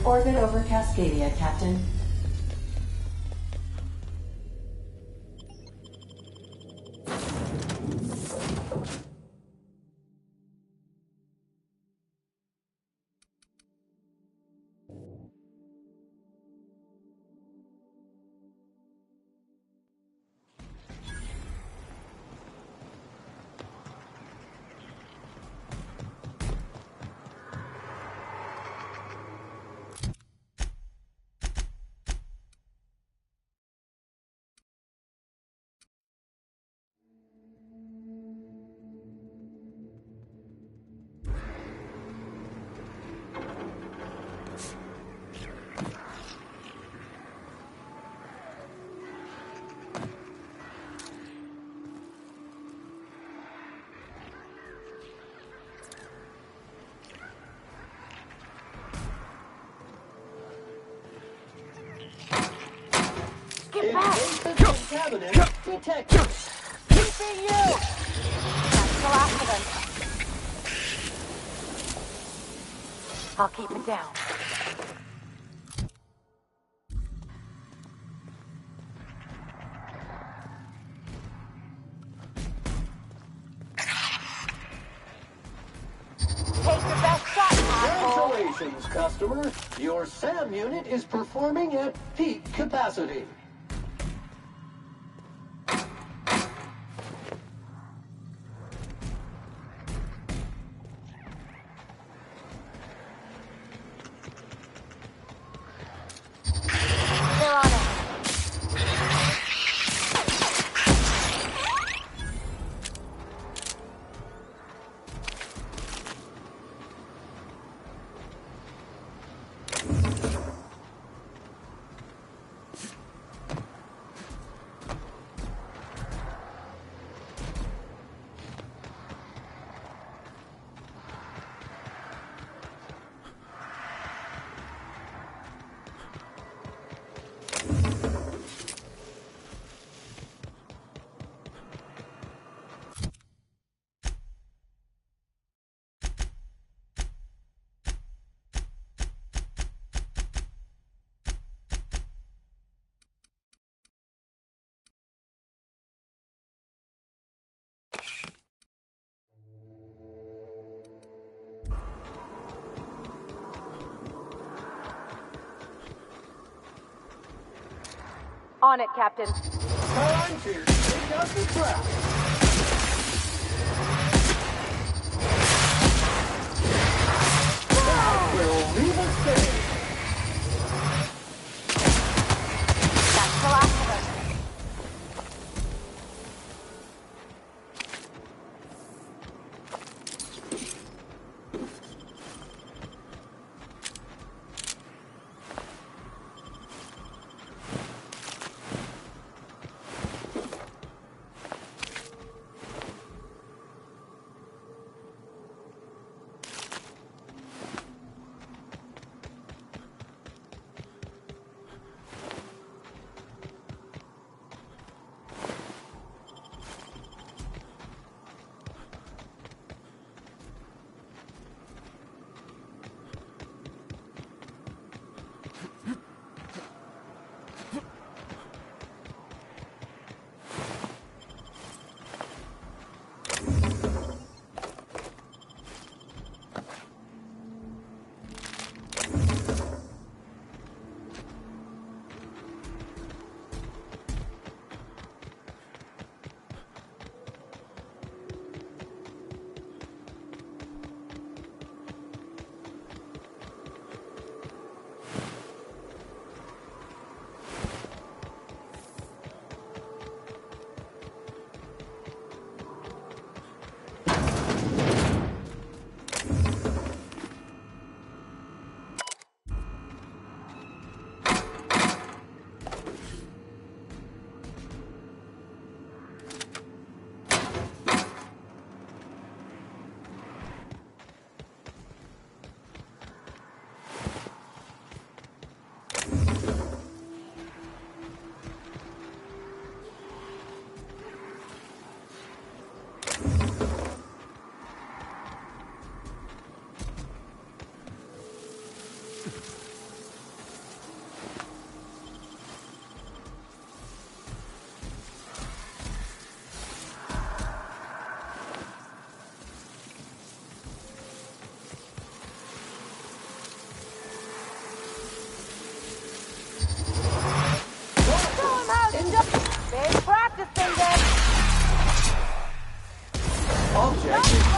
orbit over Cascadia, Captain. Cabinet detected. Keeping you! That's the last of them. I'll keep it down. Take your best shot, asshole. Congratulations, customer. Your SAM unit is performing at peak capacity. They're on it. On it, Captain. Time to take out the trap. That will leave us there. That's the last of them.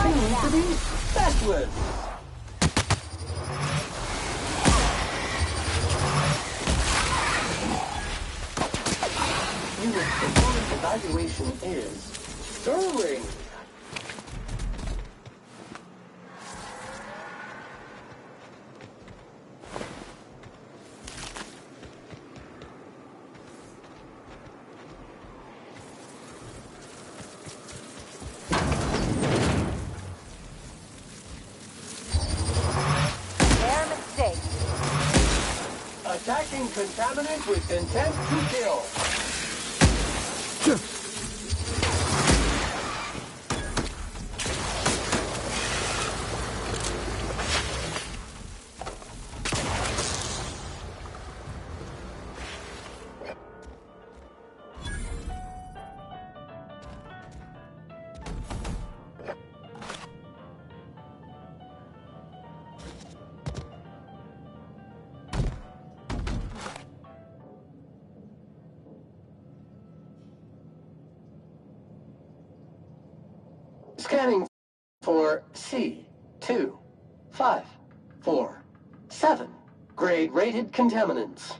seem to be specialists. Unit performance evaluation is sterling. Their mistake. Attacking contaminant with intent to kill. Scanning for C2547 grade rated contaminants.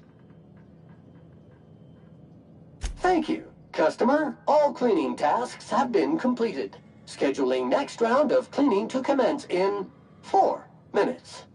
Thank you, customer. All cleaning tasks have been completed. Scheduling next round of cleaning to commence in 4 minutes.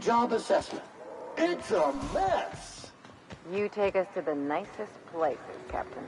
Job assessment. It's a mess. You take us to the nicest places, Captain.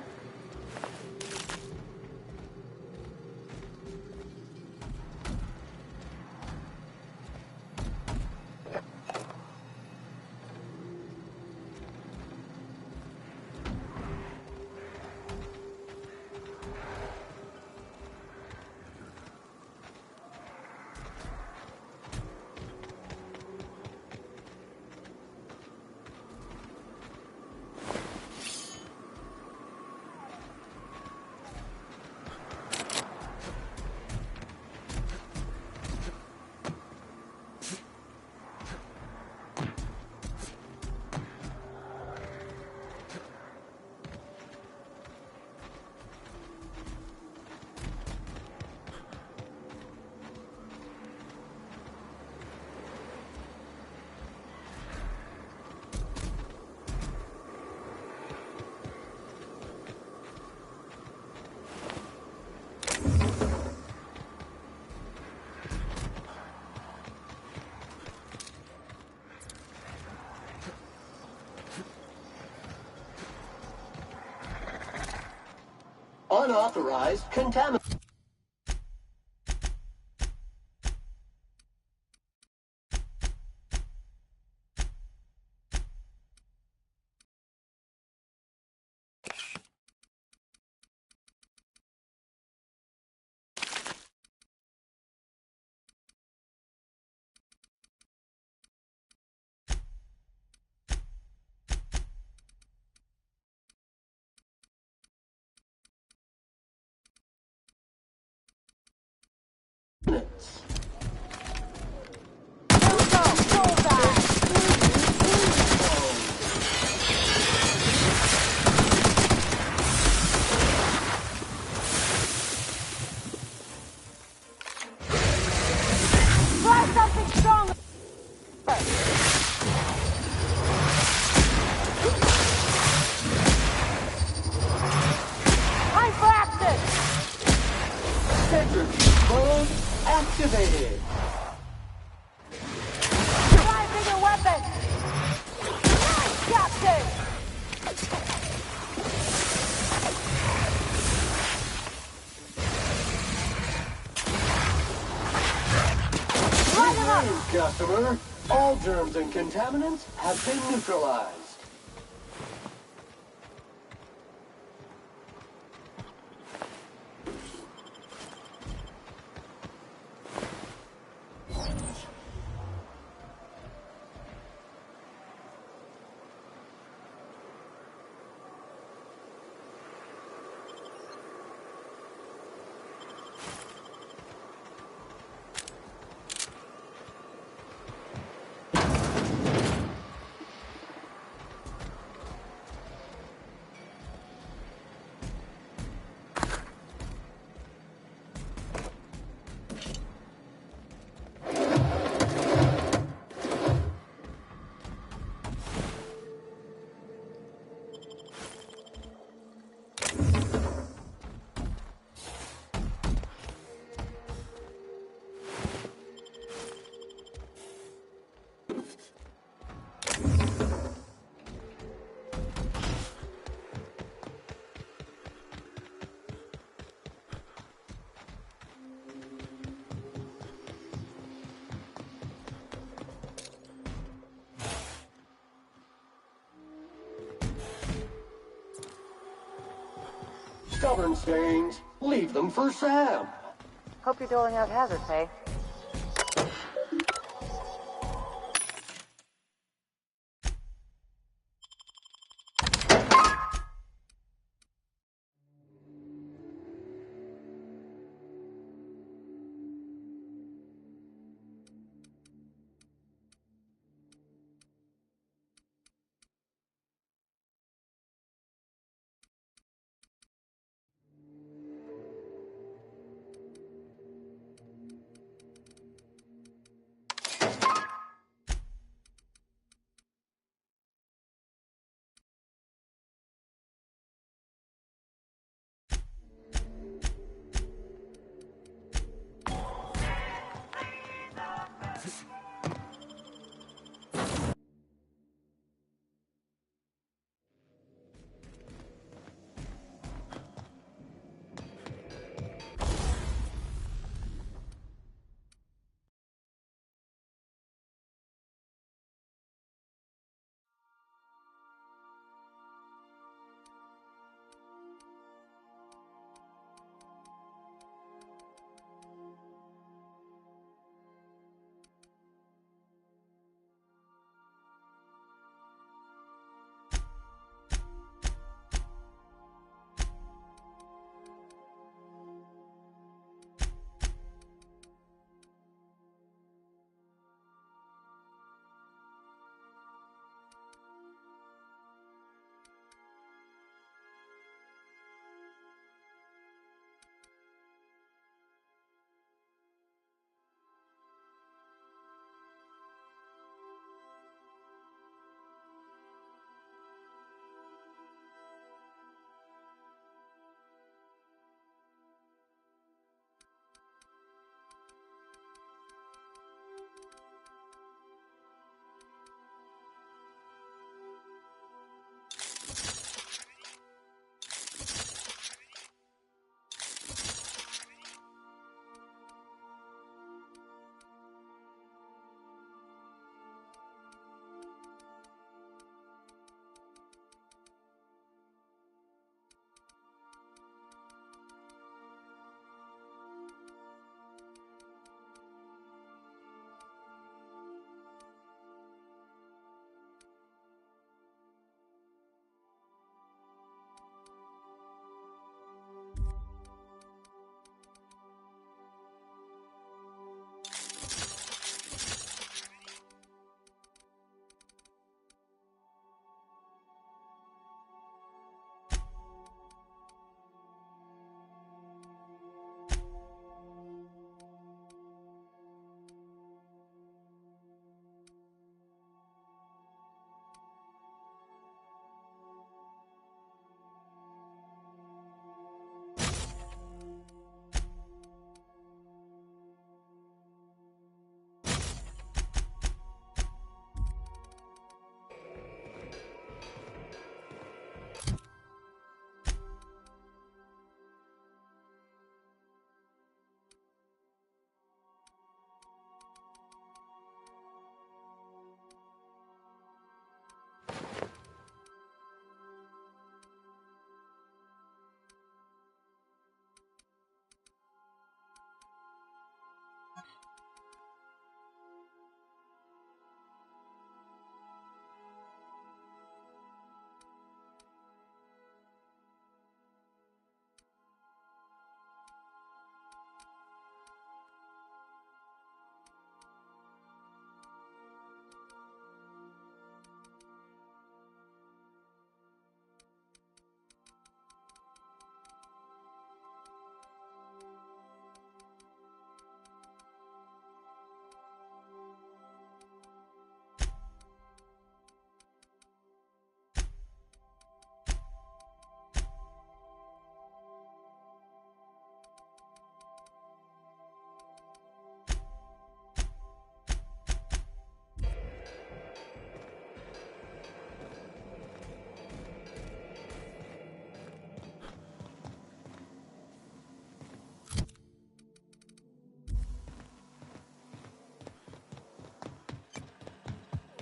Unauthorized contaminant. customer. All germs and contaminants have been neutralized. Stubborn stains. Leave them for Sam. Hope you're doling out hazard pay.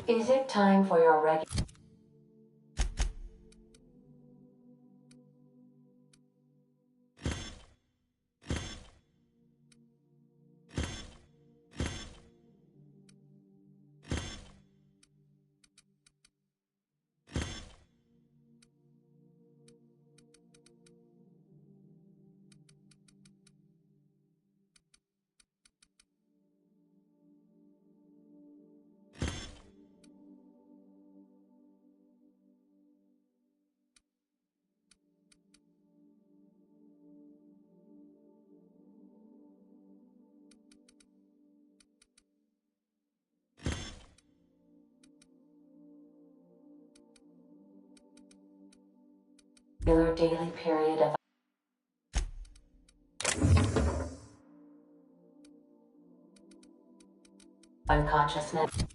Is it time for your regular... daily period of unconsciousness?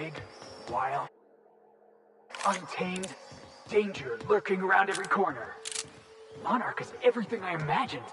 big, wild, untamed, danger lurking around every corner. Monarch is everything I imagined.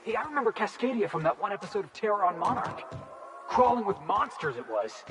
Hey, I remember Cascadia from that one episode of Terror on Monarch. Crawling with monsters it was.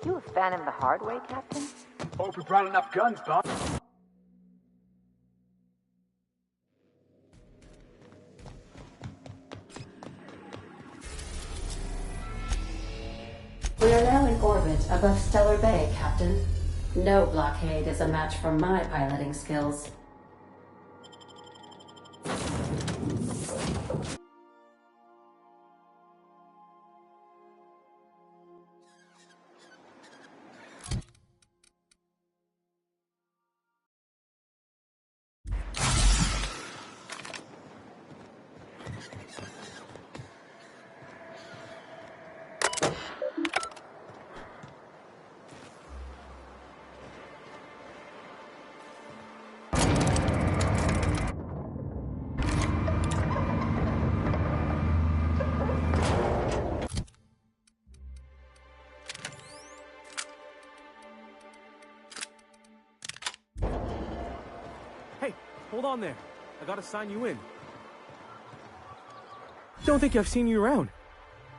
You a fan him the hard way, Captain? Hope we brought enough guns, Bob. We are now in orbit above Stellar Bay, Captain. No blockade is a match for my piloting skills. Hey, hold on there. I gotta sign you in. Don't think I've seen you around.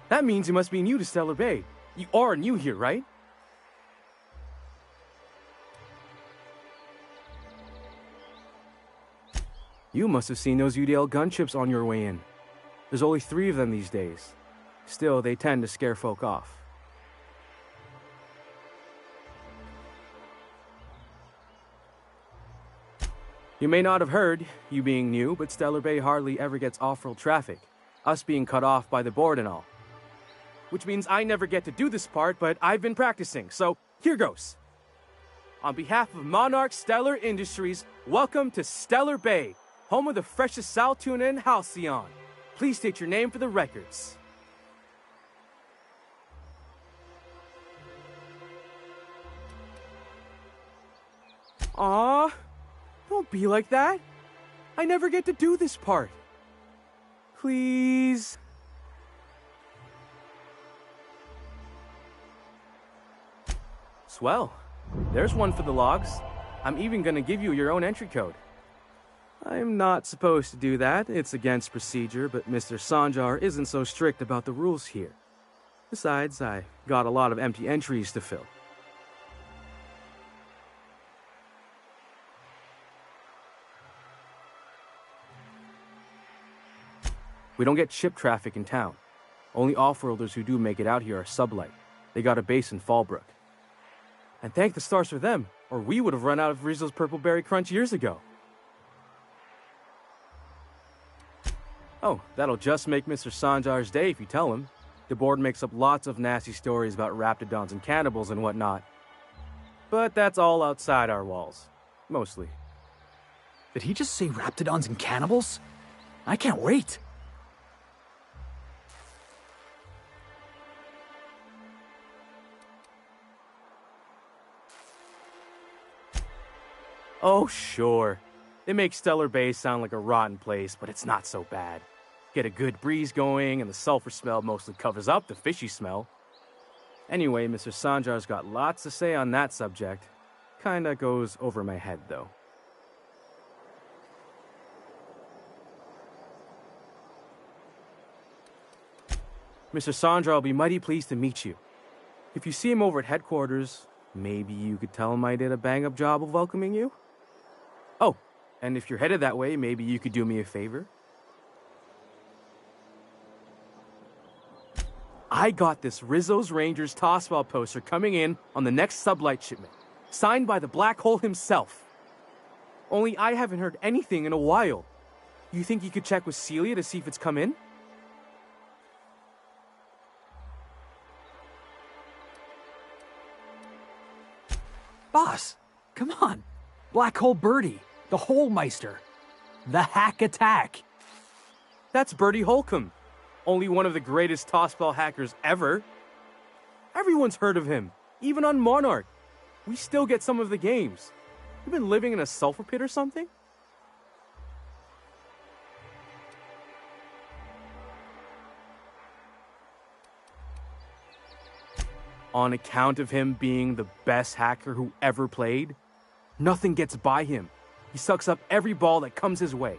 That means you must be new to Stellar Bay. You are new here, right? You must have seen those UDL gunships on your way in. There's only 3 of them these days. Still, they tend to scare folk off. You may not have heard, you being new, but Stellar Bay hardly ever gets off-road traffic, us being cut off by the board and all. Which means I never get to do this part, but I've been practicing, so here goes. On behalf of Monarch Stellar Industries, welcome to Stellar Bay, home of the freshest sal tuna and halcyon. Please state your name for the records. Aww. Don't be like that. I never get to do this part. Please. Swell. There's one for the logs. I'm even gonna give you your own entry code. I'm not supposed to do that. It's against procedure, but Mr. Sanjar isn't so strict about the rules here. Besides, I got a lot of empty entries to fill. We don't get ship traffic in town. Only off-worlders who do make it out here are sublight. They got a base in Fallbrook. And thank the stars for them, or we would have run out of Rizzo's Purple Berry Crunch years ago. Oh, that'll just make Mr. Sanjar's day if you tell him. The board makes up lots of nasty stories about raptidons and cannibals and whatnot. But that's all outside our walls. Mostly. Did he just say raptidons and cannibals? I can't wait. Oh, sure. They make Stellar Bay sound like a rotten place, but it's not so bad. Get a good breeze going, and the sulfur smell mostly covers up the fishy smell. Anyway, Mr. Sanjar's got lots to say on that subject. Kinda goes over my head, though. Mr. Sanjar will be mighty pleased to meet you. If you see him over at headquarters, maybe you could tell him I did a bang-up job of welcoming you? Oh, and if you're headed that way, maybe you could do me a favor? I got this Rizzo's Rangers tossball poster coming in on the next sublight shipment, signed by the Black Hole himself. Only I haven't heard anything in a while. You think you could check with Celia to see if it's come in? Boss, come on. Black Hole Birdie, the Hole Meister, the Hack Attack. That's Bertie Holcomb, only one of the greatest tossball hackers ever. Everyone's heard of him, even on Monarch. We still get some of the games. You been living in a sulfur pit or something? On account of him being the best hacker who ever played, nothing gets by him. He sucks up every ball that comes his way.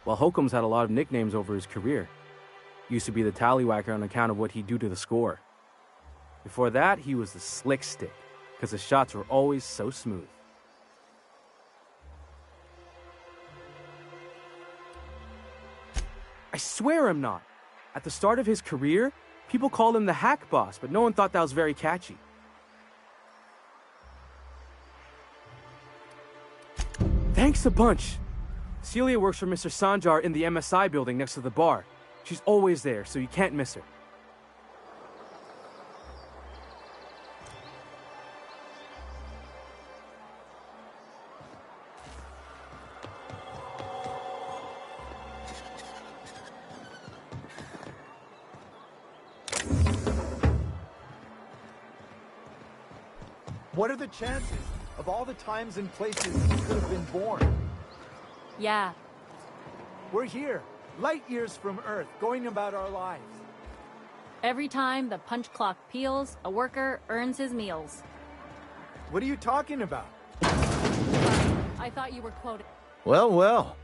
While Holcomb's had a lot of nicknames over his career. Used to be the tallywhacker on account of what he'd do to the score. Before that, he was the slick stick, because his shots were always so smooth. I swear I'm not. At the start of his career, people called him the hack boss, but no one thought that was very catchy. Thanks a bunch. Celia works for Mr. Sanjar in the MSI building next to the bar. She's always there, so you can't miss her. What are the chances of all the times and places he could have been born? Yeah. We're here, light years from Earth, going about our lives. Every time the punch clock peals, a worker earns his meals. What are you talking about? I thought you were quoted. Well, well.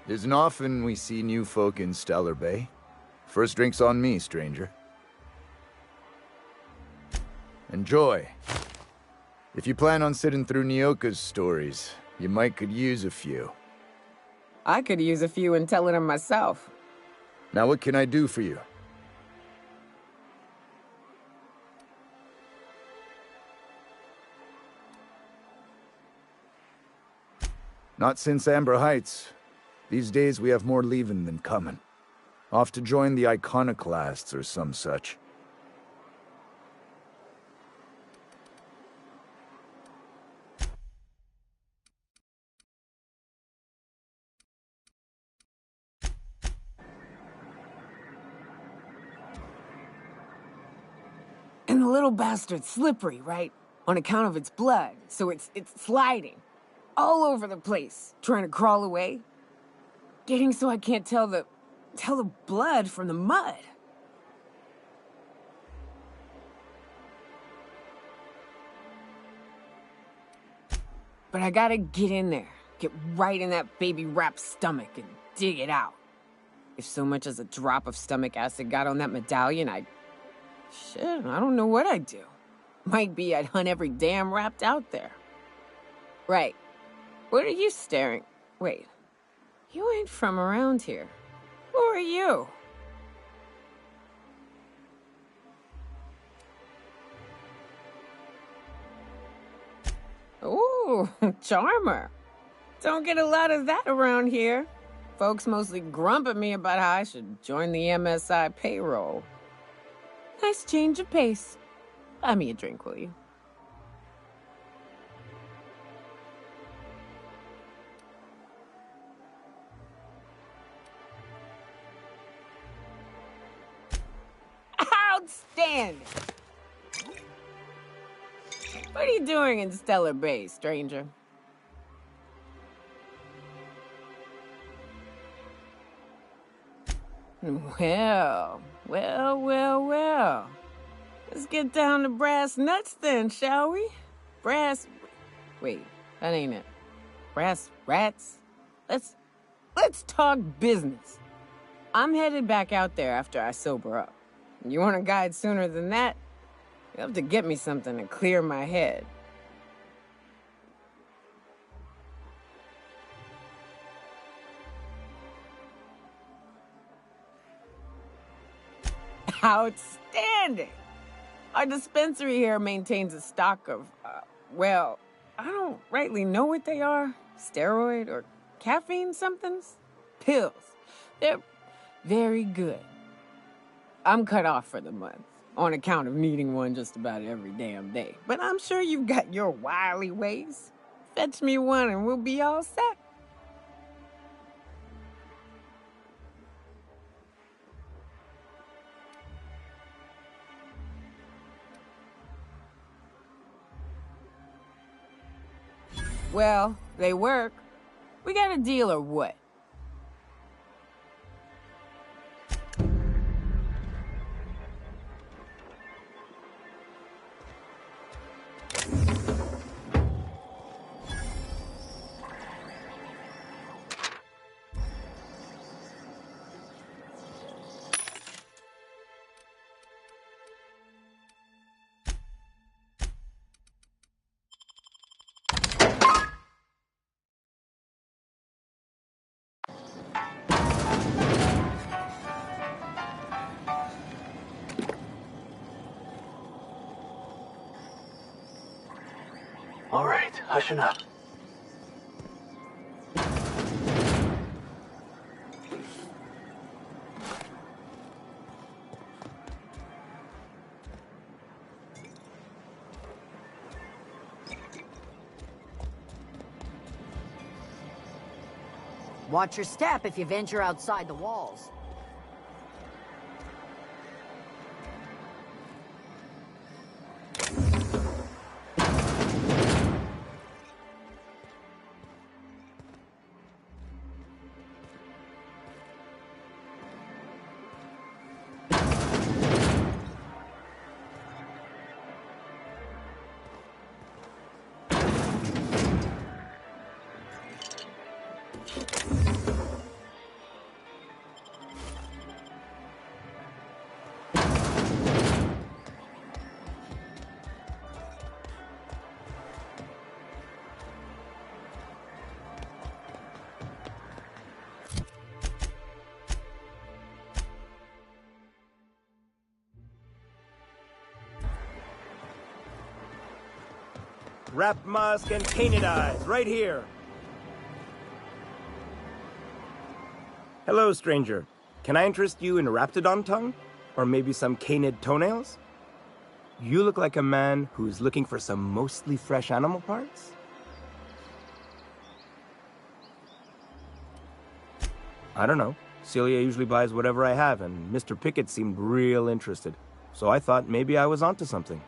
Isn't often we see new folk in Stellar Bay. First drink's on me, stranger. Enjoy. If you plan on sitting through Nyoka's stories, you might could use a few. I could use a few and telling them myself. Now what can I do for you? Not since Amber Heights. These days we have more leaving than coming. Off to join the Iconoclasts or some such. And the little bastard's slippery, right? On account of its blood, so it's sliding. All over the place, trying to crawl away. getting so I can't tell the blood from the mud. But I gotta get in there, get right in that baby rap's stomach and dig it out. If so much as a drop of stomach acid got on that medallion, shit, I don't know what I'd do. Might be I'd hunt every damn rapt out there. Right. What are you staring? Wait. You ain't from around here. Who are you? Ooh, charmer. Don't get a lot of that around here. Folks mostly grump at me about how I should join the MSI payroll. Nice change of pace. Buy me a drink, will you? Outstanding! What are you doing in Stellar Bay, stranger? Well. Let's get down to brass nuts then, shall we? Wait, that ain't it. Brass rats? Let's talk business. I'm headed back out there after I sober up. You want a guide sooner than that? You have to get me something to clear my head. Outstanding! Our dispensary here maintains a stock of, well, I don't rightly know what they are. Steroid or caffeine somethings? Pills. They're very good. I'm cut off for the month, on account of needing one just about every damn day. But I'm sure you've got your wily ways. Fetch me one and we'll be all set. Well, they work. We got a deal or what? All right, hushin' up. Watch your step if you venture outside the walls. Wrap musk and painted eyes, right here. Hello, stranger. Can I interest you in raptidon tongue? Or maybe some canid toenails? You look like a man who's looking for some mostly fresh animal parts? I don't know. Celia usually buys whatever I have, and Mr. Pickett seemed real interested. So I thought maybe I was onto something.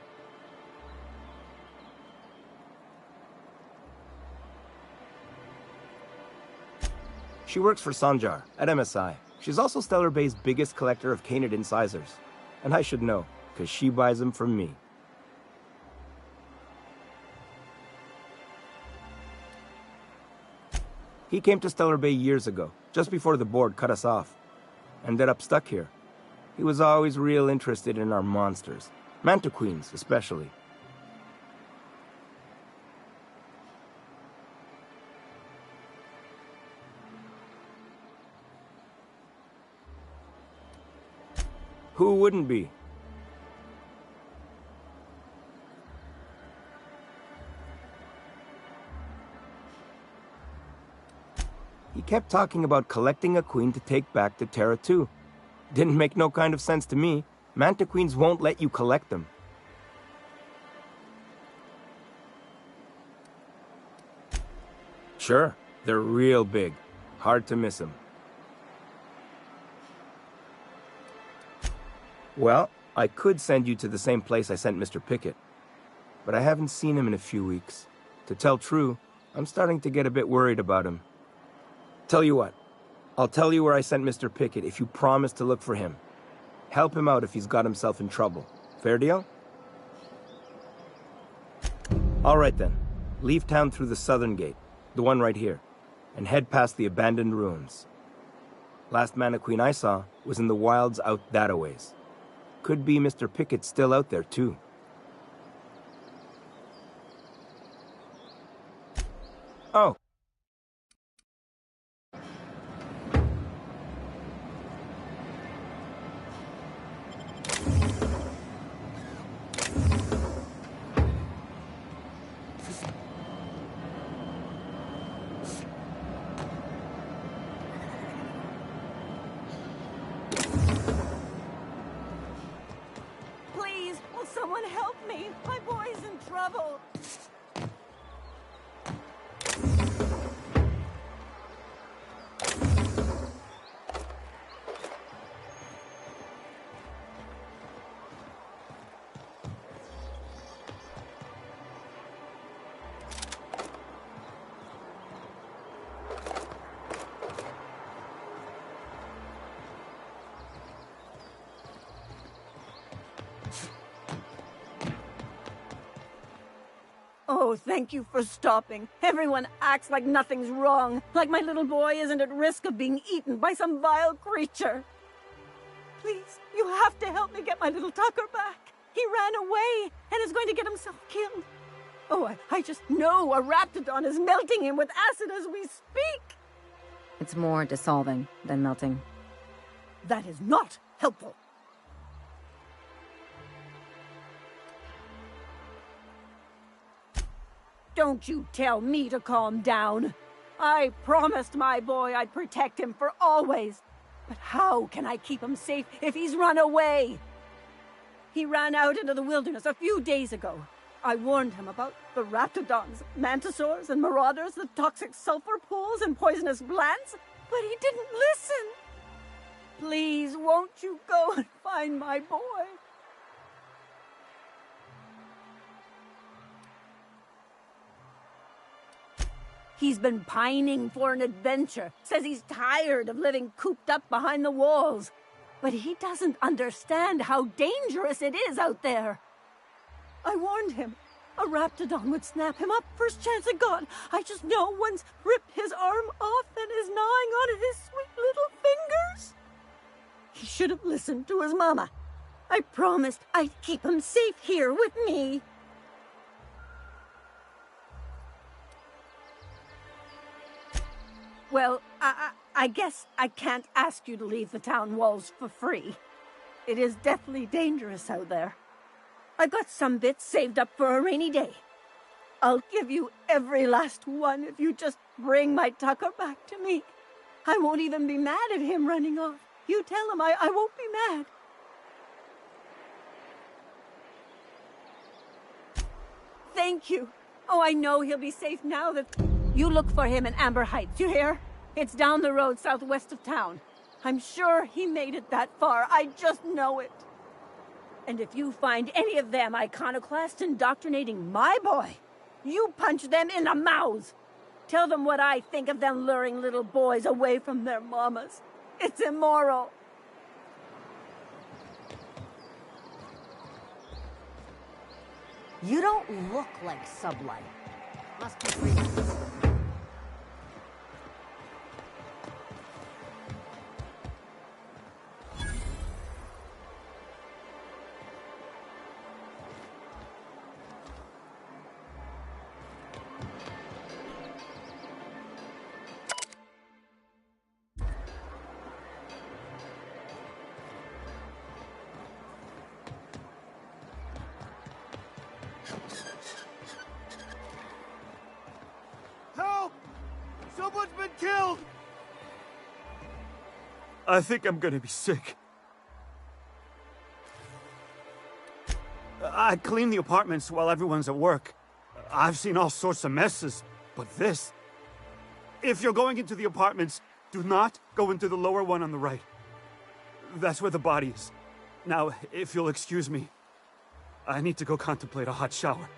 She works for Sanjar at MSI. She's also Stellar Bay's biggest collector of canid incisors. And I should know, because she buys them from me. He came to Stellar Bay years ago, just before the board cut us off. Ended up stuck here. He was always real interested in our monsters. Mantiqueens, especially. Who wouldn't be? He kept talking about collecting a queen to take back to Terra 2. Didn't make no kind of sense to me. Mantiqueens won't let you collect them. Sure, they're real big. Hard to miss them. Well, I could send you to the same place I sent Mr. Pickett. But I haven't seen him in a few weeks. To tell true, I'm starting to get a bit worried about him. Tell you what, I'll tell you where I sent Mr. Pickett if you promise to look for him. Help him out if he's got himself in trouble. Fair deal? All right then. Leave town through the southern gate, the one right here, and head past the abandoned ruins. Last Mantiqueen I saw was in the wilds out that-a-ways. Could be Mr. Pickett still out there, too. Oh. Please, will someone help me? My boy's in trouble. Oh, thank you for stopping. Everyone acts like nothing's wrong, like my little boy isn't at risk of being eaten by some vile creature. Please, you have to help me get my little Tucker back. He ran away and is going to get himself killed. Oh, I just know a raptidon is melting him with acid as we speak. It's more dissolving than melting. That is not helpful. Don't you tell me to calm down. I promised my boy I'd protect him for always. But how can I keep him safe if he's run away? He ran out into the wilderness a few days ago. I warned him about the raptidons, mantisaurs, and marauders, the toxic sulfur pools and poisonous glands, but he didn't listen. Please, won't you go and find my boy? He's been pining for an adventure. Says he's tired of living cooped up behind the walls. But he doesn't understand how dangerous it is out there. I warned him. A raptidon would snap him up first chance it got. I just know one's ripped his arm off and is gnawing on his sweet little fingers. He should have listened to his mama. I promised I'd keep him safe here with me. Well, I guess I can't ask you to leave the town walls for free. It is deathly dangerous out there. I've got some bits saved up for a rainy day. I'll give you every last one if you just bring my Tucker back to me. I won't even be mad at him running off. You tell him I won't be mad. Thank you. Oh, I know he'll be safe now that... You look for him in Amber Heights, you hear? It's down the road southwest of town. I'm sure he made it that far. I just know it. And if you find any of them iconoclasts indoctrinating my boy, you punch them in the mouths. Tell them what I think of them luring little boys away from their mamas. It's immoral. You don't look like Sublight. Must be freezing. Help! Someone's been killed! I think I'm gonna be sick. I clean the apartments while everyone's at work. I've seen all sorts of messes, but this... If you're going into the apartments, do not go into the lower one on the right. That's where the body is. Now, if you'll excuse me, I need to go contemplate a hot shower.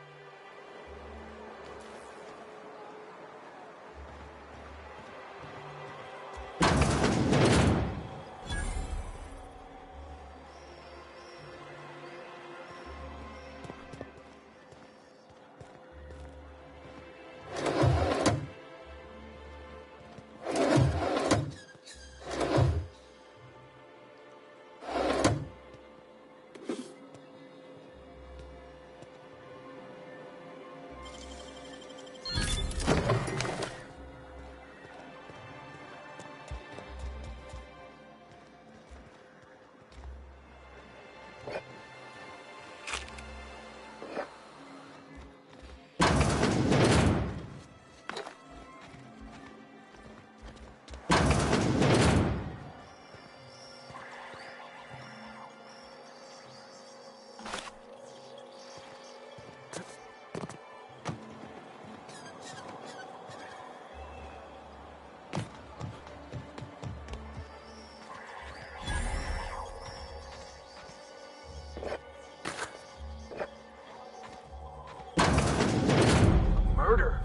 Murder?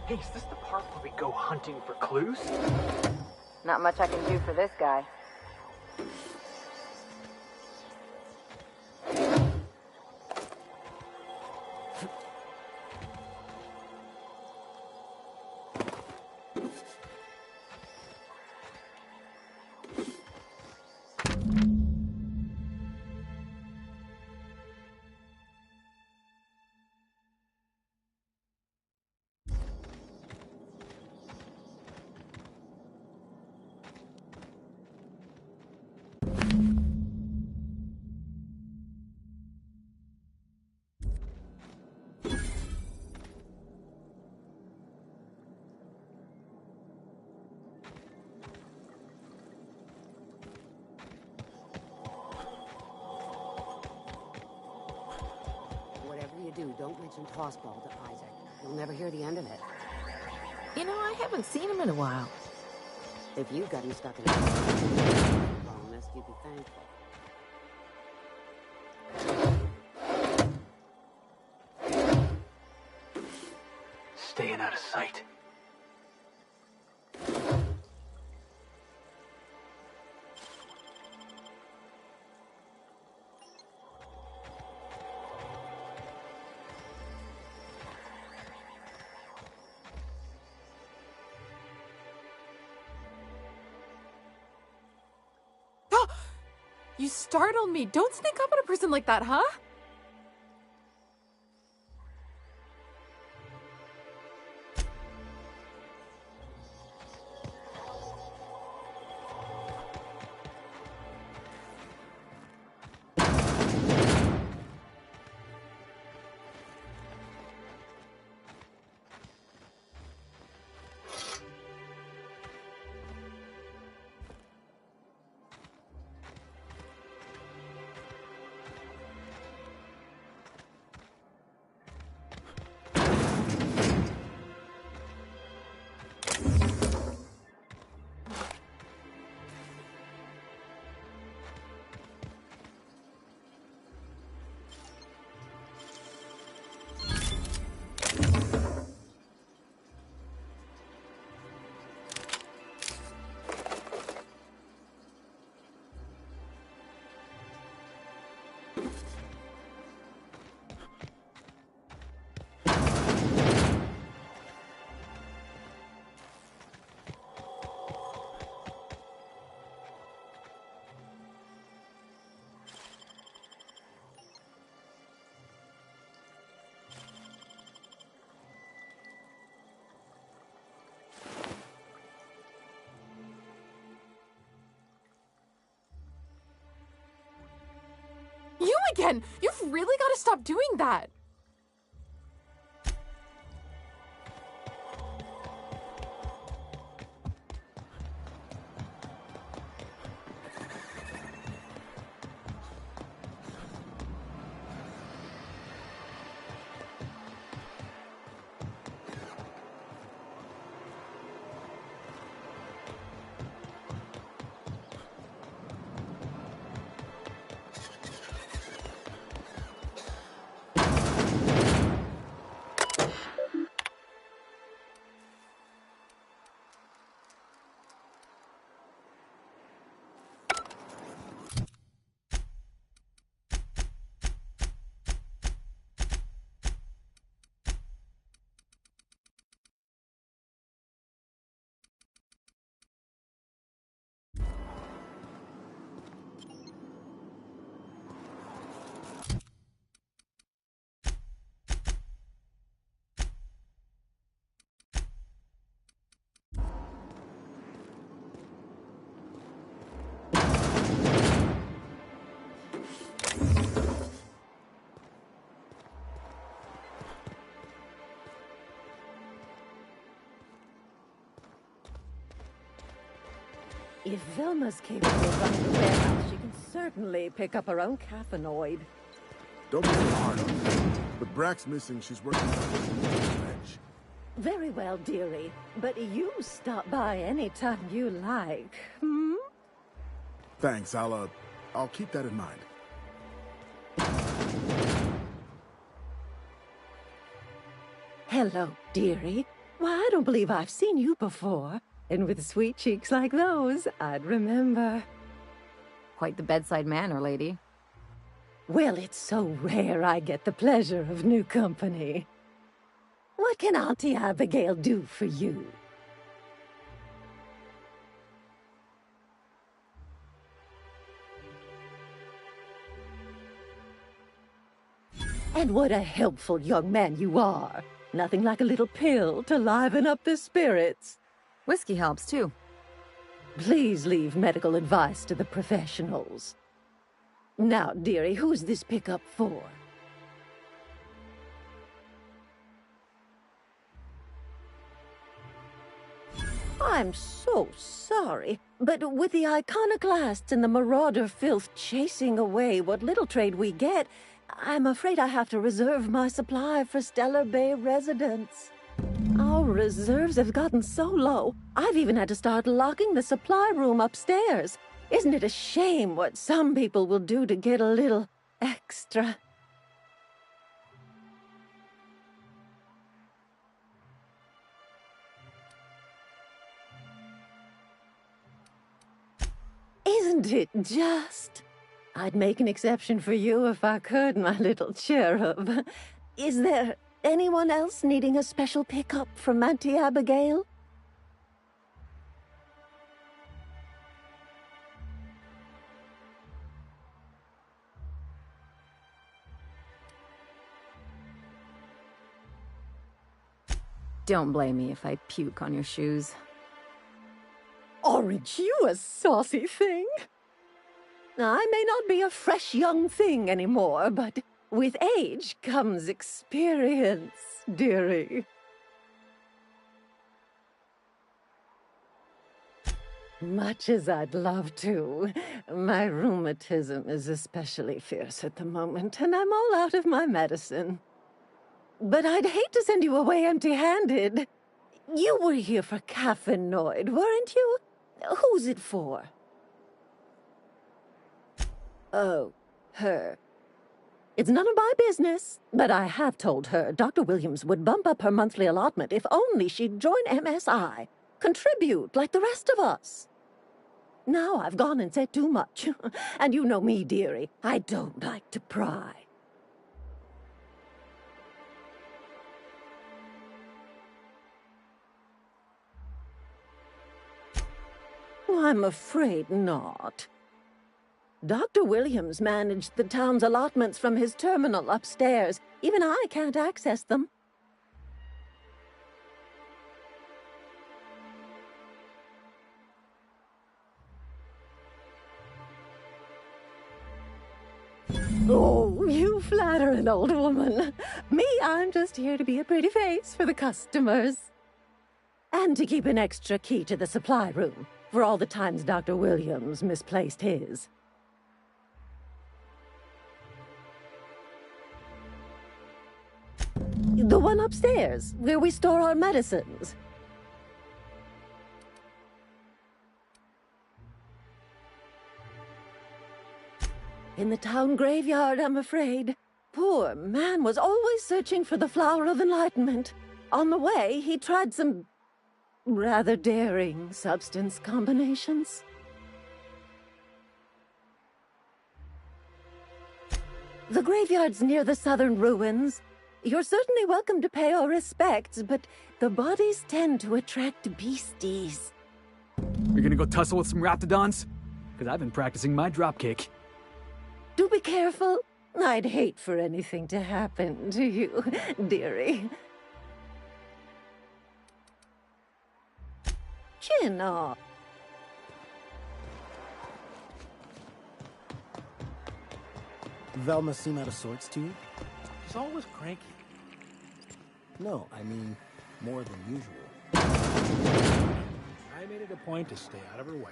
Hey, is this the part where we go hunting for clues? Not much I can do for this guy. Do, don't mention Tossball to Isaac. You'll never hear the end of it. You know, I haven't seen him in a while. If you've gotten stuck in a promise, you'd be thankful. Staying out of sight. You startled me. Don't sneak up on a person like that, huh? You again! You've really got to stop doing that! If Velma's capable of running a warehouse, she can certainly pick up her own caffeinoid. Don't be hard on her. With Brack's missing, she's working on this edge. Very well, dearie. But you stop by any time you like, hmm? Thanks, I'll keep that in mind. Hello, dearie. Why, I don't believe I've seen you before. And with sweet cheeks like those, I'd remember. Quite the bedside manner, lady. Well, it's so rare I get the pleasure of new company. What can Auntie Abigail do for you? And what a helpful young man you are. Nothing like a little pill to liven up the spirits. Whiskey helps, too. Please leave medical advice to the professionals. Now, dearie, who's this pickup for? I'm so sorry, but with the iconoclasts and the marauder filth chasing away what little trade we get, I'm afraid I have to reserve my supply for Stellar Bay residents. Our reserves have gotten so low, I've even had to start locking the supply room upstairs. Isn't it a shame what some people will do to get a little extra? Isn't it just? I'd make an exception for you if I could, my little cherub. Is there anyone else needing a special pickup from Auntie Abigail? Don't blame me if I puke on your shoes. Aren't you a saucy thing? I may not be a fresh young thing anymore, but with age comes experience, dearie. Much as I'd love to, my rheumatism is especially fierce at the moment, and I'm all out of my medicine. But I'd hate to send you away empty-handed. You were here for caffeinoid, weren't you? Who's it for? Oh, her. It's none of my business, but I have told her Dr. Williams would bump up her monthly allotment if only she'd join MSI. Contribute like the rest of us. Now I've gone and said too much. And you know me, dearie. I don't like to pry. I'm afraid not. Dr. Williams managed the town's allotments from his terminal upstairs. Even I can't access them. Oh, you flatter an old woman. Me, I'm just here to be a pretty face for the customers. And to keep an extra key to the supply room, for all the times Dr. Williams misplaced his. The one upstairs, where we store our medicines. In the town graveyard, I'm afraid. Poor man was always searching for the flower of enlightenment. On the way, he tried some rather daring substance combinations. The graveyard's near the southern ruins. You're certainly welcome to pay our respects, but the bodies tend to attract beasties. You're gonna go tussle with some raptidons? Because I've been practicing my dropkick. Do be careful. I'd hate for anything to happen to you, dearie. Chin up. Velma seem out of sorts to you? She's always cranky. No, I mean, more than usual. I made it a point to stay out of her way.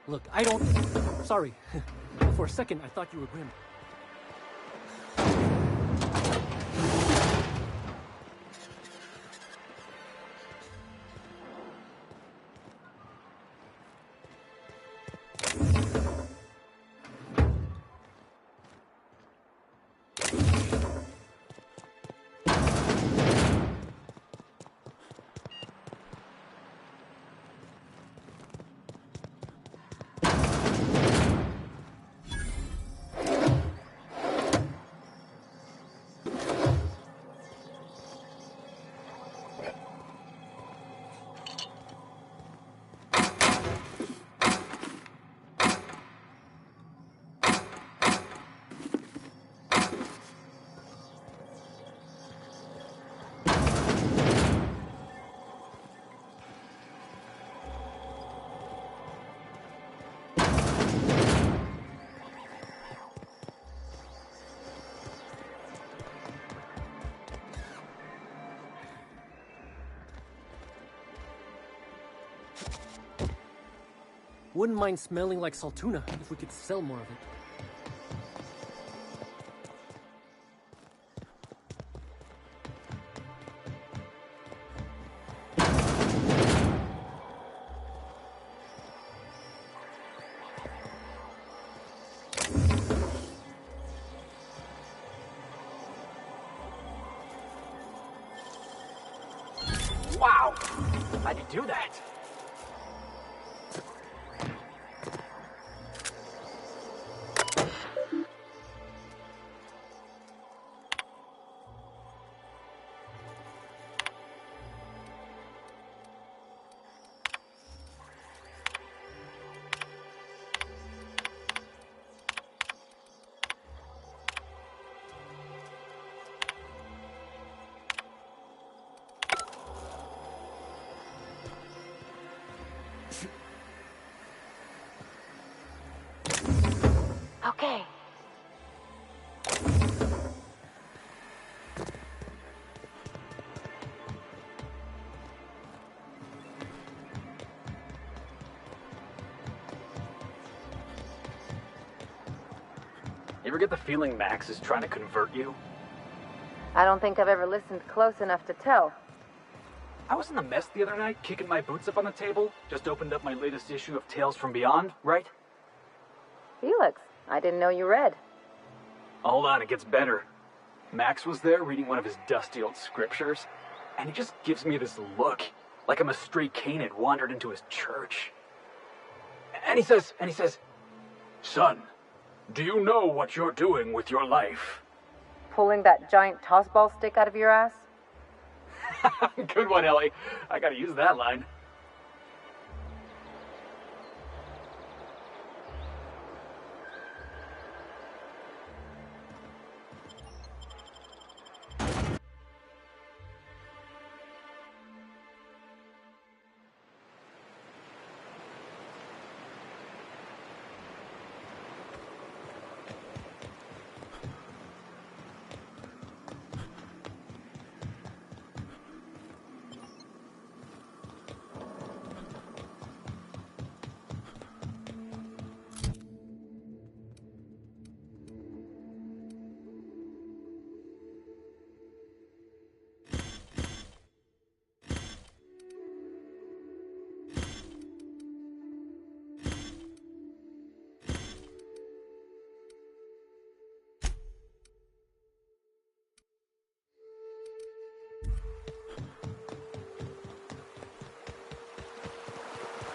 Look, I don't... Sorry. For a second, I thought you were Grim. Wouldn't mind smelling like Saltuna if we could sell more of it. Wow! How'd you do that? Okay. ever get the feeling Max is trying to convert you? I don't think I've ever listened close enough to tell. I was in the mess the other night, kicking my boots up on the table. Just opened up my latest issue of Tales from Beyond, right? Felix, I didn't know you read. Hold on, it gets better. Max was there reading one of his dusty old scriptures, and he just gives me this look, like I'm a stray Cain had wandered into his church. And he says, "Son, do you know what you're doing with your life?" Pulling that giant tossball stick out of your ass? Good one, Ellie. I gotta use that line.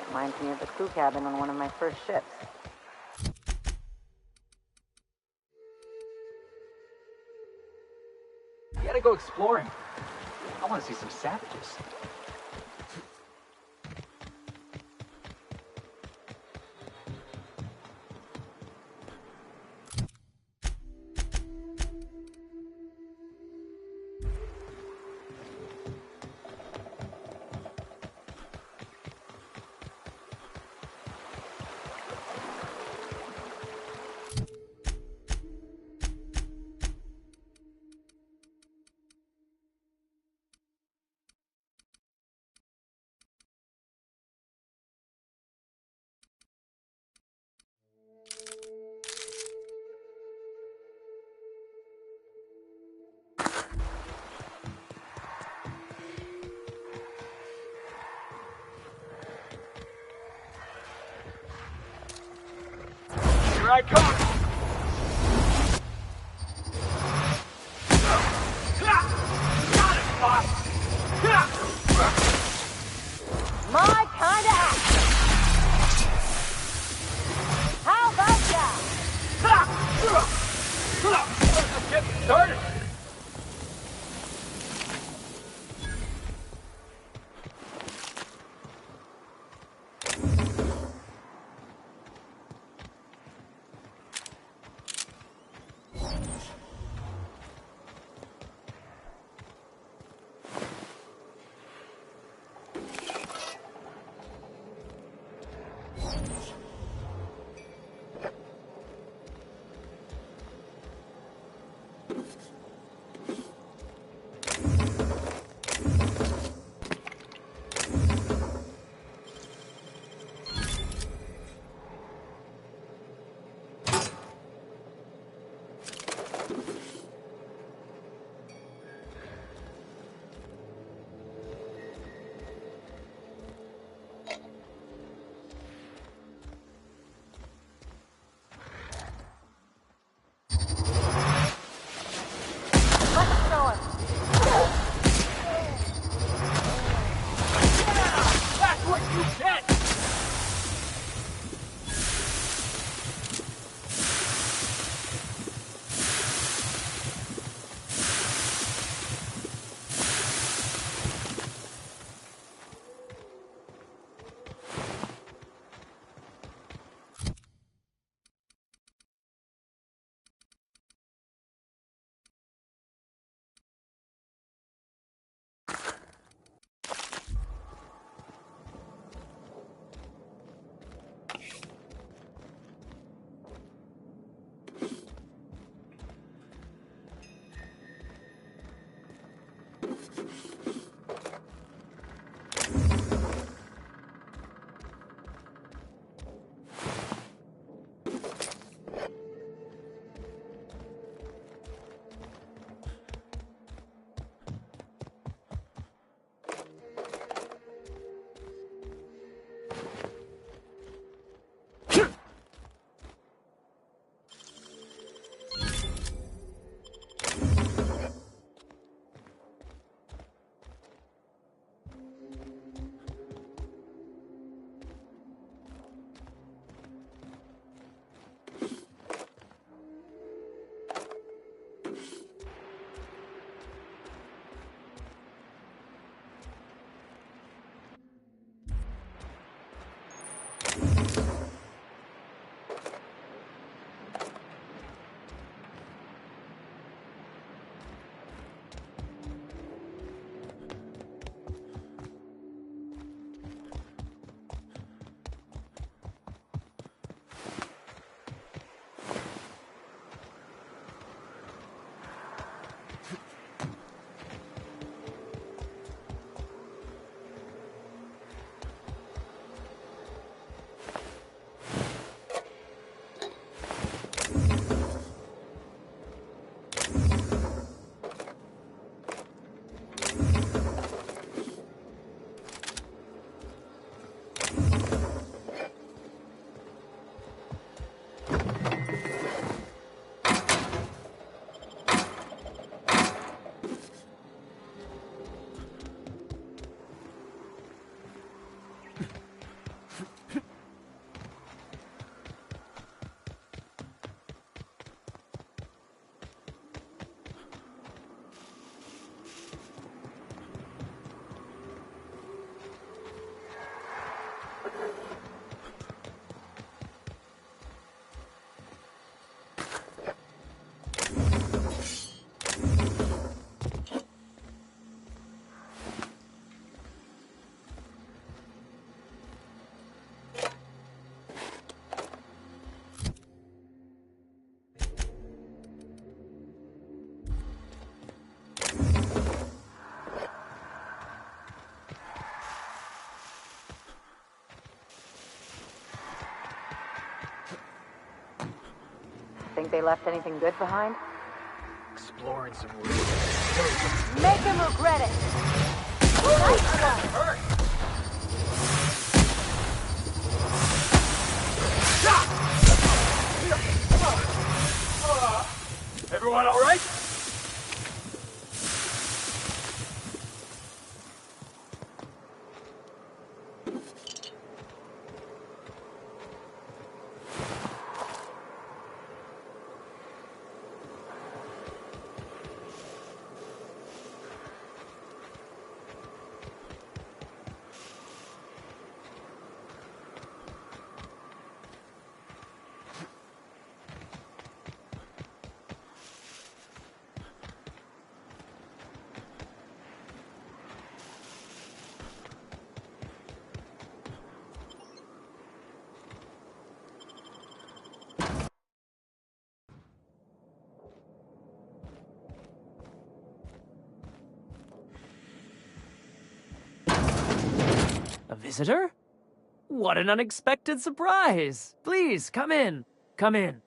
Reminds me of the crew cabin on one of my first ships. You gotta go exploring. I want to see some savages. Here I come! Got it, boss! My kind of action. How about that? Just getting started! Think they left anything good behind? Exploring some ruins. Make him regret it. Nice one. Everyone all right? A visitor? What an unexpected surprise! Please, come in. Come in.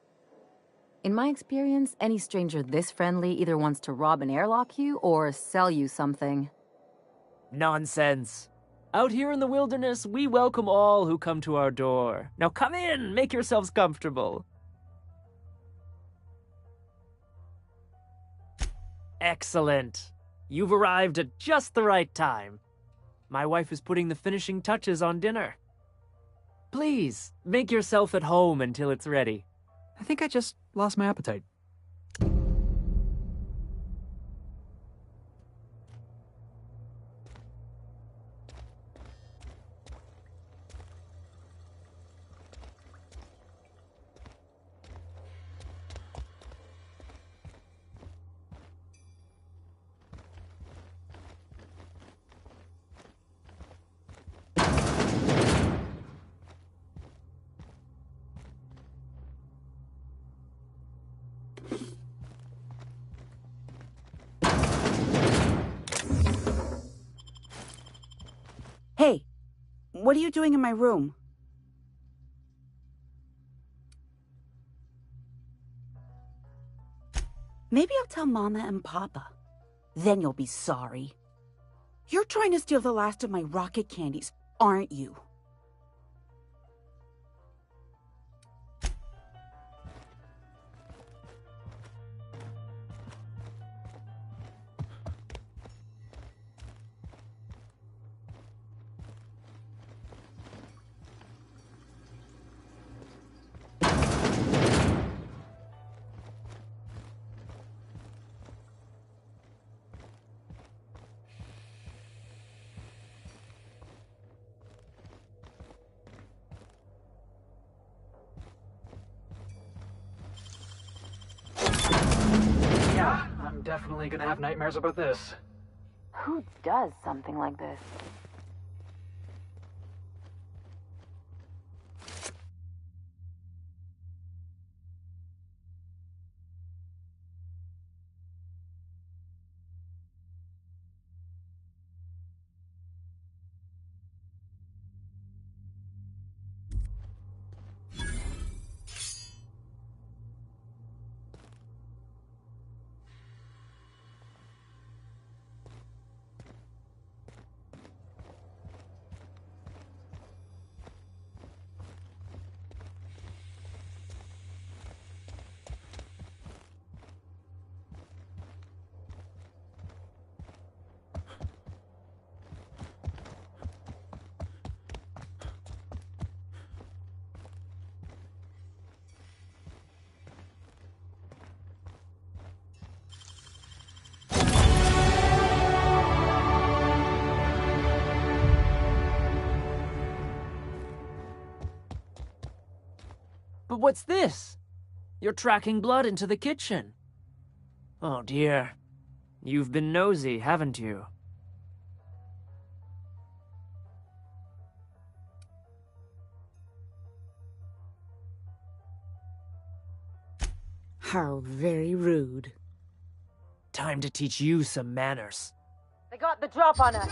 In my experience, any stranger this friendly either wants to rob and airlock you or sell you something. Nonsense. Out here in the wilderness, we welcome all who come to our door. Now come in, make yourselves comfortable. Excellent. You've arrived at just the right time. My wife is putting the finishing touches on dinner. Please, make yourself at home until it's ready. I think I just lost my appetite. Hey, what are you doing in my room? Maybe I'll tell Mama and Papa. Then you'll be sorry. You're trying to steal the last of my rocket candies, aren't you? Yeah, I'm definitely gonna have nightmares about this. Who does something like this? But what's this? You're tracking blood into the kitchen. Oh dear. You've been nosy, haven't you? How very rude. Time to teach you some manners. They got the drop on us.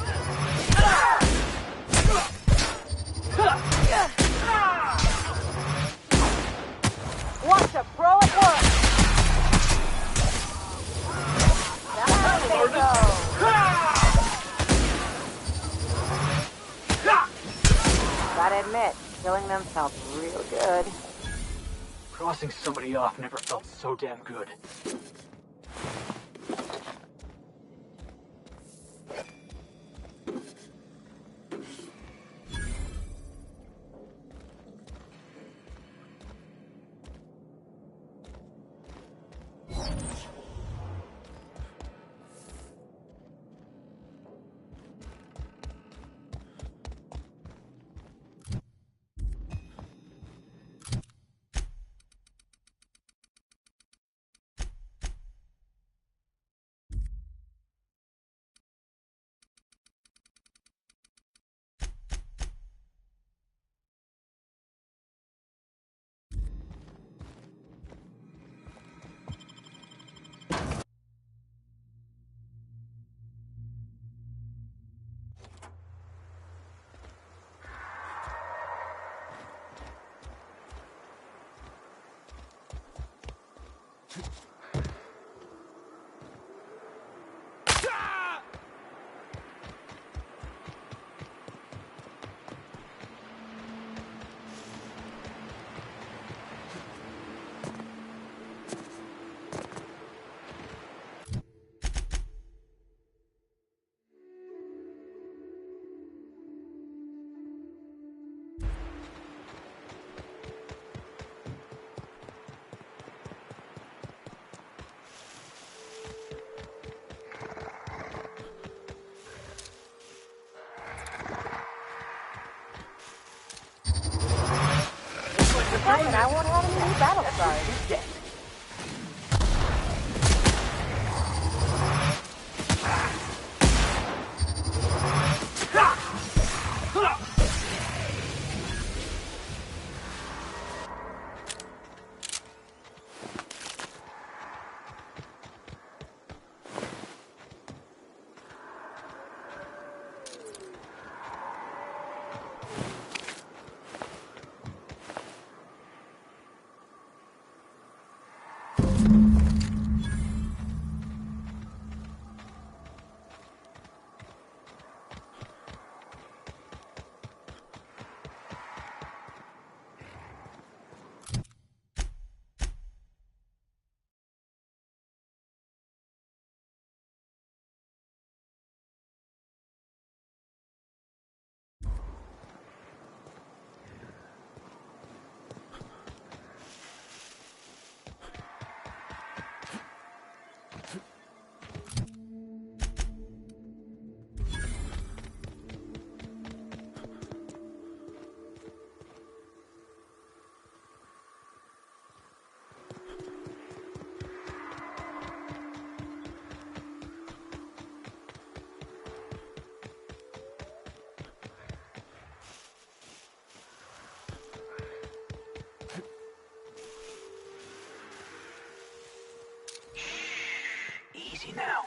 Watch a pro at work. Killing them felt real good. Crossing somebody off never felt so damn good. And I won't have any battle scars. Easy now.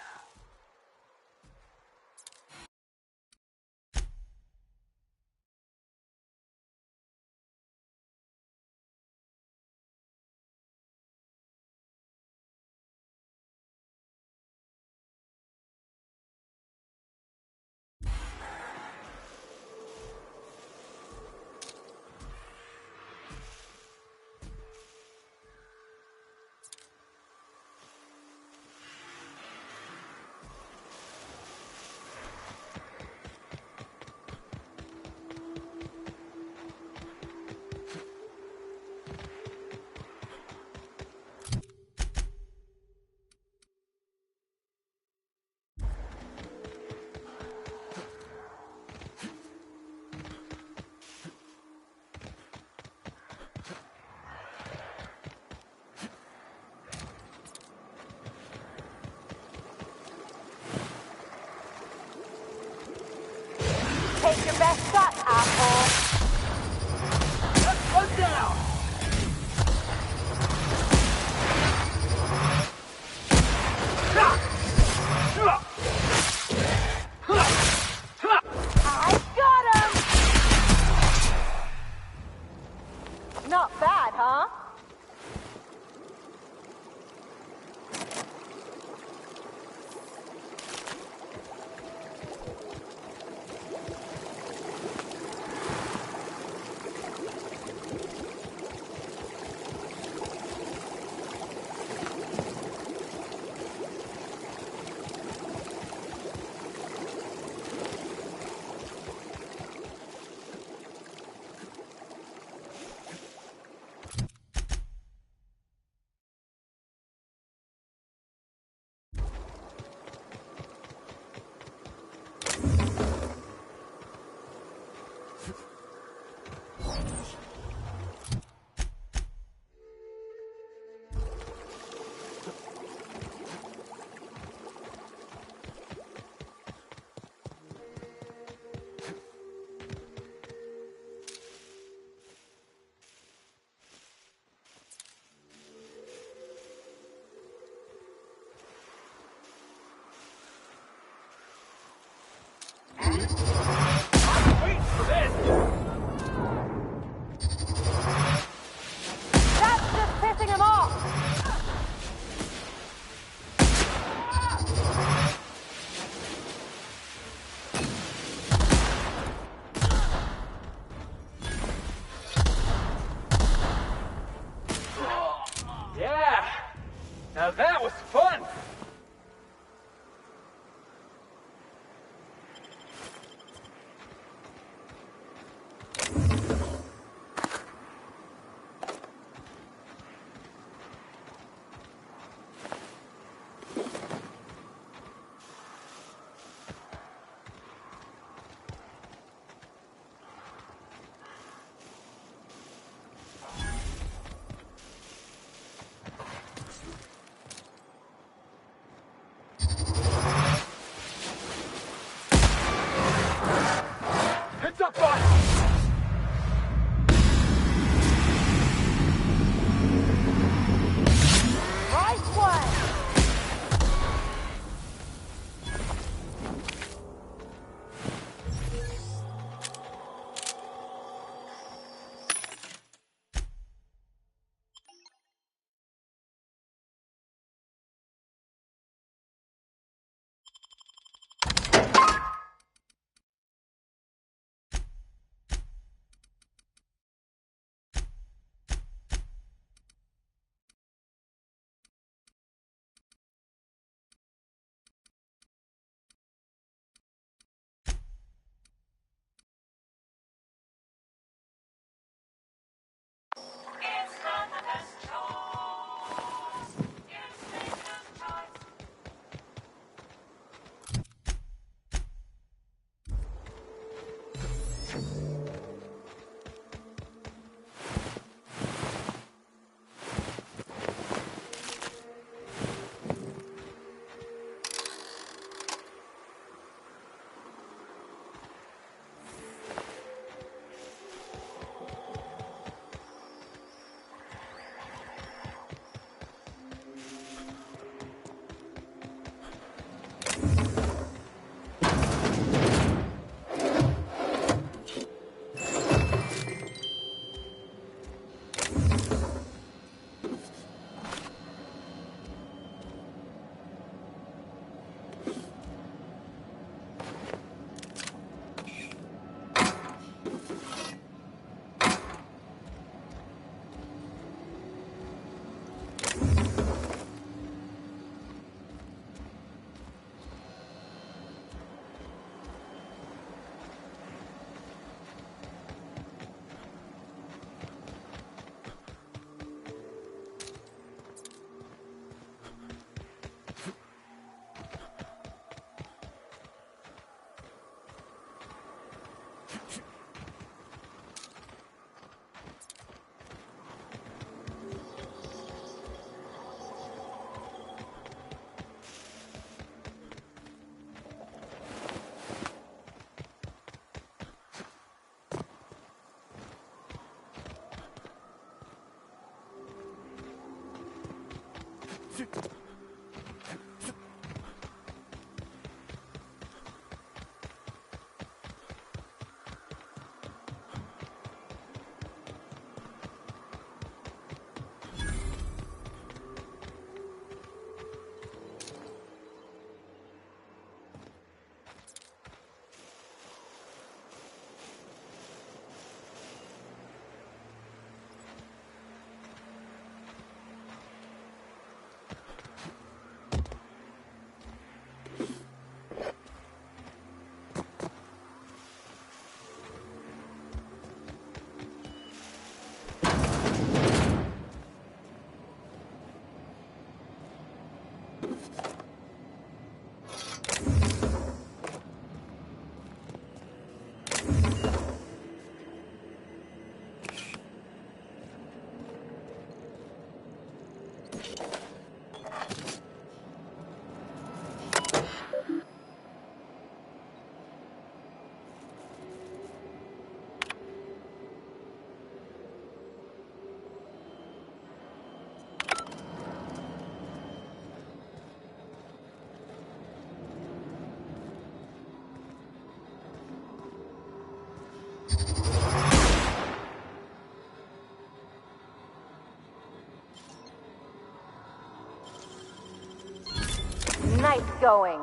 Nice going.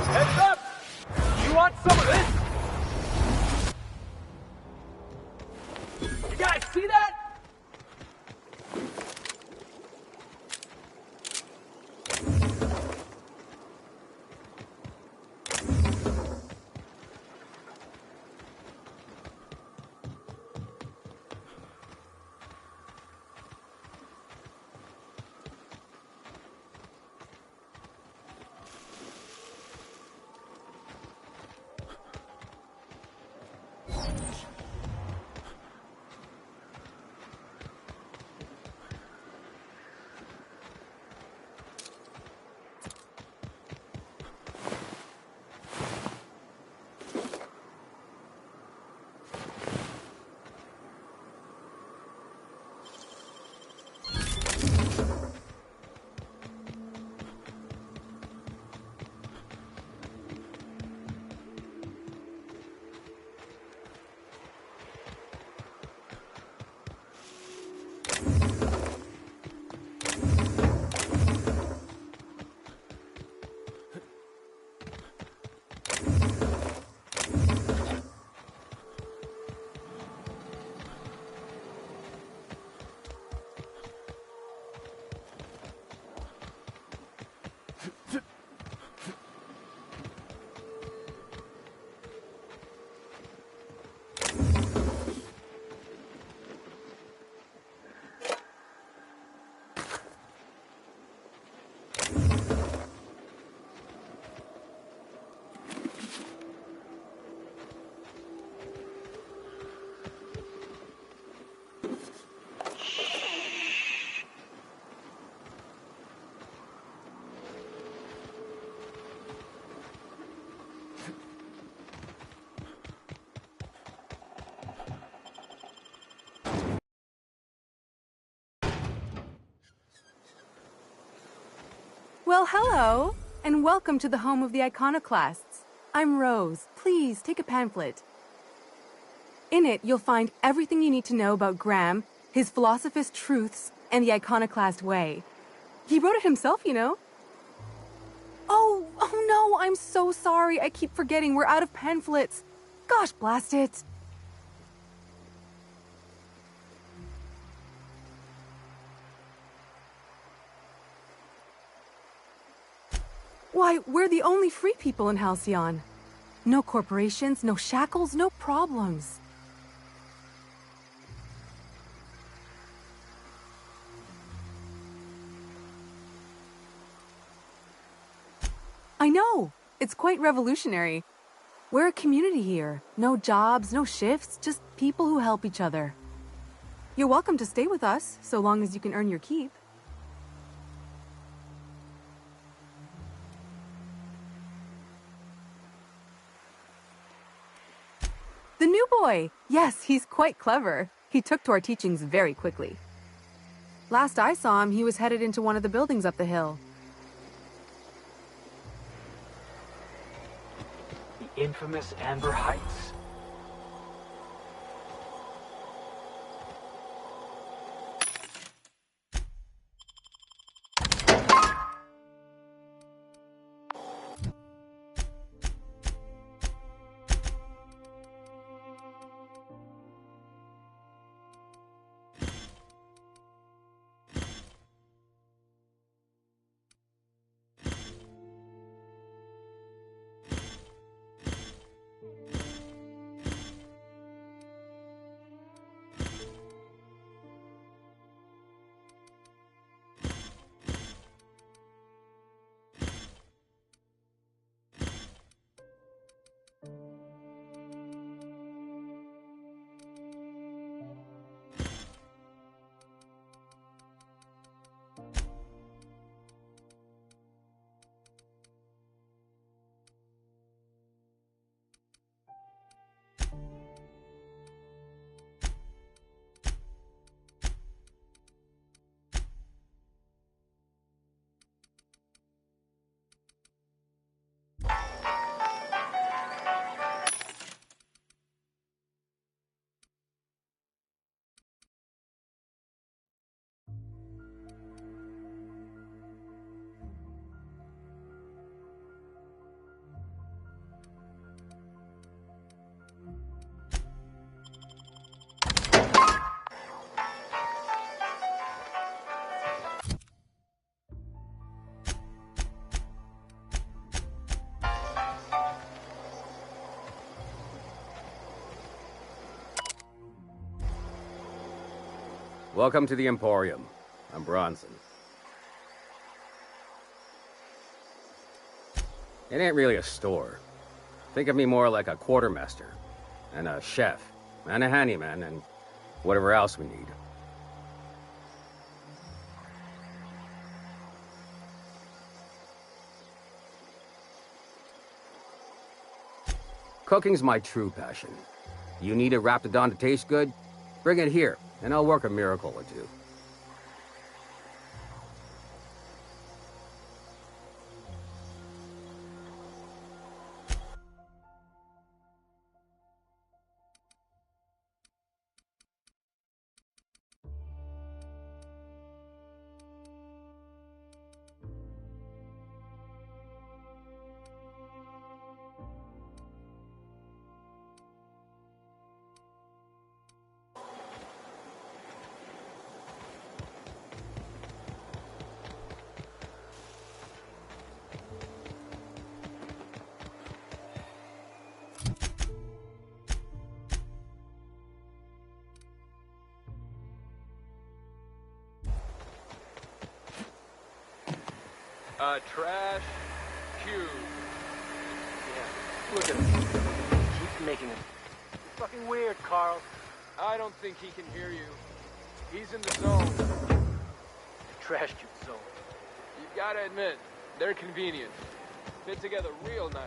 Heads up! You want some of this? You guys see that? Well, hello, and welcome to the home of the iconoclasts. I'm Rose. Please take a pamphlet. In it, you'll find everything you need to know about Graham, his philosophist truths, and the iconoclast way. He wrote it himself, you know. Oh no, I'm so sorry. I keep forgetting. We're out of pamphlets. Gosh, blast it. Why, we're the only free people in Halcyon. No corporations, no shackles, no problems. I know! It's quite revolutionary. We're a community here. No jobs, no shifts, just people who help each other. You're welcome to stay with us, so long as you can earn your keep. new boy. Yes, he's quite clever. He took to our teachings very quickly. Last I saw him, he was headed into one of the buildings up the hill. The infamous Amber Heights. Welcome to the Emporium. I'm Bronson. It ain't really a store. Think of me more like a quartermaster, and a chef, and a handyman, and whatever else we need. Cooking's my true passion. You need a Raptidon to taste good? Bring it here, and I'll work a miracle or two. Trash cube. Yeah, look at him. Keep making it. It's fucking weird, Carl. I don't think he can hear you. He's in the zone. Trash cube zone. You've got to admit, they're convenient. Fit together real nice.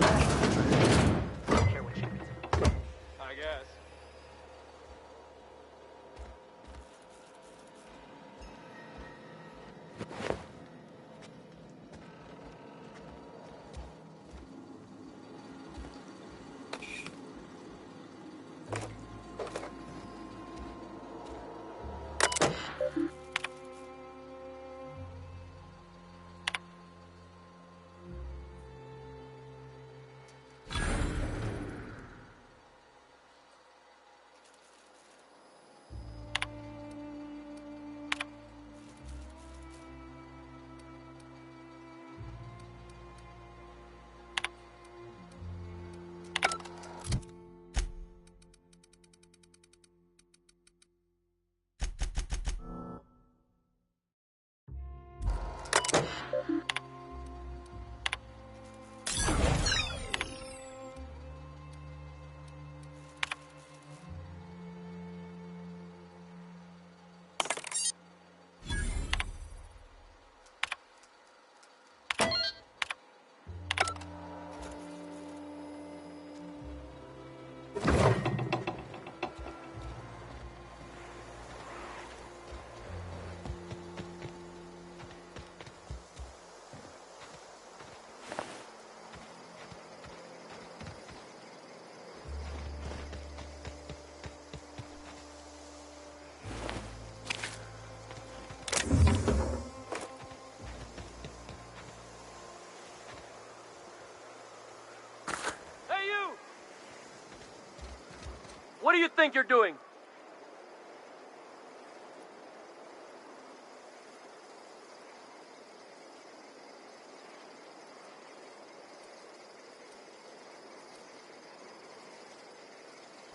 I don't care what you think. I guess. What do you think you're doing?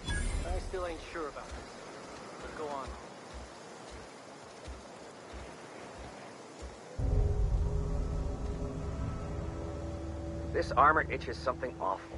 I still ain't sure about this, but go on. This armor itches something awful.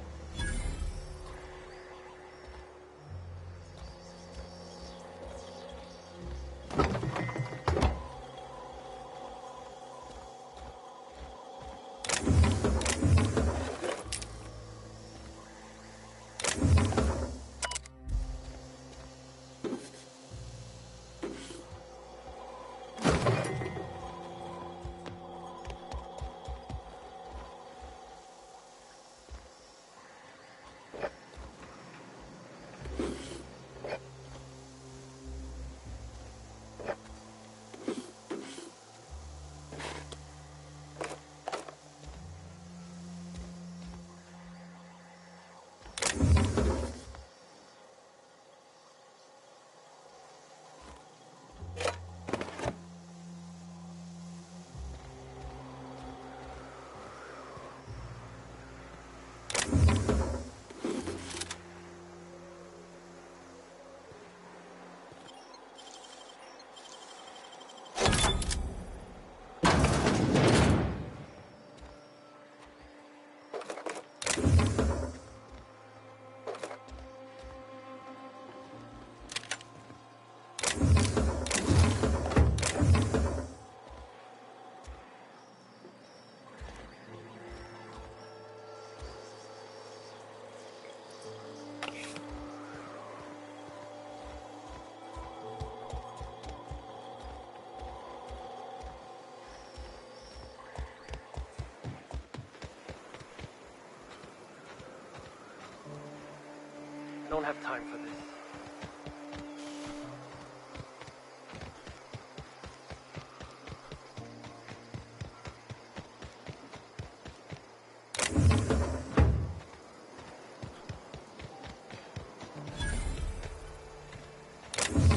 I don't have time for this.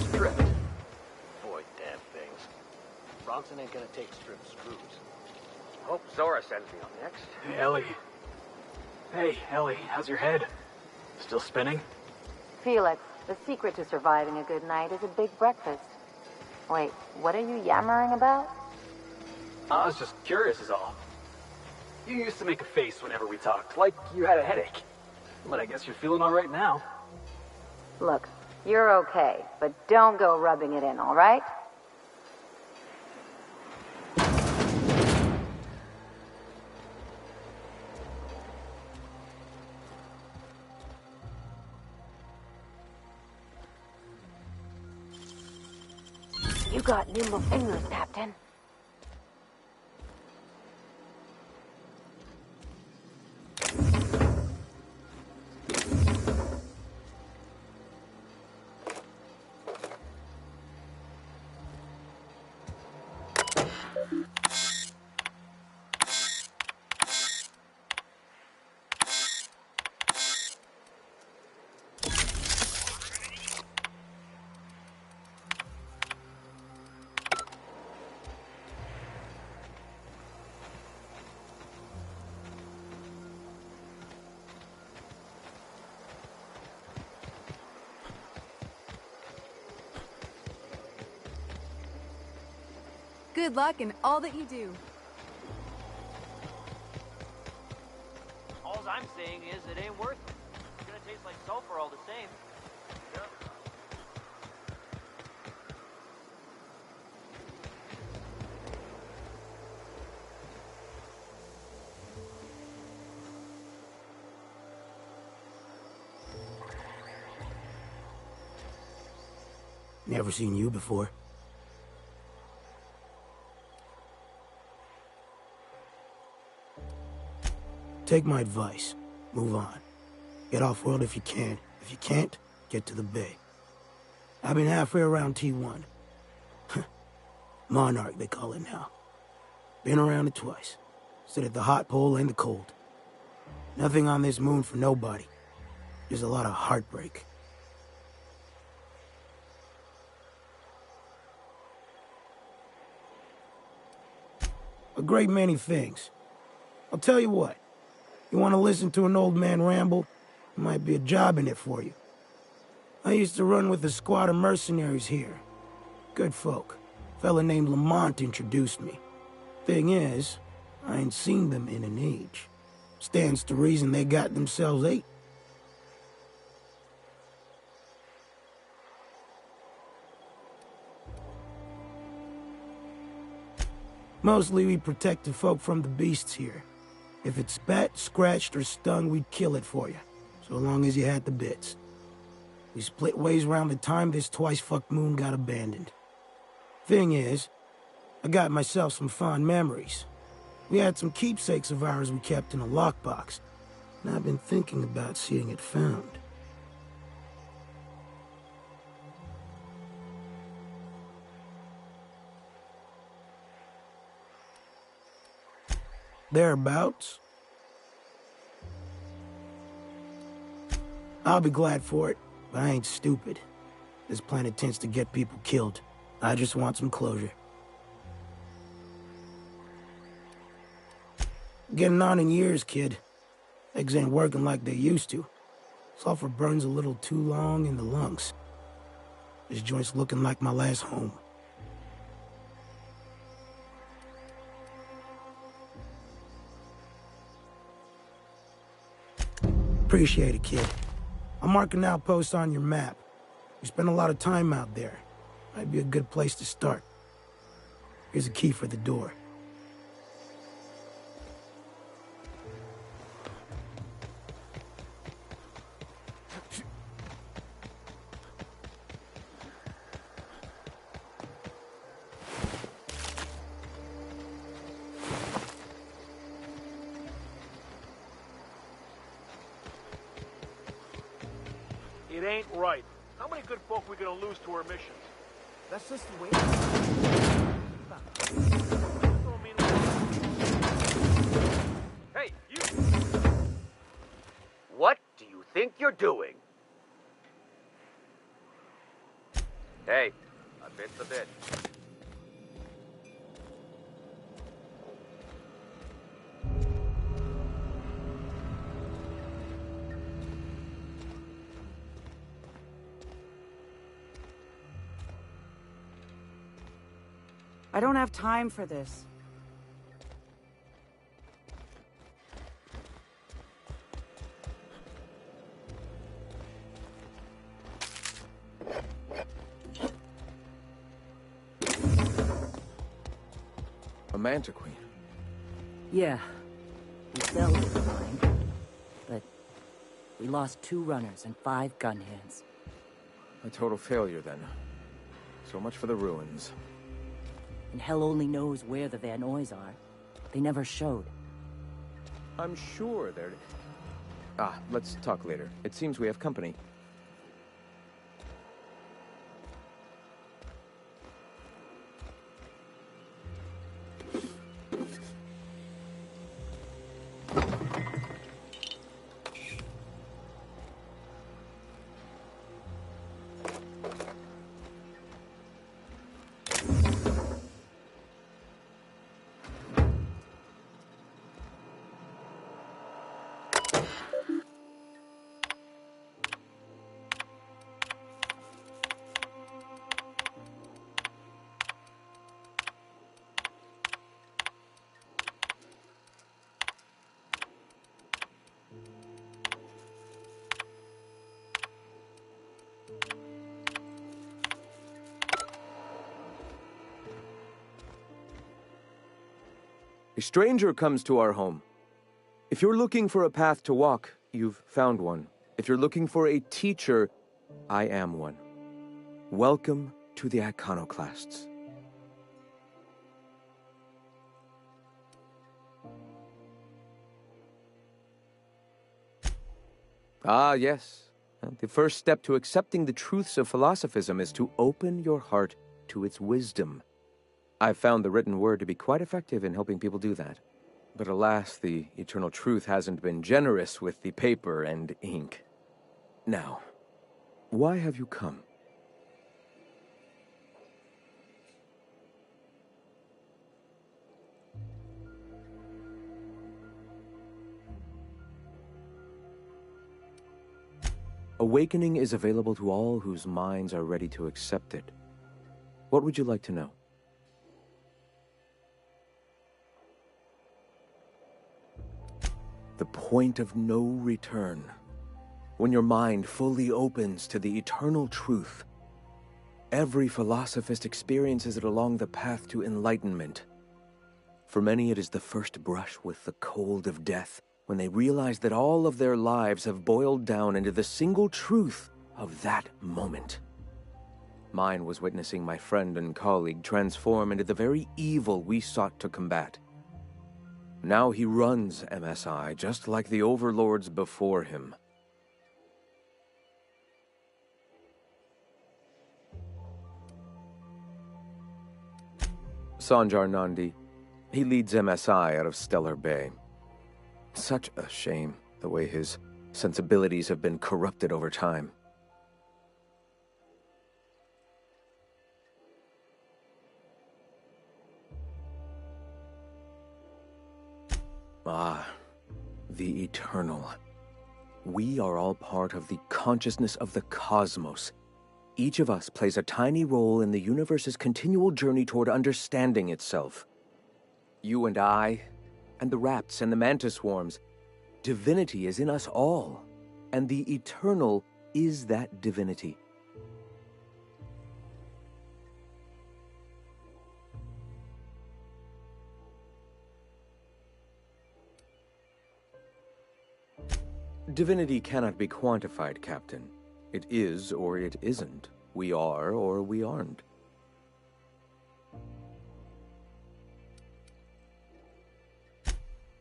Stripped. Boy, damn things. Bronson ain't gonna take strip screws. Hope Zora sends me on next. Hey, Ellie. Hey, Ellie, how's your head? Still spinning? Felix, the secret to surviving a good night is a big breakfast. Wait, what are you yammering about? I was just curious is all. You used to make a face whenever we talked, like you had a headache. But I guess you're feeling all right now. Look, you're okay, but don't go rubbing it in, all right? You got nimble fingers, Captain. Good luck in all that you do. All I'm saying is it ain't worth it. It's gonna taste like sulfur all the same. Never seen you before. Take my advice. Move on. Get off-world if you can. If you can't, get to the bay. I've been halfway around T1. Monarch, they call it now. Been around it twice. Stood at the hot pole and the cold. Nothing on this moon for nobody. Just a lot of heartbreak. A great many things. I'll tell you what. You want to listen to an old man ramble? There might be a job in it for you. I used to run with a squad of mercenaries here. Good folk. A fella named Lamont introduced me. Thing is, I ain't seen them in an age. Stands to reason they got themselves ate. Mostly we protected folk from the beasts here. If it spat, scratched, or stung, we'd kill it for you. So long as you had the bits. We split ways around the time this twice-fucked moon got abandoned. Thing is, I got myself some fond memories. We had some keepsakes of ours we kept in a lockbox, and I've been thinking about seeing it found. Thereabouts. I'll be glad for it, but I ain't stupid. This planet tends to get people killed. I just want some closure. Getting on in years, kid. Eggs ain't working like they used to. Sulfur burns a little too long in the lungs. This joint's looking like my last home. Appreciate it, kid. I'll mark an outpost on your map. We spend a lot of time out there. Might be a good place to start. Here's a key for the door. It ain't right. How many good folk we gonna lose to our missions? That's just the way. Hey, you! What do you think you're doing? Hey, a bit's a bit. I don't have time for this. A Manta Queen. Yeah. We fell this time. But we lost 2 runners and 5 gun hands. A total failure, then. So much for the ruins. And hell only knows where the Van Oys are. They never showed. I'm sure they're... Ah, let's talk later. It seems we have company. A stranger comes to our home. If you're looking for a path to walk, you've found one. If you're looking for a teacher, I am one. Welcome to the Iconoclasts. Ah, yes. The first step to accepting the truths of philosophism is to open your heart to its wisdom. I've found the written word to be quite effective in helping people do that. But alas, the eternal truth hasn't been generous with the paper and ink. Now, why have you come? Awakening is available to all whose minds are ready to accept it. What would you like to know? The point of no return. When your mind fully opens to the eternal truth. Every philosophist experiences it along the path to enlightenment. For many, it is the first brush with the cold of death, when they realize that all of their lives have boiled down into the single truth of that moment. Mine was witnessing my friend and colleague transform into the very evil we sought to combat. Now he runs MSI just like the overlords before him. Sanjar Nandi. He leads MSI out of Stellar Bay. Such a shame, the way his sensibilities have been corrupted over time. Ah, the Eternal. We are all part of the consciousness of the cosmos. Each of us plays a tiny role in the universe's continual journey toward understanding itself. You and I, and the rats and the mantis swarms. Divinity is in us all, and the Eternal is that divinity. Divinity cannot be quantified, Captain. It is or it isn't. We are or we aren't.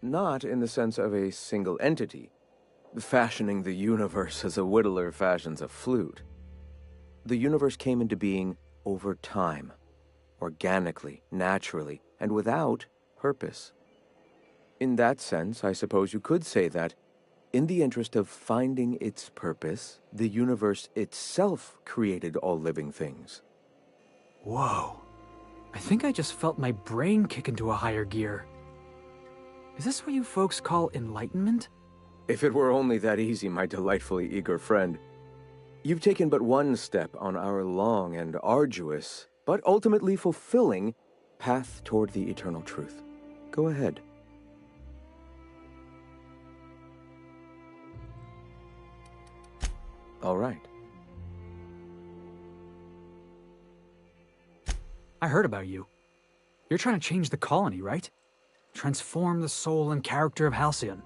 Not in the sense of a single entity, fashioning the universe as a whittler fashions a flute. The universe came into being over time, organically, naturally, and without purpose. In that sense, I suppose you could say that, in the interest of finding its purpose, the universe itself created all living things. Whoa. I think I just felt my brain kick into a higher gear. Is this what you folks call enlightenment? If it were only that easy, my delightfully eager friend. You've taken but one step on our long and arduous, but ultimately fulfilling, path toward the eternal truth. Go ahead. All right. I heard about you. You're trying to change the colony, right? Transform the soul and character of Halcyon.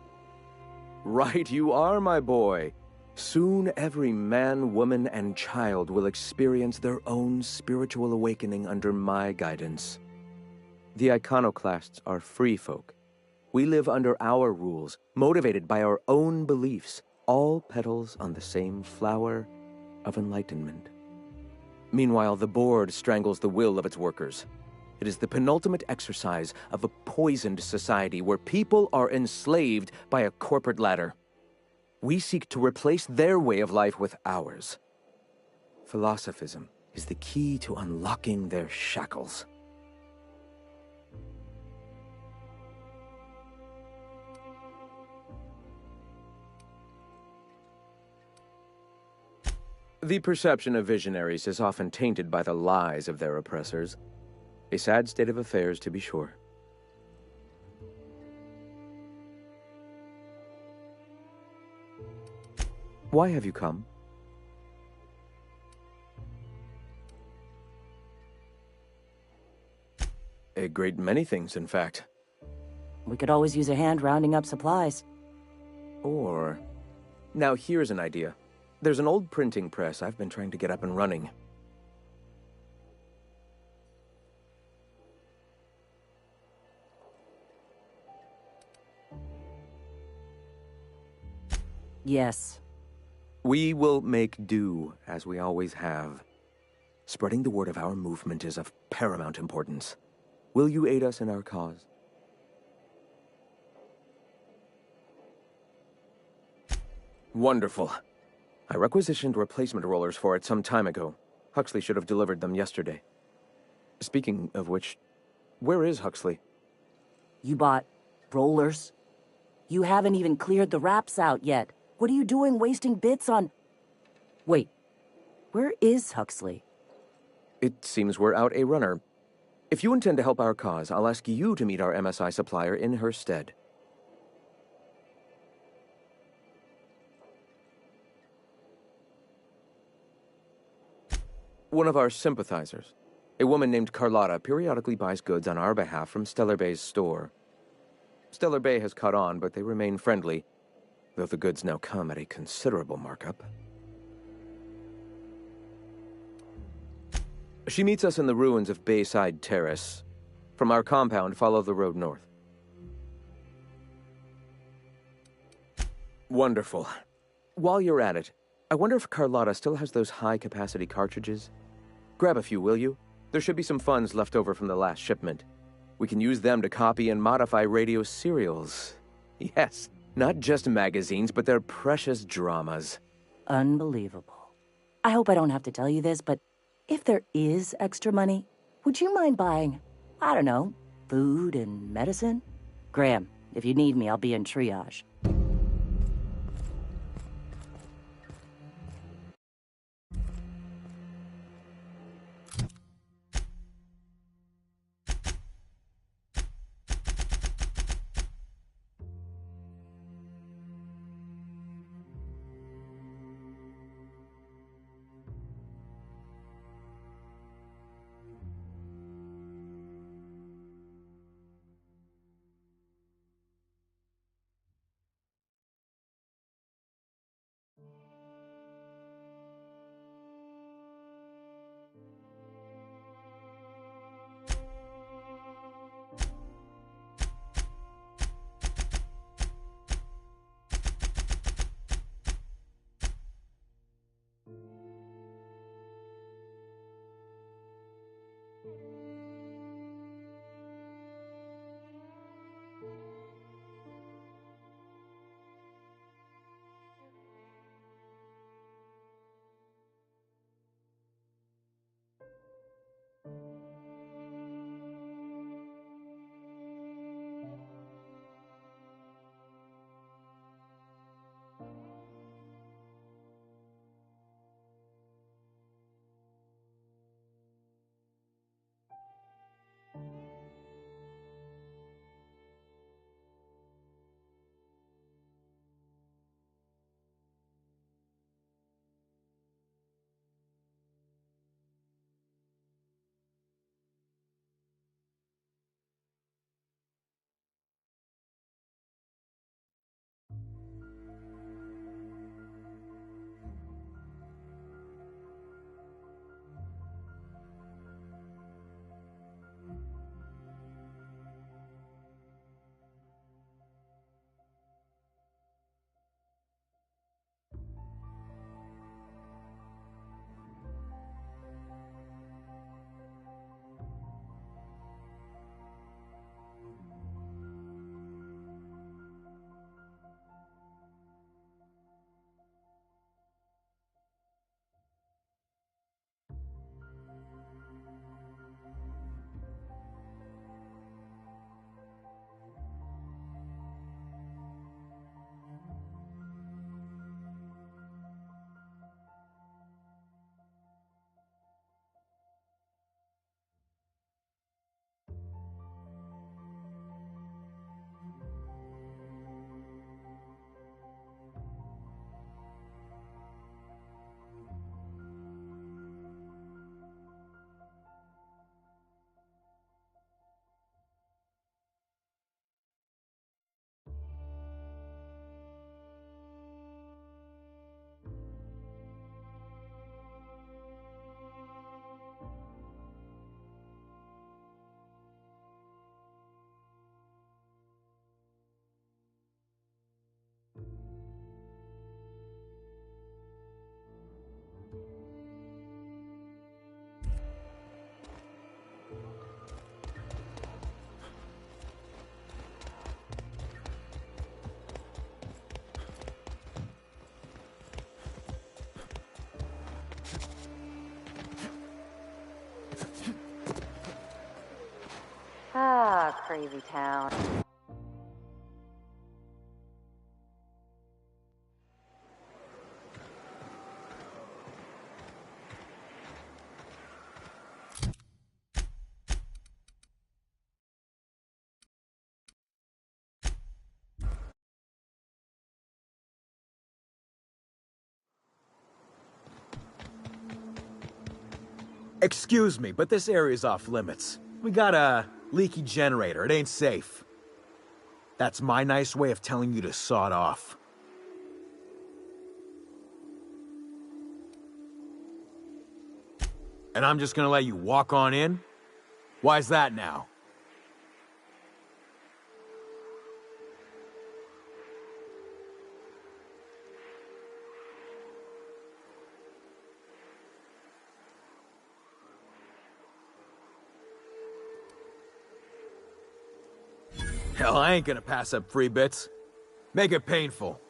Right you are, my boy. Soon every man, woman, and child will experience their own spiritual awakening under my guidance. The iconoclasts are free folk. We live under our rules, motivated by our own beliefs, all petals on the same flower of enlightenment. Meanwhile, the board strangles the will of its workers. It is the penultimate exercise of a poisoned society where people are enslaved by a corporate ladder. We seek to replace their way of life with ours. Philosophism is the key to unlocking their shackles. The perception of visionaries is often tainted by the lies of their oppressors. A sad state of affairs, to be sure. Why have you come? A great many things, in fact. We could always use a hand rounding up supplies. Or... Now here's an idea. There's an old printing press I've been trying to get up and running. Yes. We will make do, as we always have. Spreading the word of our movement is of paramount importance. Will you aid us in our cause? Wonderful. I requisitioned replacement rollers for it some time ago. Huxley should have delivered them yesterday. Speaking of which, where is Huxley? You bought rollers? You haven't even cleared the wraps out yet. What are you doing wasting bits on... Wait, where is Huxley? It seems we're out a runner. If you intend to help our cause, I'll ask you to meet our MSI supplier in her stead. One of our sympathizers, a woman named Carlotta, periodically buys goods on our behalf from Stellar Bay's store. Stellar Bay has caught on, but they remain friendly, though the goods now come at a considerable markup. She meets us in the ruins of Bayside Terrace. From our compound, follow the road north. Wonderful. While you're at it, I wonder if Carlotta still has those high-capacity cartridges? Grab a few, will you? There should be some funds left over from the last shipment. We can use them to copy and modify radio serials. Yes, not just magazines, but their precious dramas. Unbelievable. I hope I don't have to tell you this, but if there is extra money, would you mind buying, I don't know, food and medicine? Graham, if you need me, I'll be in triage. Ah, crazy town. Excuse me, but this area's off limits. We got a leaky generator. It ain't safe. That's my nice way of telling you to sod off. And I'm just gonna let you walk on in? Why's that now? Hell, I ain't gonna pass up free bits. Make it painful.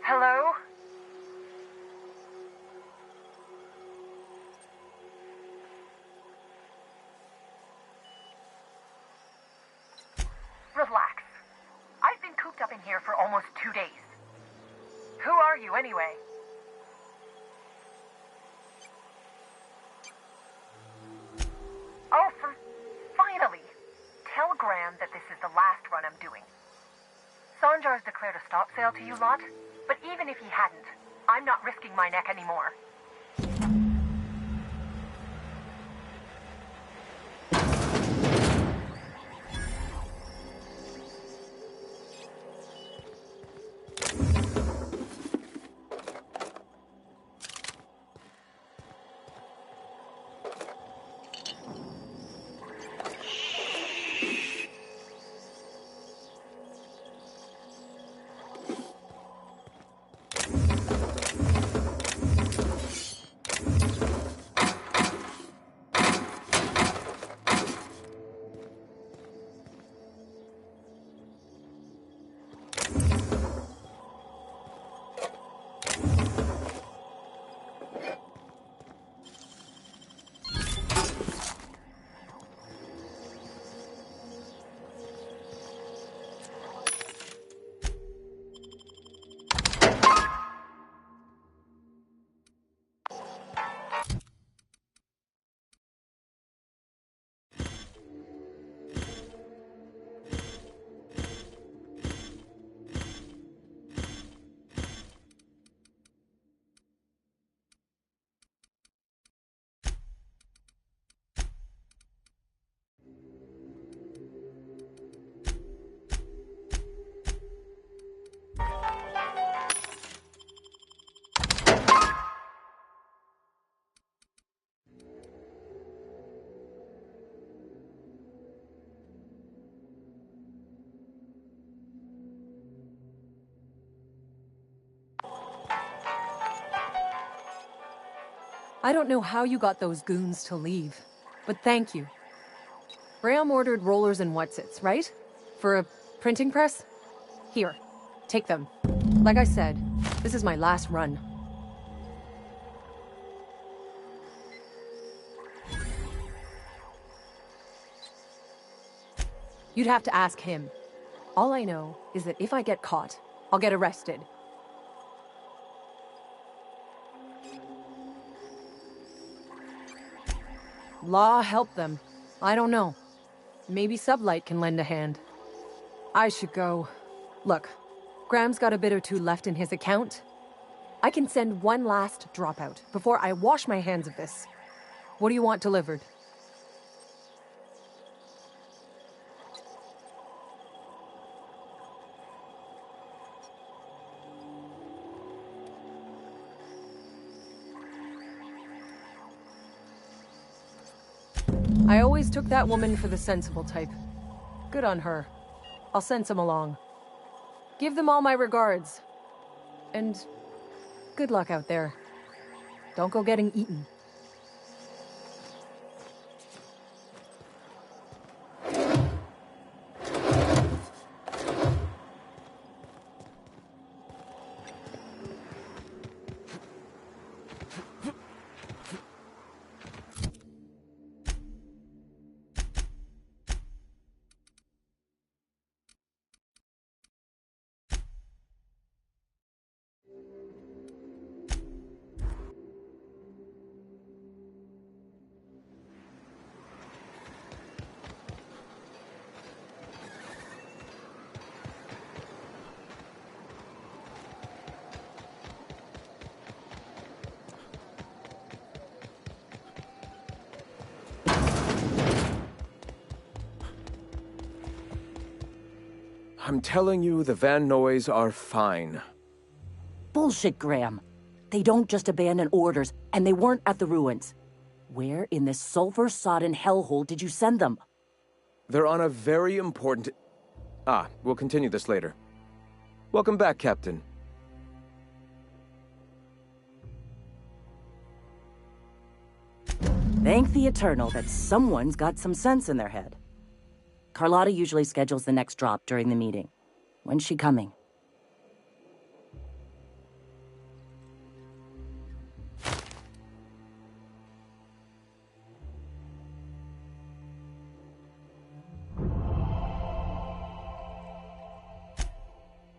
Hello? Relax. I've been cooped up in here for almost 2 days. Who are you, anyway? Oh, finally! Tell Graham that this is the last run I'm doing. Sanjar's declared a stop sale to you lot, but even if he hadn't, I'm not risking my neck anymore. I don't know how you got those goons to leave, but thank you. Graham ordered rollers and whatsits, right? For a printing press? Here, take them. Like I said, this is my last run. You'd have to ask him. All I know is that if I get caught, I'll get arrested. Law help them. I don't know. Maybe Sublight can lend a hand. I should go. Look, Graham's got a bit or two left in his account. I can send one last dropout before I wash my hands of this. What do you want delivered? I always took that woman for the sensible type. Good on her. I'll send some along. Give them all my regards. And good luck out there. Don't go getting eaten. I'm telling you, the Van Noys are fine. Bullshit, Graham. They don't just abandon orders, and they weren't at the ruins. Where in this sulfur-sodden hellhole did you send them? They're on a very important... we'll continue this later. Welcome back, Captain. Thank the Eternal that someone's got some sense in their head. Carlotta usually schedules the next drop during the meeting. When's she coming?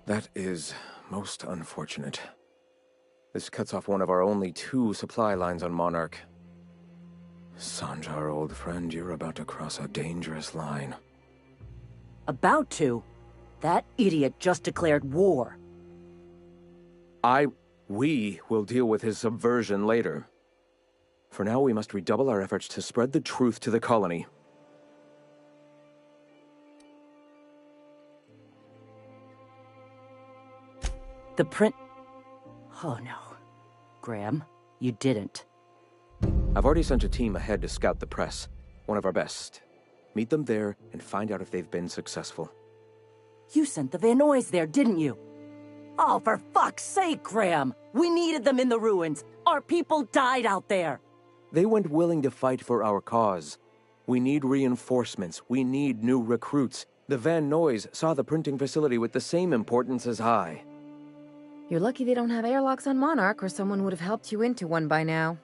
That is most unfortunate. This cuts off one of our only 2 supply lines on Monarch. Sanjar, old friend, you're about to cross a dangerous line. About to? That idiot just declared war. We will deal with his subversion later. For now, we must redouble our efforts to spread the truth to the colony. The print... Oh no. Graham, you didn't. I've already sent a team ahead to scout the press. One of our best. Meet them there and find out if they've been successful. You sent the Van Noys there, didn't you? Oh, for fuck's sake, Graham! We needed them in the ruins. Our people died out there. They went willing to fight for our cause. We need reinforcements. We need new recruits. The Van Noys saw the printing facility with the same importance as I. You're lucky they don't have airlocks on Monarch, or someone would have helped you into one by now.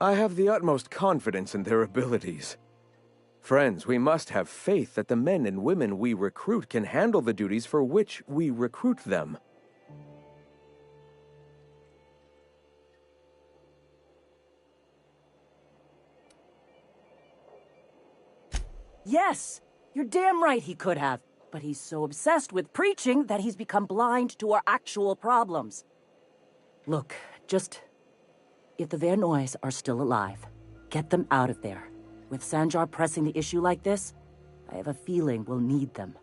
I have the utmost confidence in their abilities. Friends, we must have faith that the men and women we recruit can handle the duties for which we recruit them. Yes! You're damn right he could have. But he's so obsessed with preaching that he's become blind to our actual problems. Look, just... If the Van Noys are still alive, get them out of there. With Sanjar pressing the issue like this, I have a feeling we'll need them.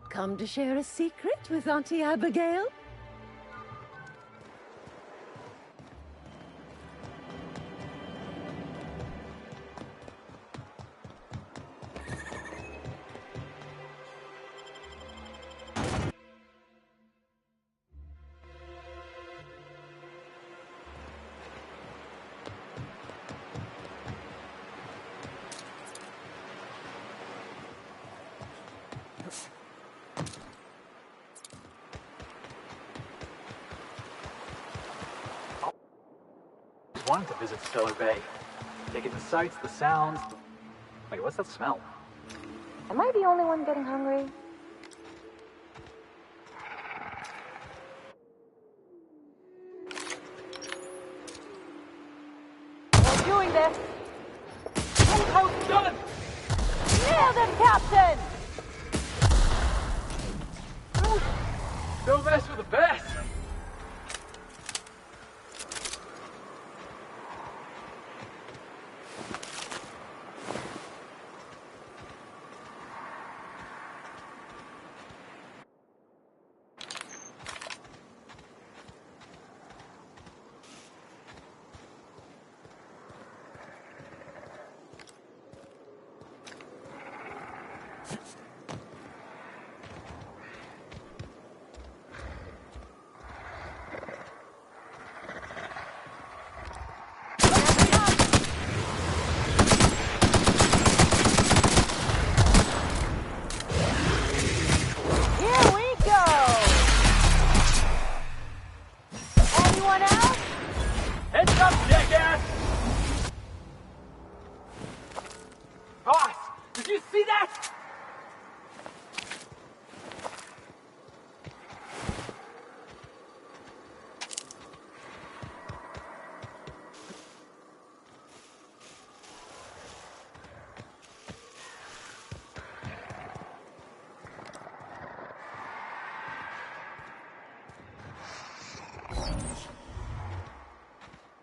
Come to share a secret with Auntie Abigail? Wanted to visit Stellar Bay. Take in the sights, the sounds. Wait, what's that smell? Am I the only one getting hungry? We're doing this! Outpost done! Nailed him, Captain! Don't mess with the best!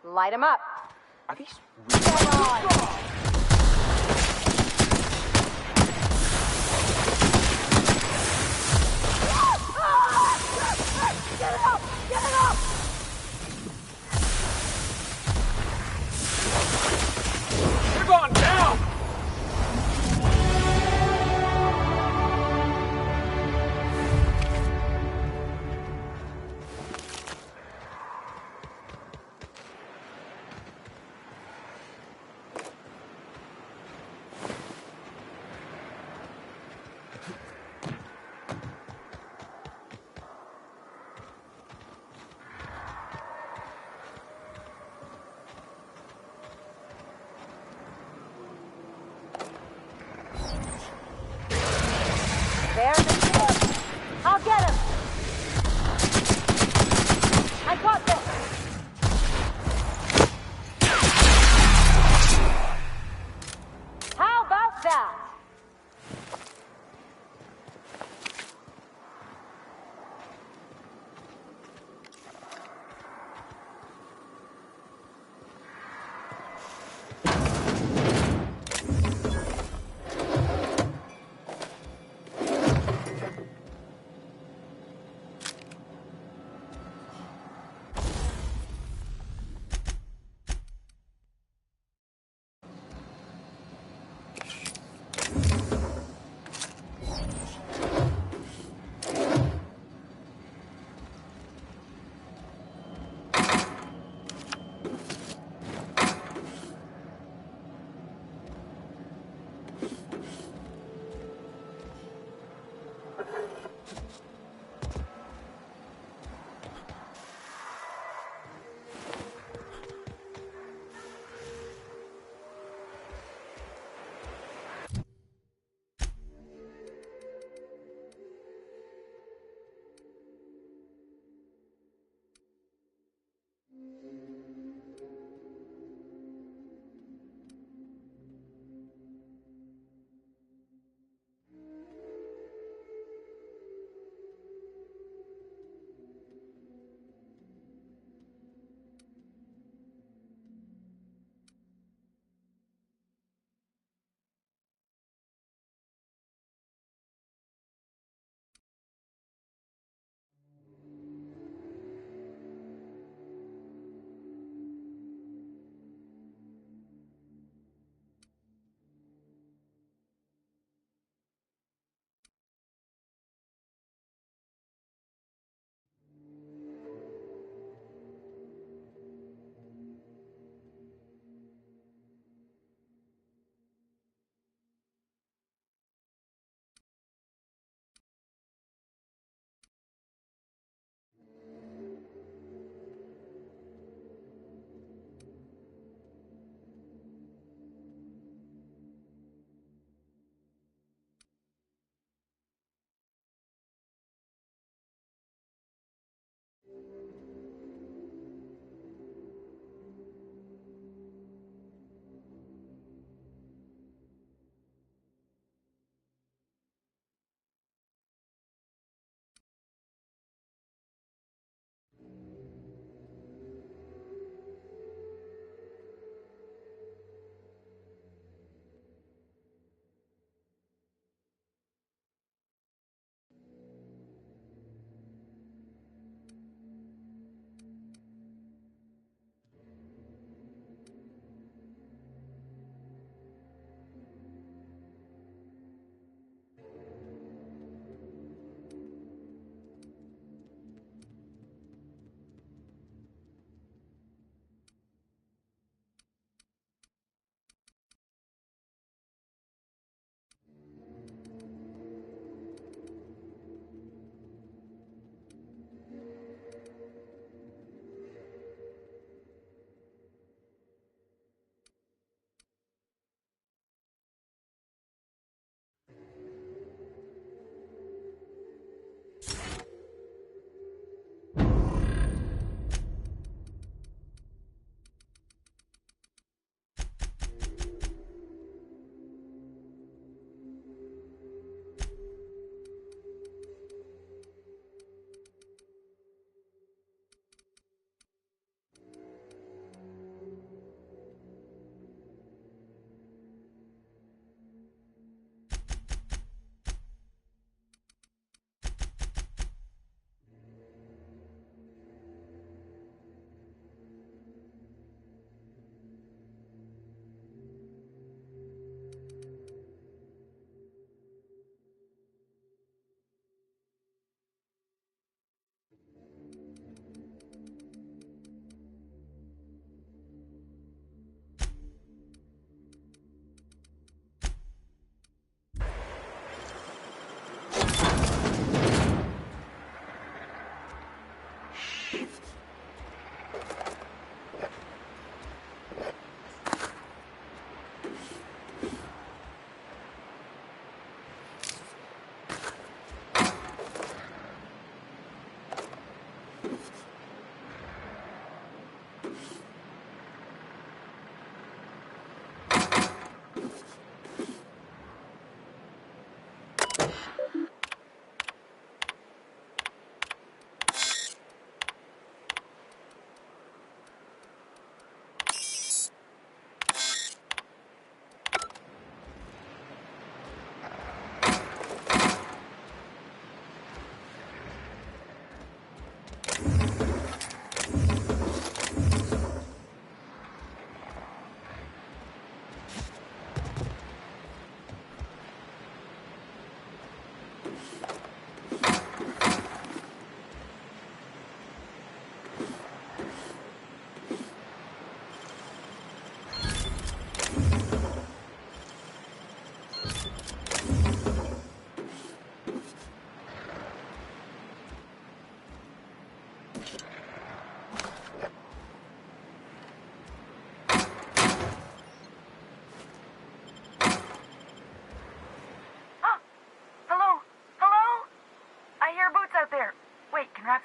Light him up. Are these Get on! Get it up! Get it up! They're going down! There's the ship. I'll get him. I got this. How about that?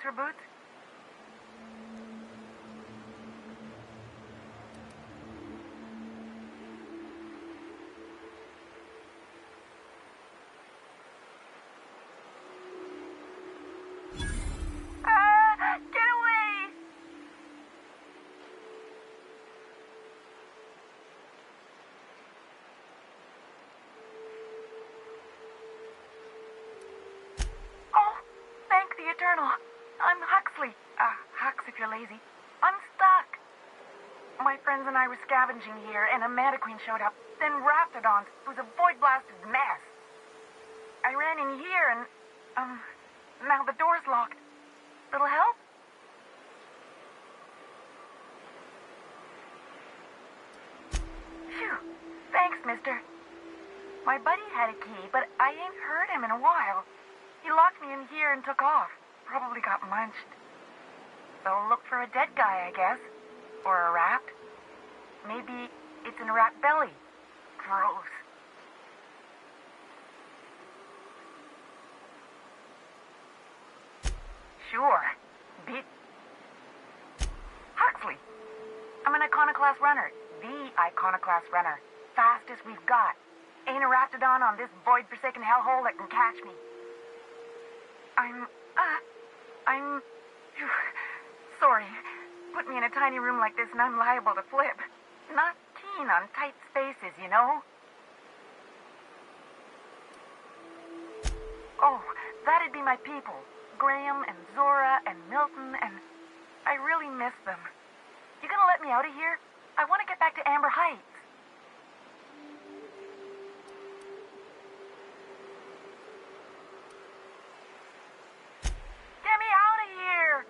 winter boots? Get away! Oh, thank the Eternal. I'm Huxley. Hux if you're lazy. I'm stuck. My friends and I were scavenging here, and a Mantiqueen showed up. Then Raptidons. It was a void-blasted mess. I ran in here, and, now the door's locked. Little help? Phew. Thanks, mister. My buddy had a key, but I ain't heard him in a while. He locked me in here and took off. Probably got munched. So look for a dead guy, I guess. Or a rat. Maybe it's in a rat belly. Gross. Sure. Huxley. I'm an Iconoclast runner. The Iconoclast runner. Fastest we've got. Ain't a Raptidon on this void-forsaken hellhole that can catch me. I'm... Sorry. Put me in a tiny room like this and I'm liable to flip. Not keen on tight spaces, you know? Oh, that'd be my people. Graham and Zora and Milton and... I really miss them. You gonna let me out of here? I want to get back to Amber Heights. Get me out of here!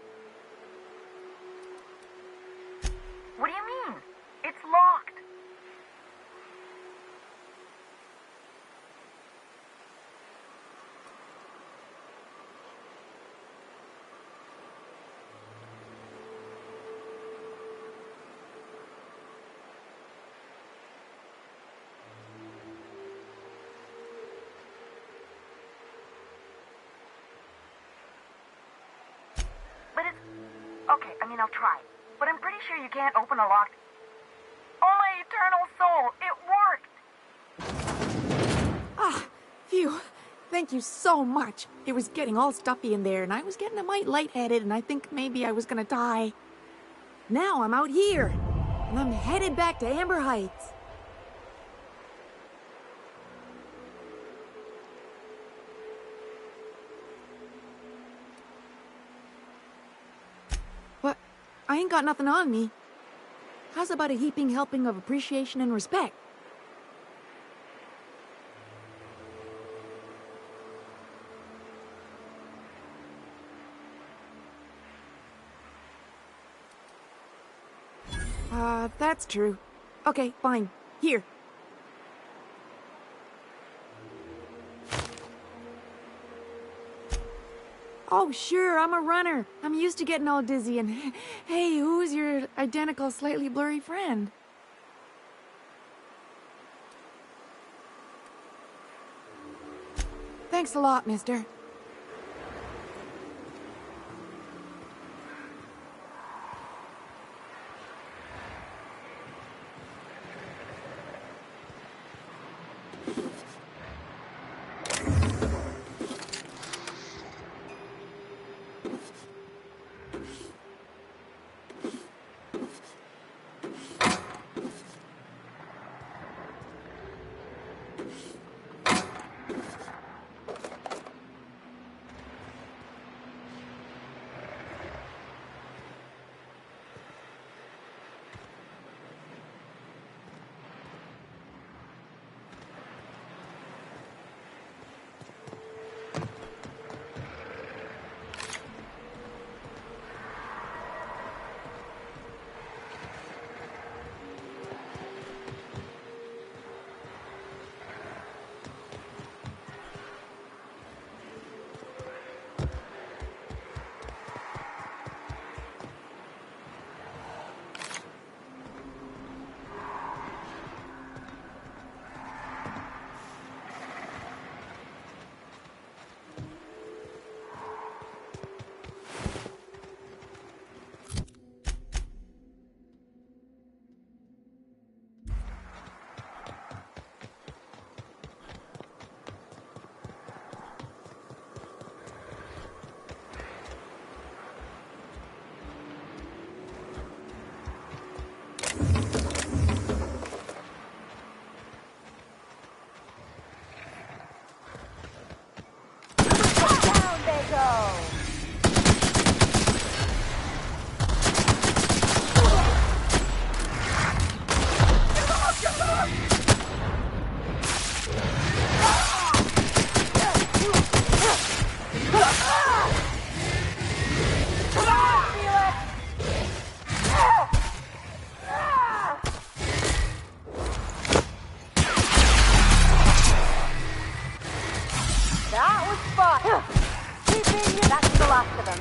What do you mean? It's locked. But it's... Okay, I'll try. But I'm pretty sure you can't open a locked... Oh, my eternal soul! It worked! Ah, phew. Thank you so much. It was getting all stuffy in there, and I was getting a mite lightheaded, and I think maybe I was gonna die. Now I'm out here, and I'm headed back to Amber Heights. But I ain't got nothing on me. How's about a heaping helping of appreciation and respect? That's true. Okay, fine. Here. Oh, sure, I'm a runner. I'm used to getting all dizzy and... Hey, who's your identical, slightly blurry friend? Thanks a lot, mister. That was fun. Keeping you. That's the last of them.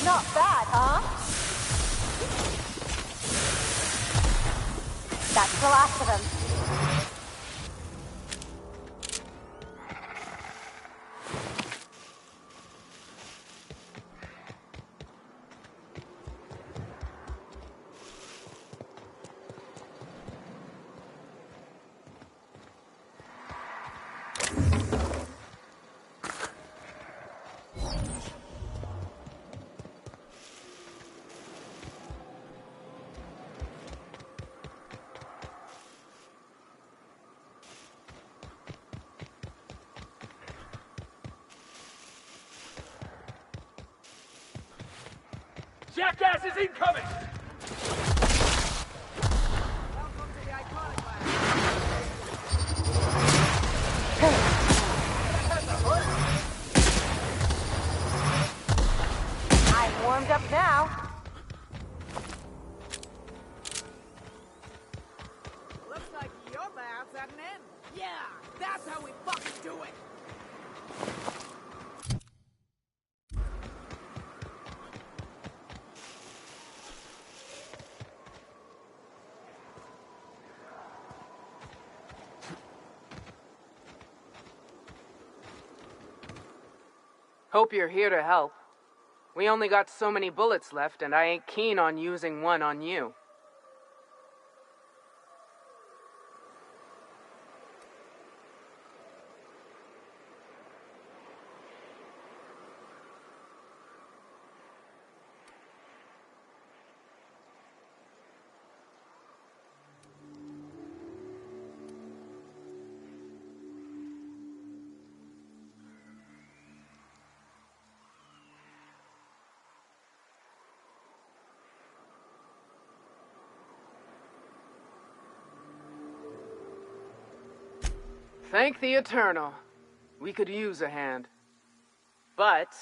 Not bad, huh? That's the last of them. Jackass is incoming! I'm warmed up now. Looks like your lab's at an end. Yeah, that's how we fucking do it. Hope you're here to help. We only got so many bullets left, and I ain't keen on using one on you. Thank the Eternal. We could use a hand. But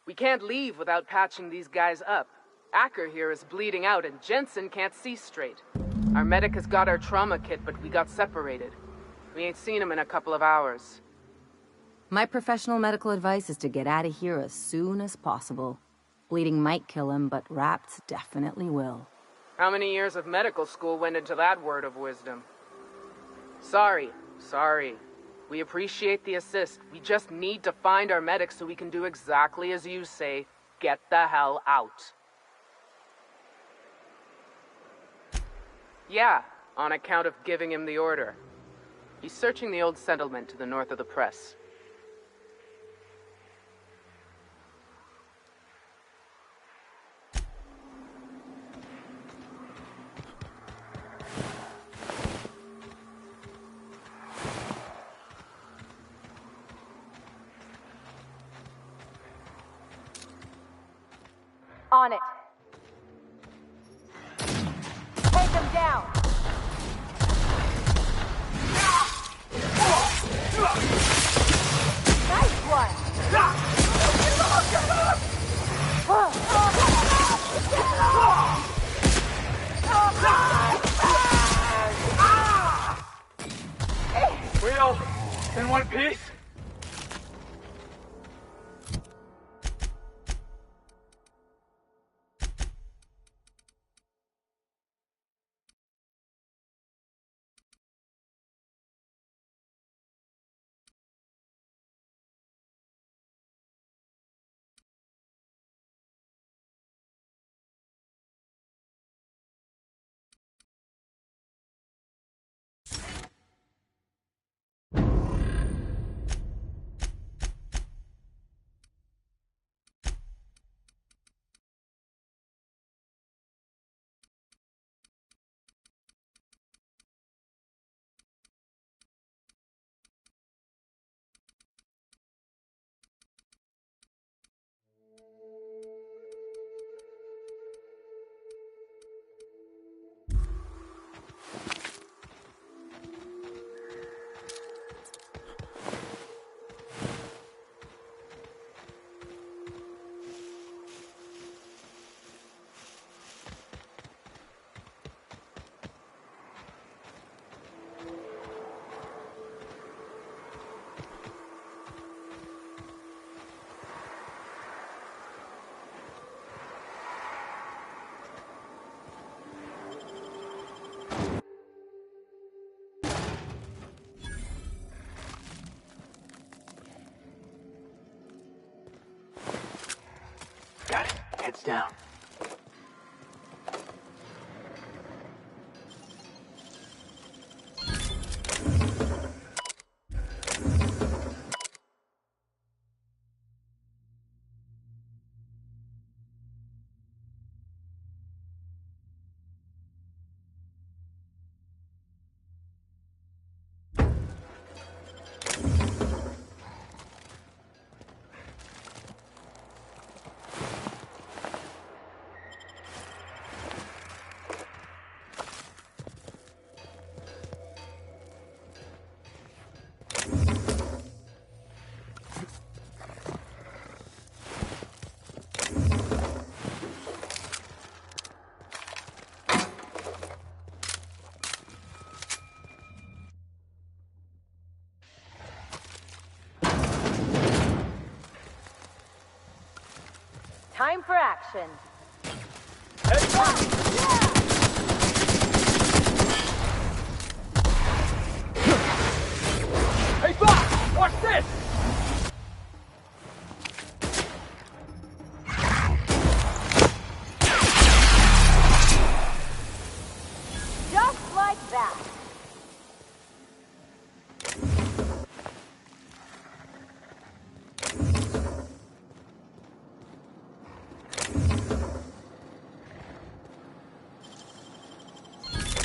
we can't leave without patching these guys up. Acker here is bleeding out and Jensen can't see straight. Our medic has got our trauma kit, but we got separated. We ain't seen him in a couple of hours. My professional medical advice is to get out of here as soon as possible. Bleeding might kill him, but rats definitely will. How many years of medical school went into that word of wisdom? Sorry. We appreciate the assist. We just need to find our medic so we can do exactly as you say. Get the hell out. Yeah, on account of giving him the order. He's searching the old settlement to the north of the press. On it. Take them down. Nice one. We all in one piece? Got it. Heads down. Time for action. Hey, Bob! Watch this! Just like that.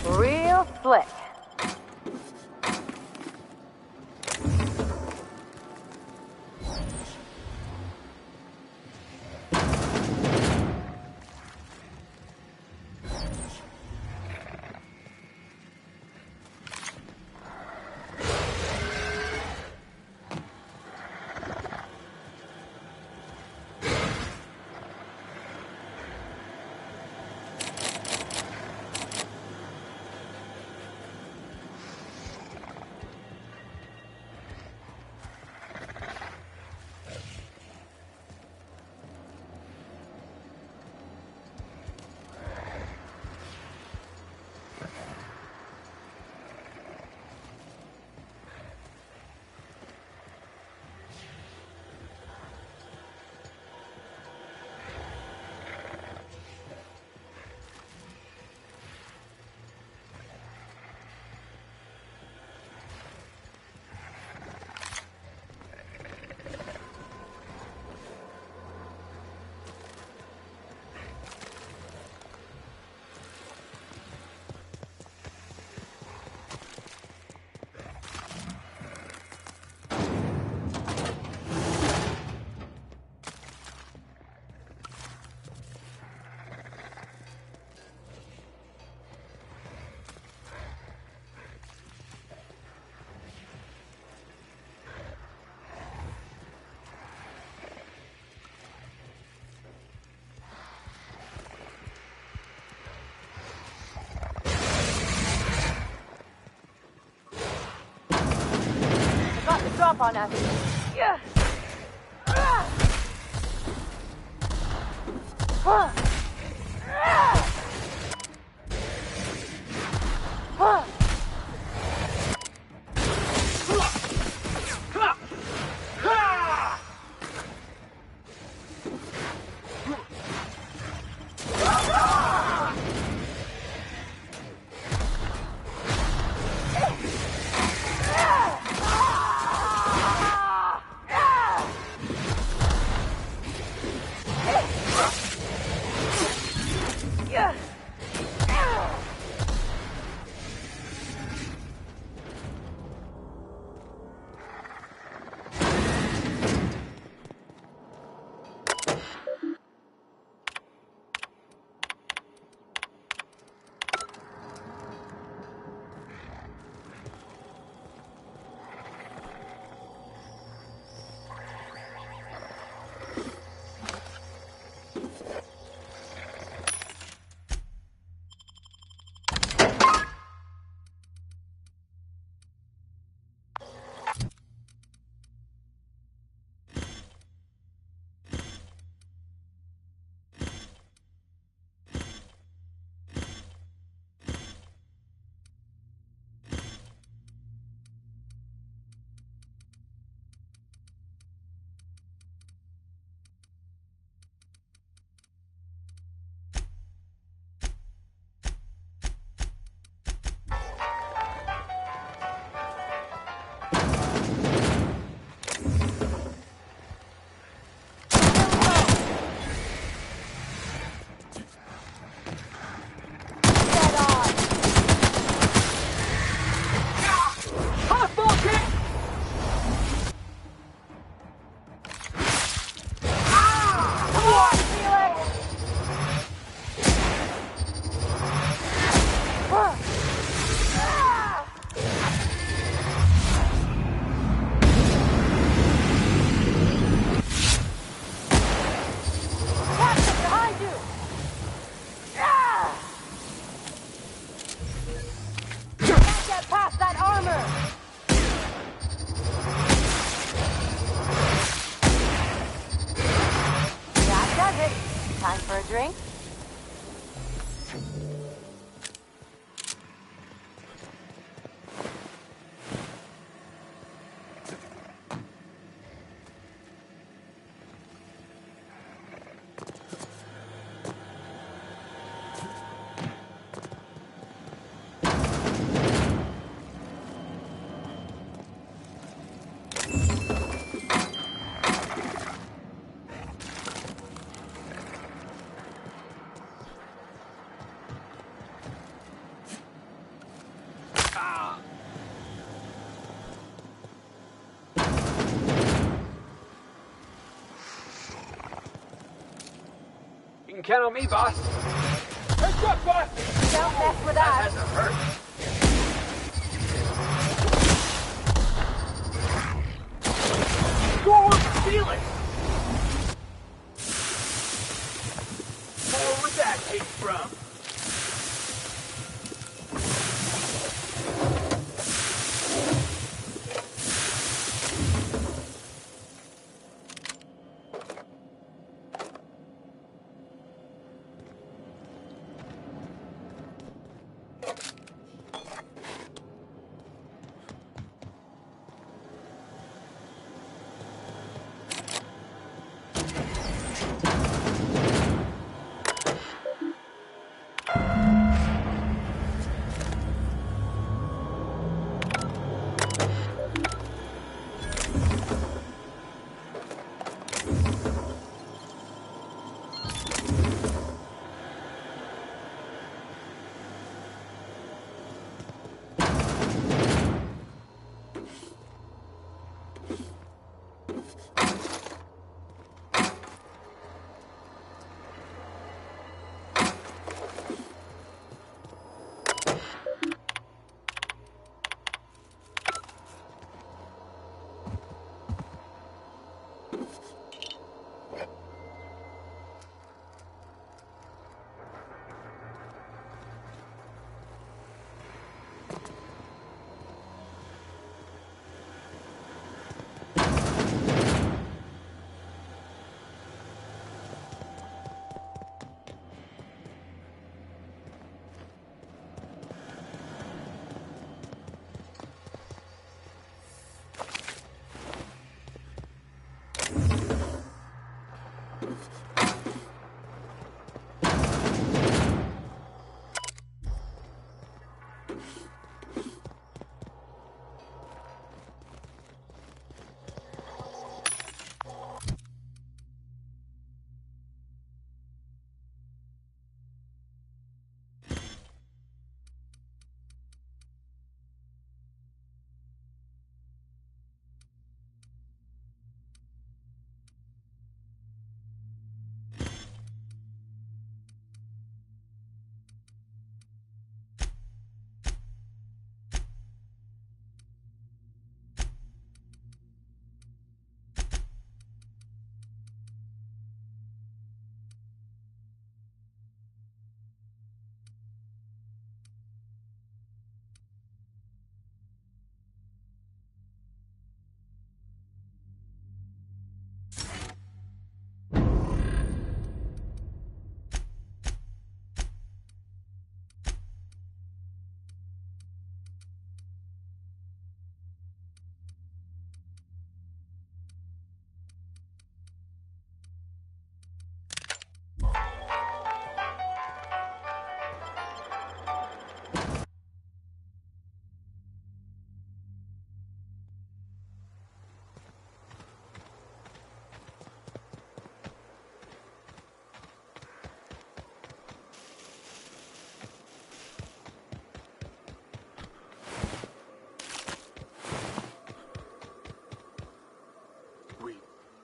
Real slick. jump on us. Yeah. Time for a drink? You can count on me, boss. Heads up, boss! Don't mess with us. That hasn't hurt. Go on, feel it! More where that came from.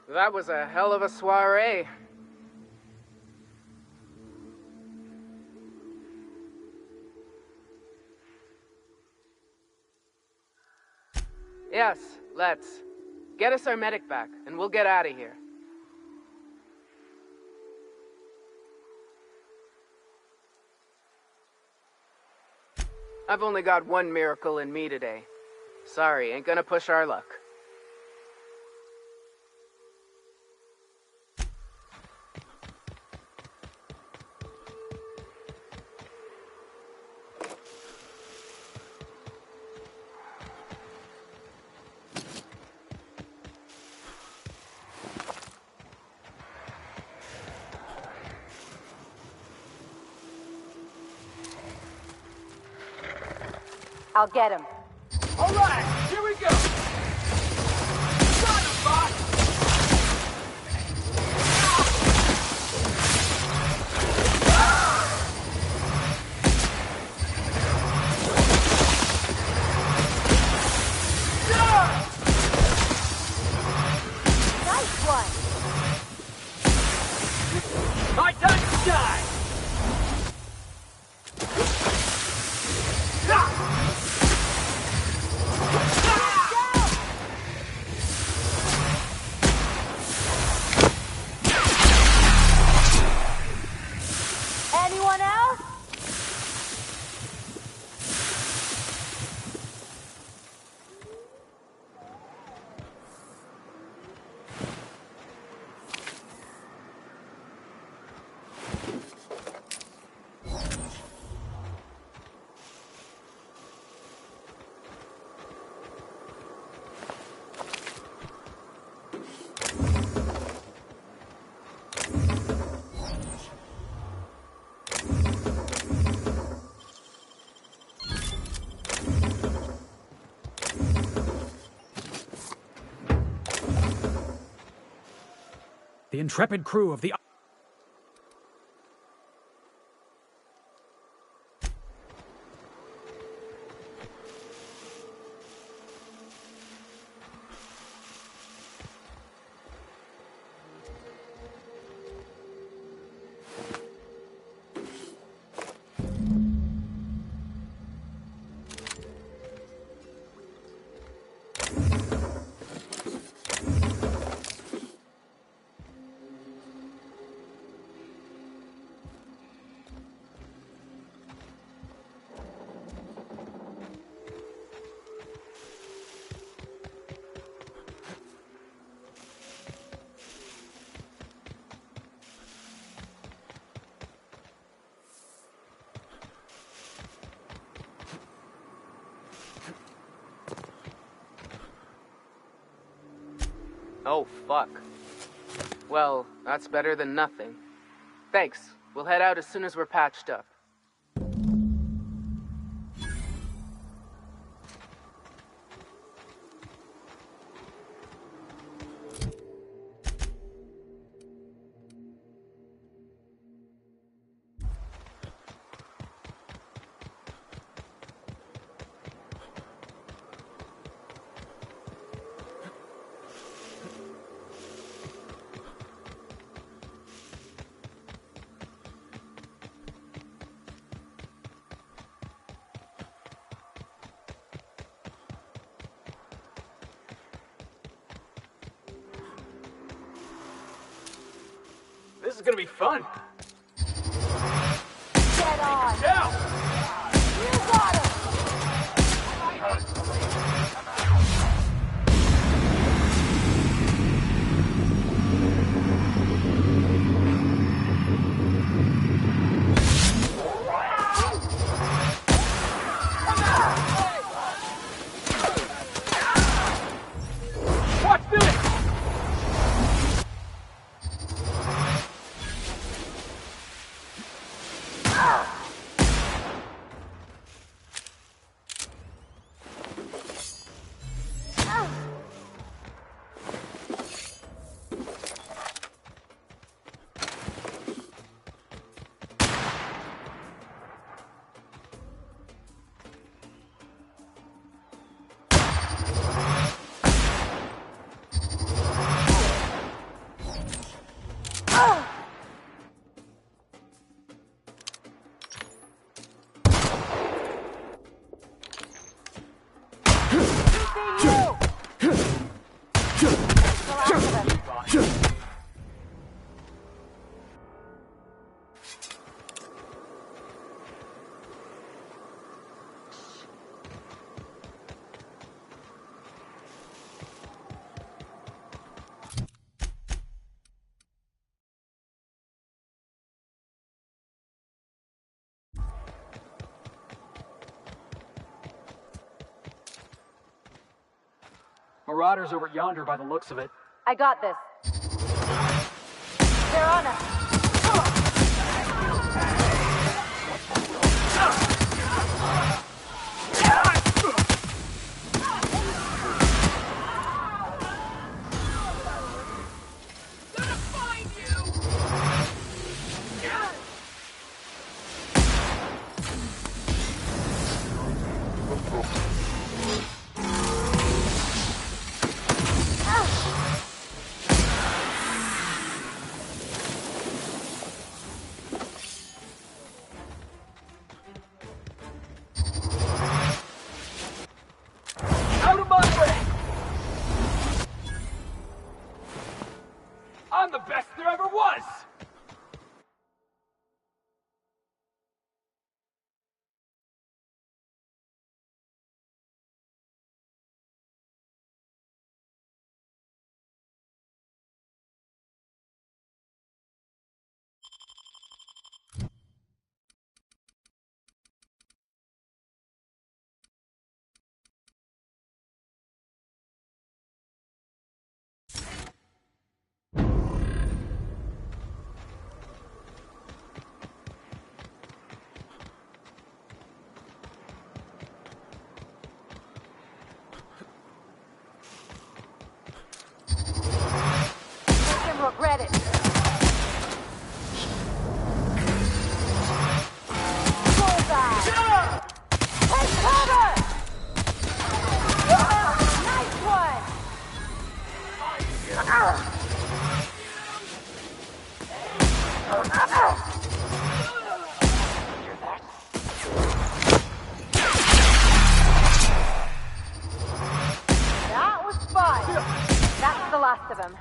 That was a hell of a soiree. Yes, let's. Get us our medic back, and we'll get out of here. I've only got one miracle in me today. Sorry, ain't gonna push our luck. I'll get him. All right, here we go. Got him, boss. Nice one. My time to shine. Anyone else? The intrepid crew of the... Oh, fuck. Well, that's better than nothing. Thanks. We'll head out as soon as we're patched up. This is gonna be fun. Get on. Down. You got him. Watch this. Marauders over yonder by the looks of it. I got this. They're on us. Out of my way! I'm the best there ever was! Regret it. Bullseye! Take cover! Nice one! That was fun. That's the last of them.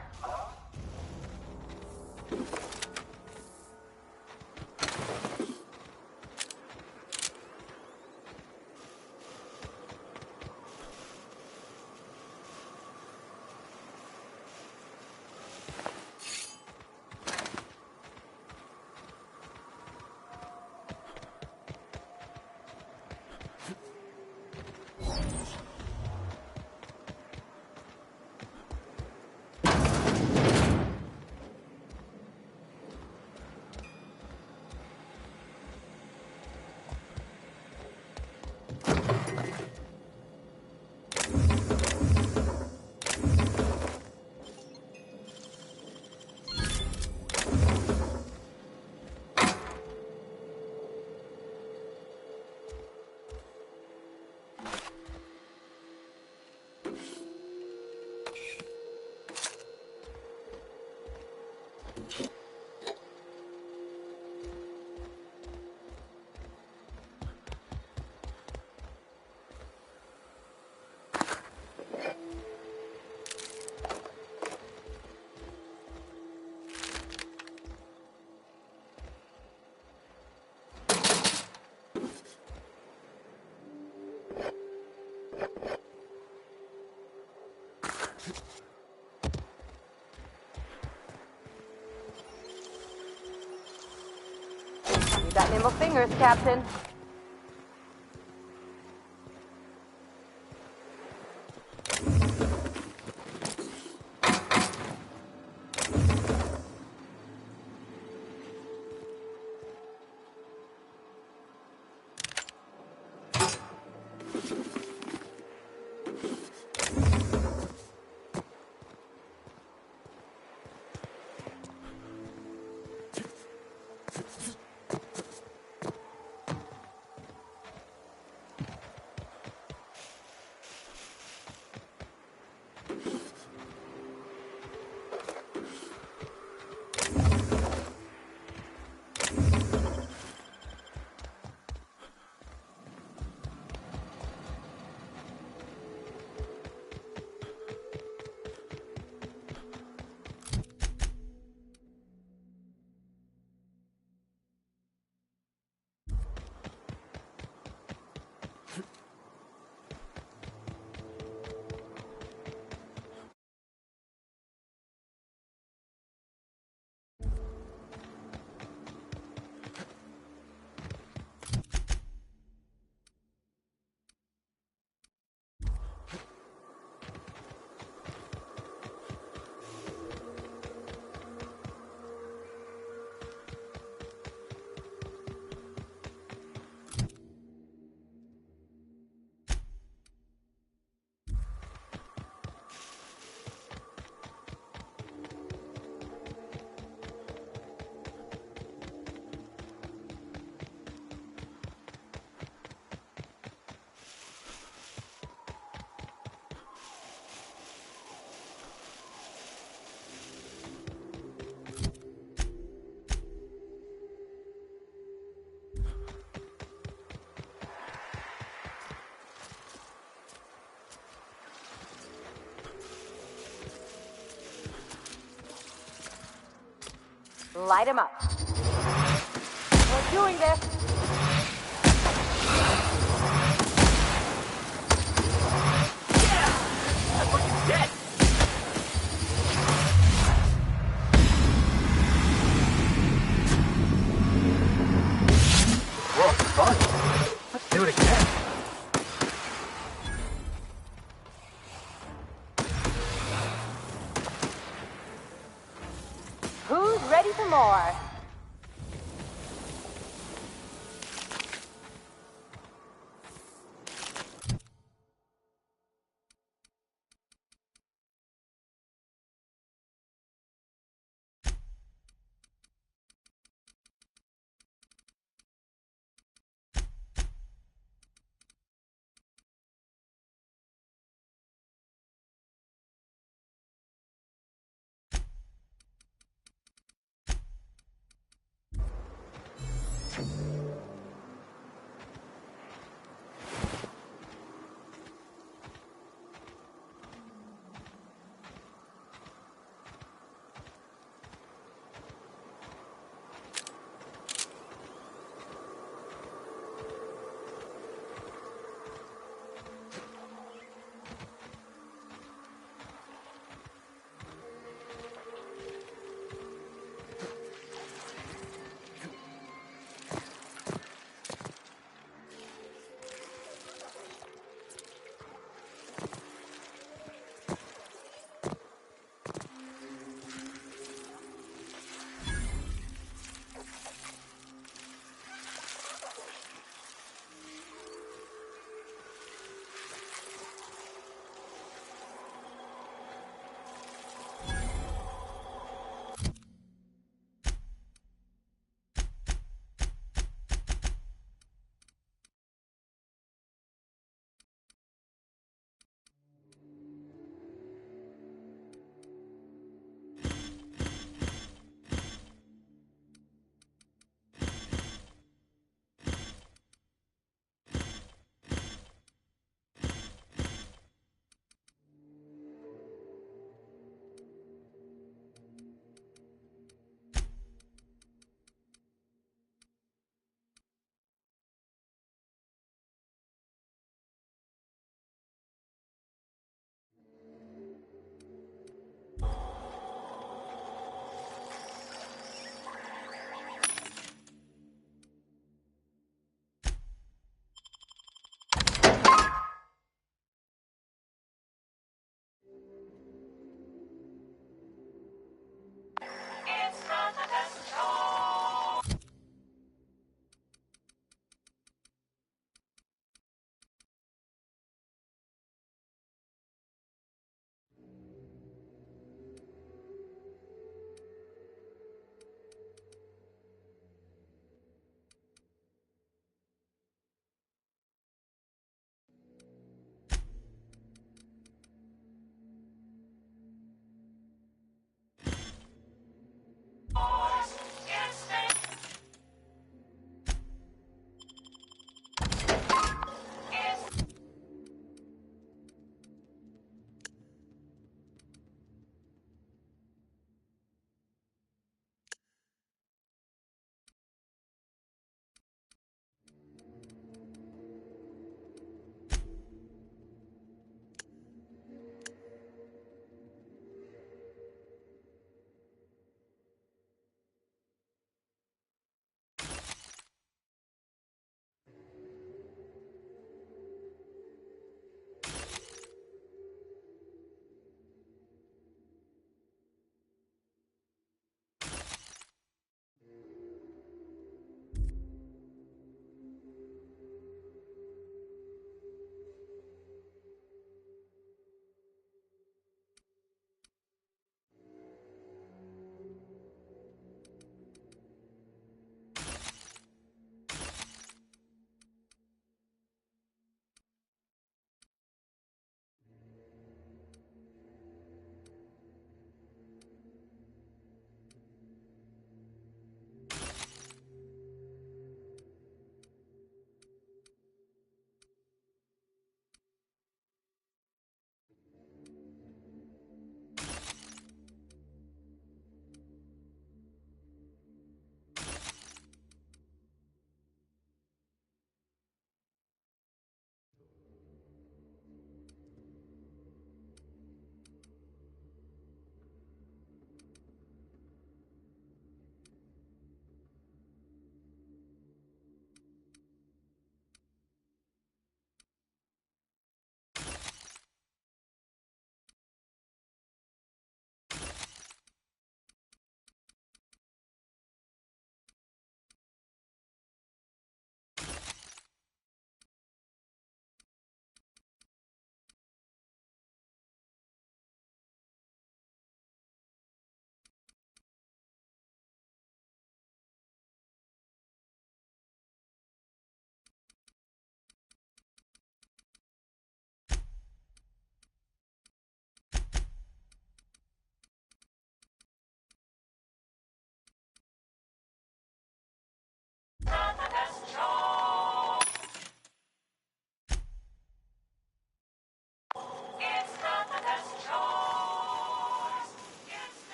You got nimble fingers, Captain. Light him up. We're doing this. That fucking dead! Whoa, fun! Let's do it again. Who's ready for more?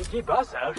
keep us out.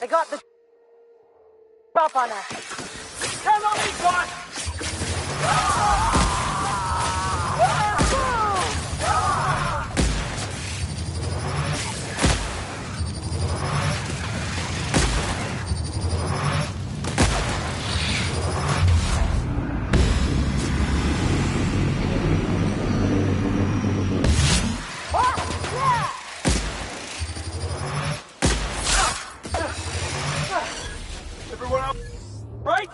They got the up on us. Come on, me, God! Everyone up, right?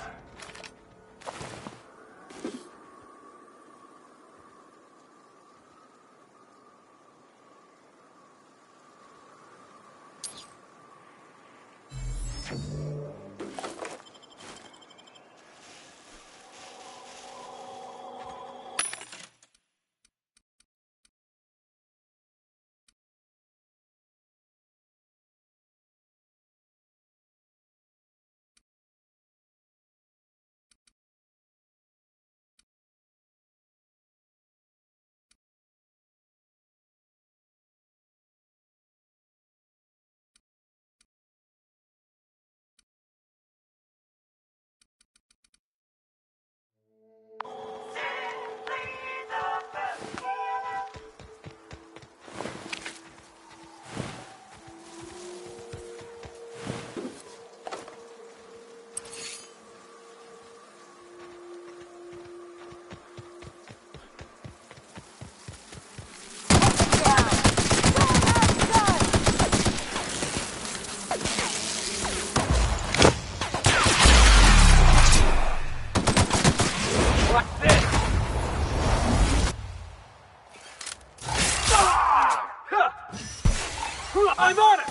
I'm on it!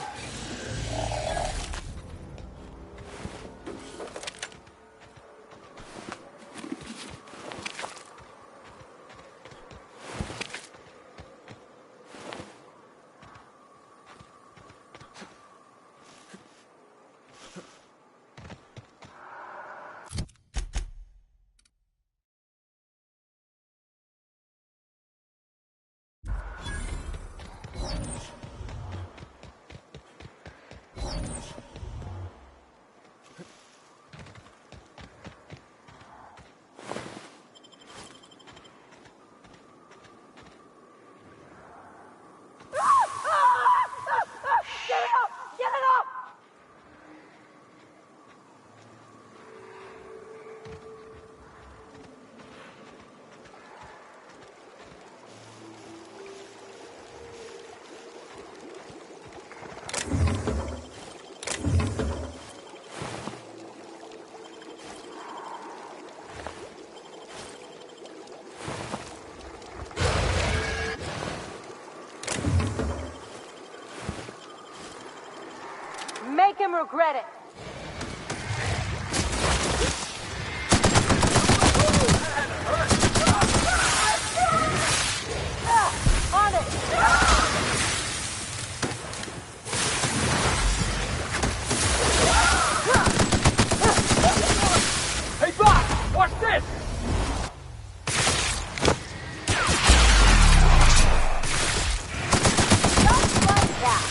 Get it up! Get it up! Make him regret it. On it. Hey, Bob! Watch this! Just like that.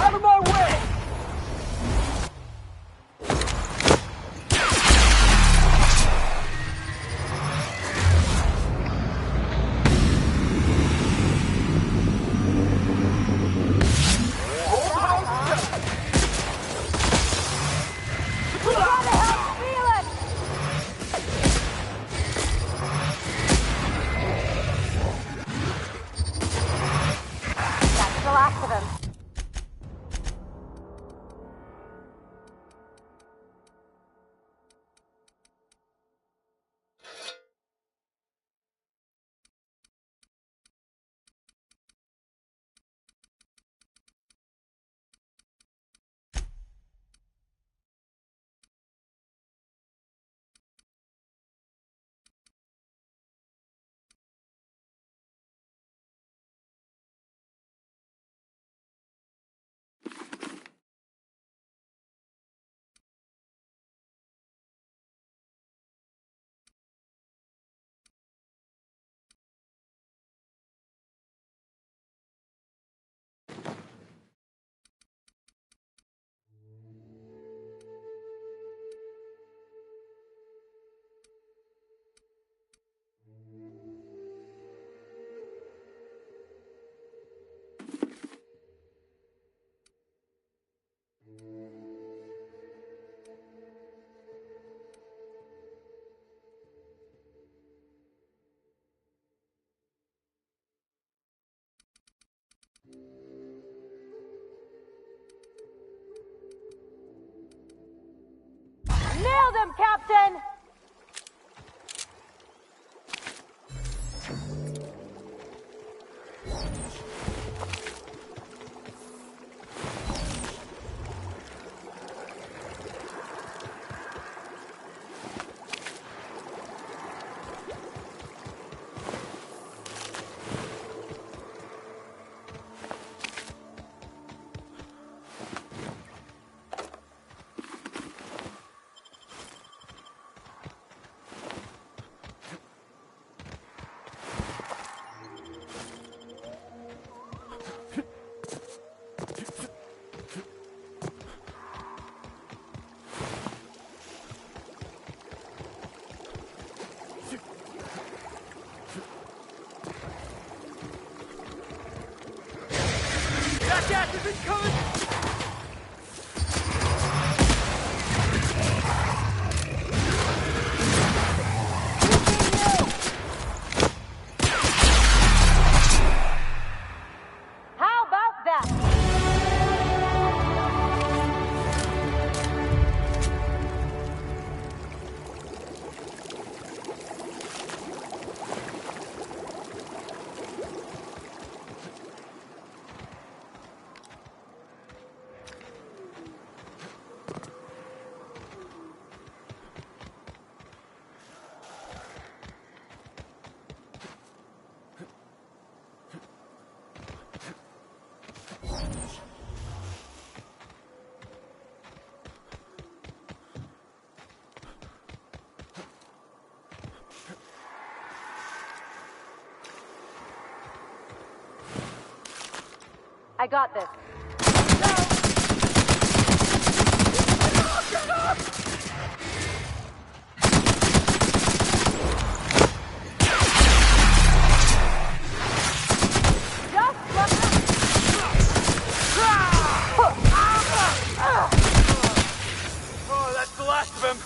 Out of my way! That's the last of them. Nail them, Captain! That gas is incoming! How about that? I got this. Oh, that's the last of him!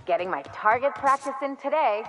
Getting my target practice in today.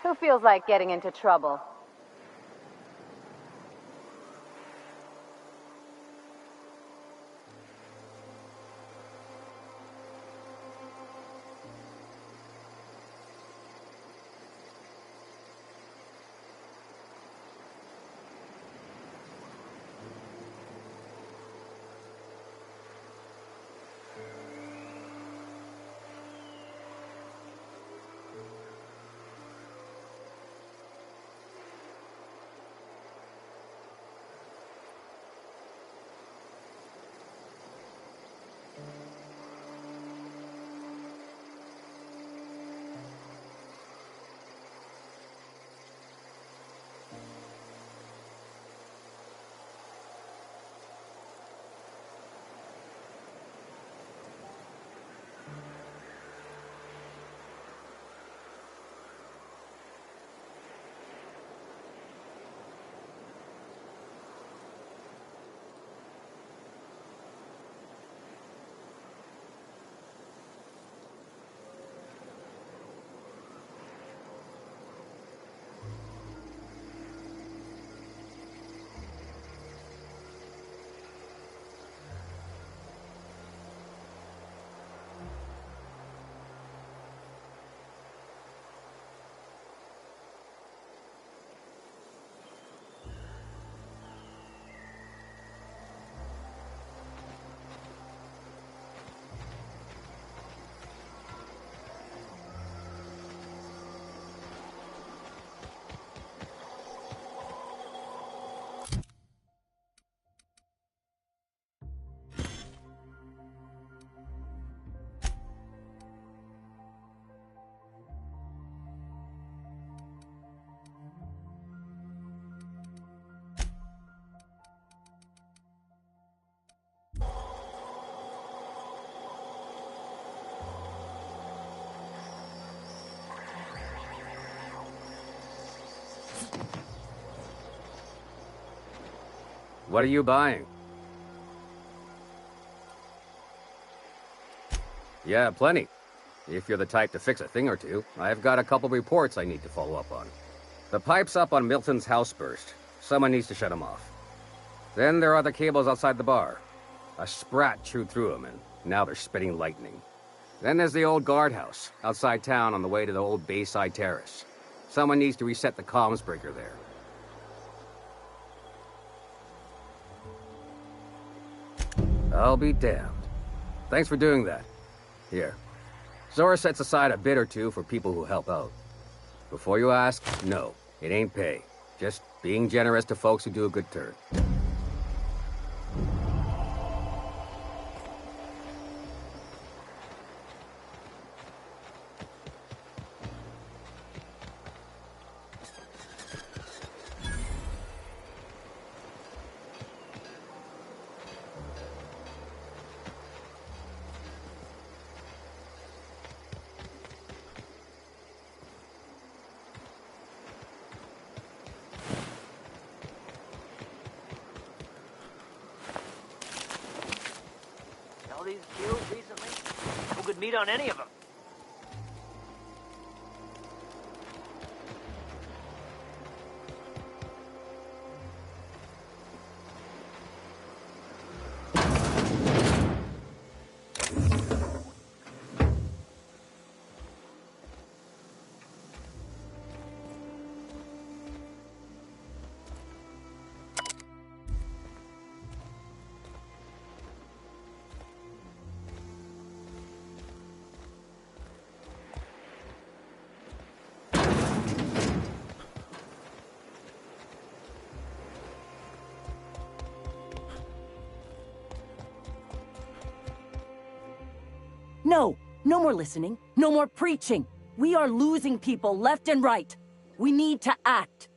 Who feels like getting into trouble? What are you buying? Yeah, plenty. If you're the type to fix a thing or two, I've got a couple reports I need to follow up on. The pipe's up on Milton's house burst. Someone needs to shut them off. Then there are the cables outside the bar. A sprat chewed through them, and now they're spitting lightning. Then there's the old guardhouse, outside town on the way to the old Bayside Terrace. Someone needs to reset the comms breaker there. I'll be damned. Thanks for doing that. Here. Zora sets aside a bit or two for people who help out. Before you ask, no, it ain't pay. Just being generous to folks who do a good turn. All these kills recently? Who could meet on any of them? No, no more listening, no more preaching. We are losing people left and right. We need to act.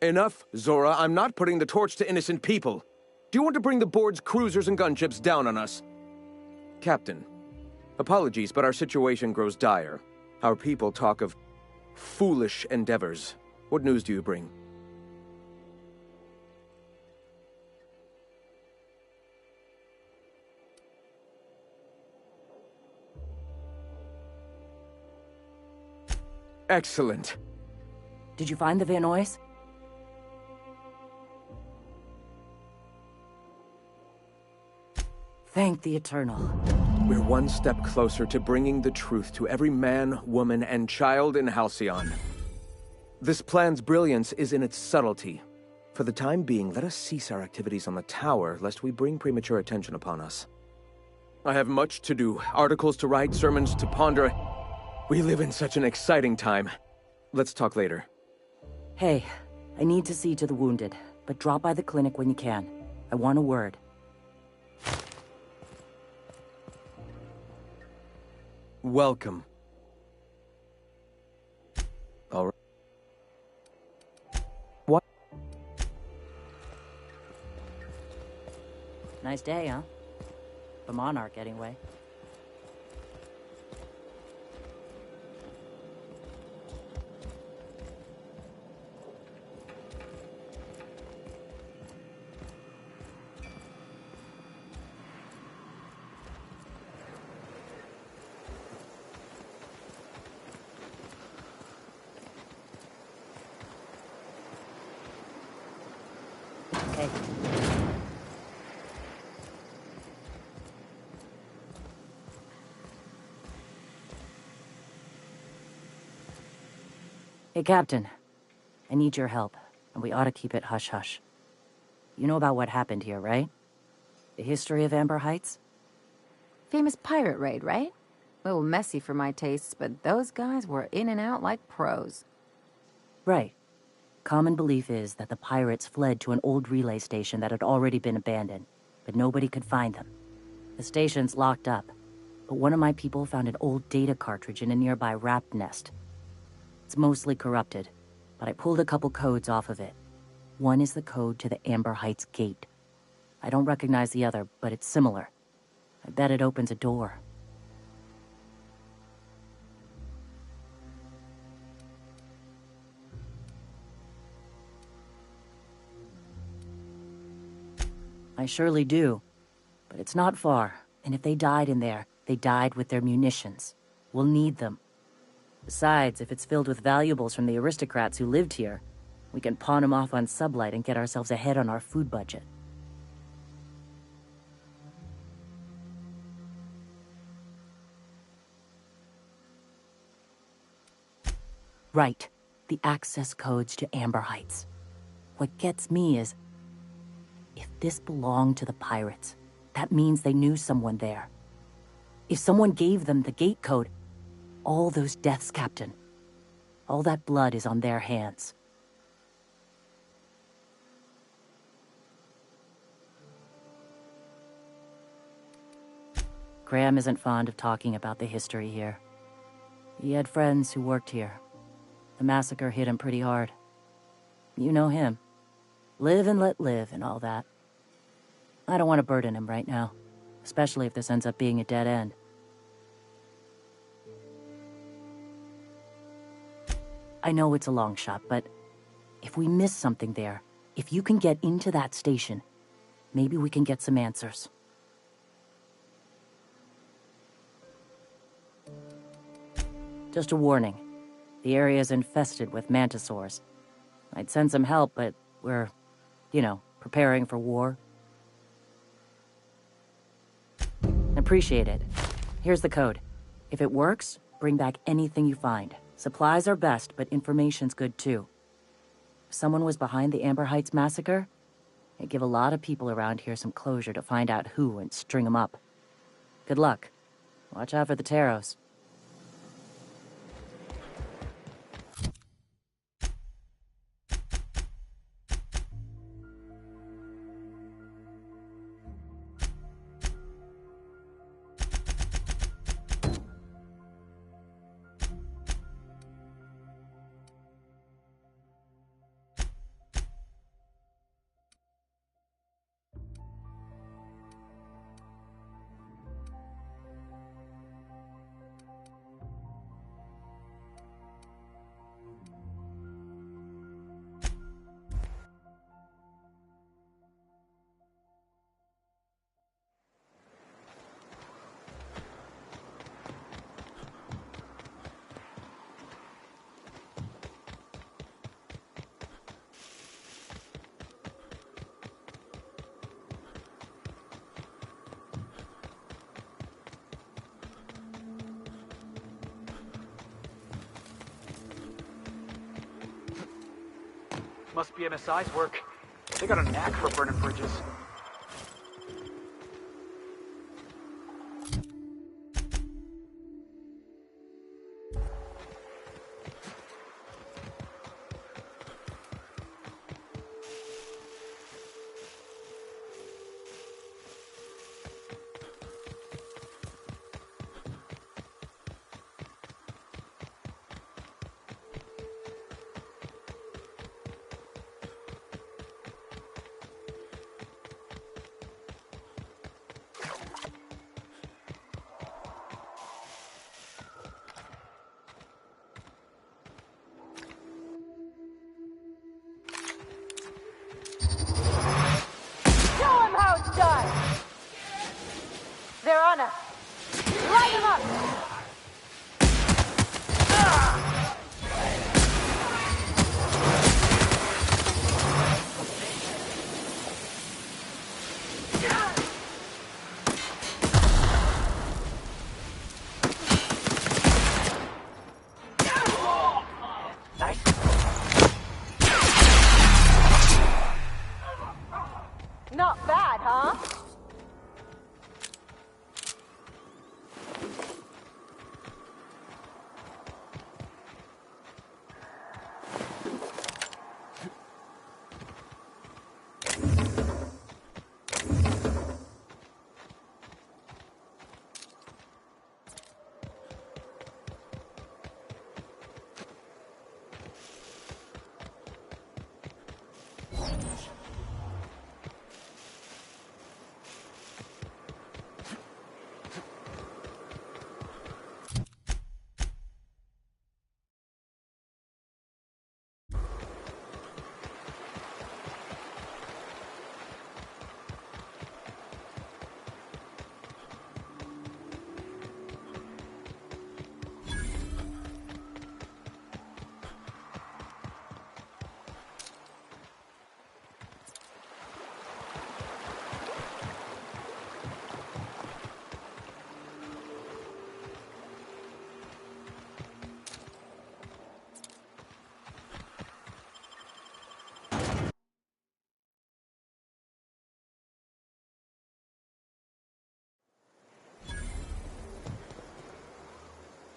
Enough, Zora. I'm not putting the torch to innocent people. Do you want to bring the board's cruisers and gunships down on us? Captain, apologies, but our situation grows dire. Our people talk of foolish endeavors. What news do you bring? Excellent. Did you find the Vanoys? Thank the Eternal. We're one step closer to bringing the truth to every man, woman, and child in Halcyon. This plan's brilliance is in its subtlety. For the time being, let us cease our activities on the tower, lest we bring premature attention upon us. I have much to do, articles to write, sermons to ponder. We live in such an exciting time. Let's talk later. Hey, I need to see to the wounded, but drop by the clinic when you can. I want a word. Welcome. All right. What? Nice day, huh? The Monarch, anyway. Okay. Hey, Captain. I need your help, and we ought to keep it hush-hush. You know about what happened here, right? The history of Amber Heights? Famous pirate raid, right? A little messy for my tastes, but those guys were in and out like pros. Right. Common belief is that the pirates fled to an old relay station that had already been abandoned, but nobody could find them. The station's locked up, but one of my people found an old data cartridge in a nearby raft nest. It's mostly corrupted, but I pulled a couple codes off of it. One is the code to the Amber Heights gate. I don't recognize the other, but it's similar. I bet it opens a door. I surely do. But it's not far, and if they died in there, they died with their munitions. We'll need them. Besides, if it's filled with valuables from the aristocrats who lived here, we can pawn them off on Sublight and get ourselves ahead on our food budget. Right. The access codes to Amber Heights. What gets me is, if this belonged to the pirates, that means they knew someone there. If someone gave them the gate code, all those deaths, Captain, all that blood is on their hands. Graham isn't fond of talking about the history here. He had friends who worked here. The massacre hit him pretty hard. You know him. Live and let live and all that. I don't want to burden him right now, especially if this ends up being a dead end. I know it's a long shot, but if we miss something there, if you can get into that station, maybe we can get some answers. Just a warning. The area is infested with mantisaurs. I'd send some help, but we're, preparing for war. Appreciate it. Here's the code. If it works, bring back anything you find. Supplies are best, but information's good too. If someone was behind the Amber Heights massacre, it'd give a lot of people around here some closure to find out who and string them up. Good luck. Watch out for the Taros. Must be MSI's work. They got a knack for burning bridges. They're on us. Light them up! Not bad, huh?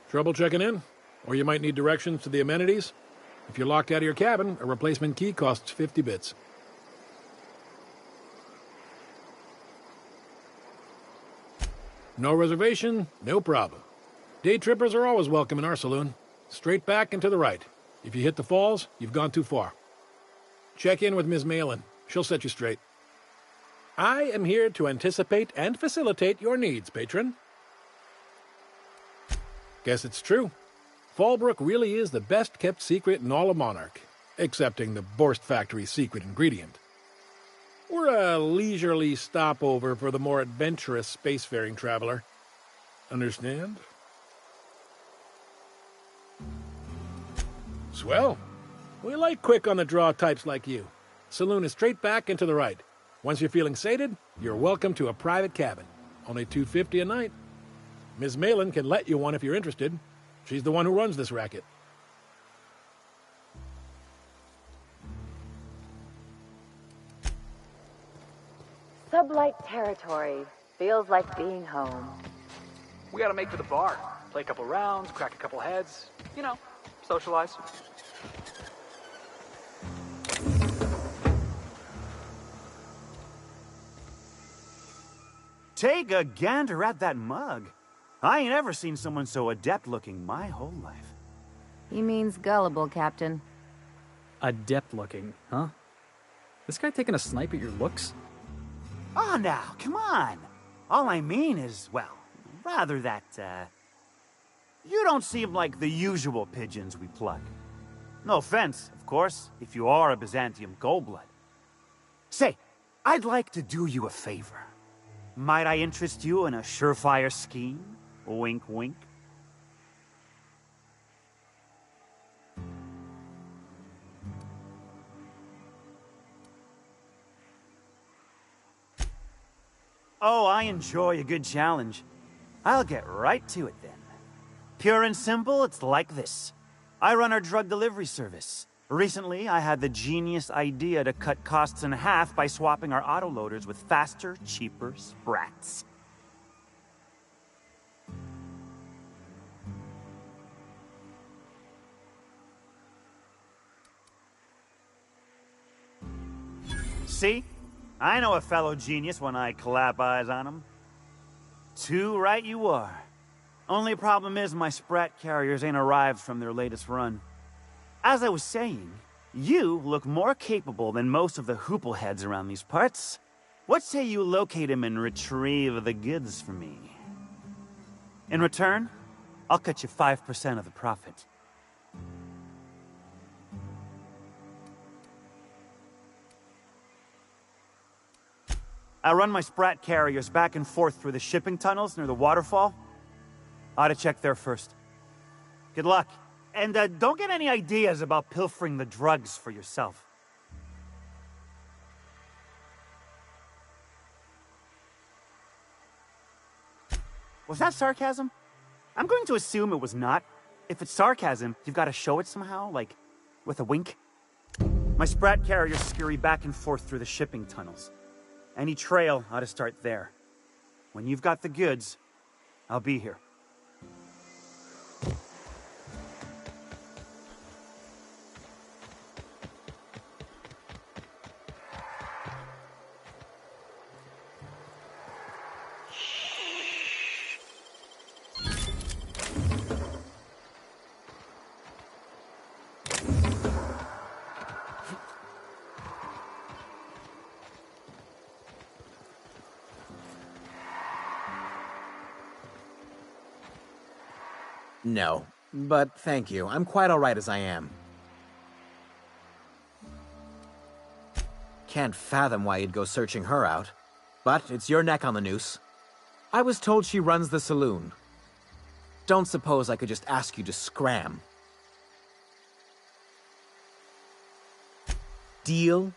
Trouble checking in? Or you might need directions to the amenities? If you're locked out of your cabin, a replacement key costs 50 bits. No reservation? No problem. Day trippers are always welcome in our saloon. Straight back and to the right. If you hit the falls, you've gone too far. Check in with Ms. Malin. She'll set you straight. I am here to anticipate and facilitate your needs, patron. Guess it's true. Fallbrook really is the best-kept secret in all of Monarch, excepting the Borst Factory's secret ingredient. We're a leisurely stopover for the more adventurous spacefaring traveler. Understand? Swell. We like quick-on-the-draw types like you. Saloon is straight back and to the right. Once you're feeling sated, you're welcome to a private cabin. Only $250 a night. Ms. Malin can let you one if you're interested. She's the one who runs this racket. Sublight territory. Feels like being home. We gotta make for the bar. Play a couple rounds, crack a couple heads. You know, socialize. Take a gander at that mug. I ain't ever seen someone so adept-looking my whole life. He means gullible, Captain. Adept looking, huh? This guy taking a snipe at your looks? Oh, now, come on. All I mean is, well, rather that, you don't seem like the usual pigeons we plug. No offense, of course, if you are a Byzantium goldblood. Say, I'd like to do you a favor. Might I interest you in a surefire scheme? Wink, wink. Oh, I enjoy a good challenge. I'll get right to it then. Pure and simple, it's like this. I run our drug delivery service. Recently, I had the genius idea to cut costs in half by swapping our autoloaders with faster, cheaper sprats. See? I know a fellow genius when I clap eyes on him. Too right you are. Only problem is my sprat carriers ain't arrived from their latest run. As I was saying, you look more capable than most of the hoople heads around these parts. What say you locate him and retrieve the goods for me? In return, I'll cut you 5% of the profit. I run my sprat carriers back and forth through the shipping tunnels near the waterfall. Ought to check there first. Good luck. And don't get any ideas about pilfering the drugs for yourself. Was that sarcasm? I'm going to assume it was not. If it's sarcasm, you've got to show it somehow, like with a wink. My sprat carriers scurry back and forth through the shipping tunnels. Any trail ought to start there. When you've got the goods, I'll be here. No, but thank you. I'm quite all right as I am. Can't fathom why you'd go searching her out. But it's your neck on the noose. I was told she runs the saloon. Don't suppose I could just ask you to scram. Deal?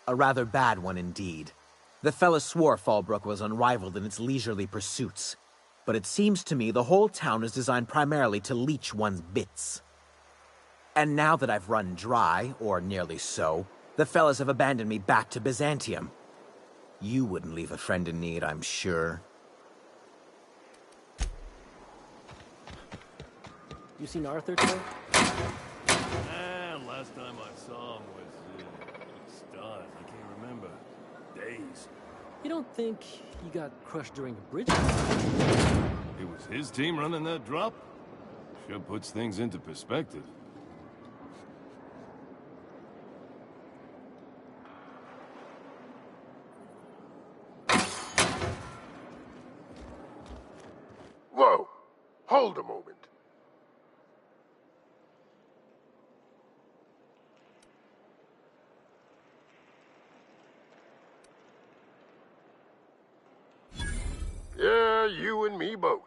A rather bad one indeed. The fella swore Fallbrook was unrivaled in its leisurely pursuits. But it seems to me the whole town is designed primarily to leech one's bits. And now that I've run dry, or nearly so, the fellas have abandoned me back to Byzantium. You wouldn't leave a friend in need, I'm sure. You seen Arthur today? Last time I saw him was stars. I can't remember. Days. You don't think he got crushed during a bridge? It was his team running that drop? Sure puts things into perspective. Whoa! Hold a moment. Yeah, you and me both.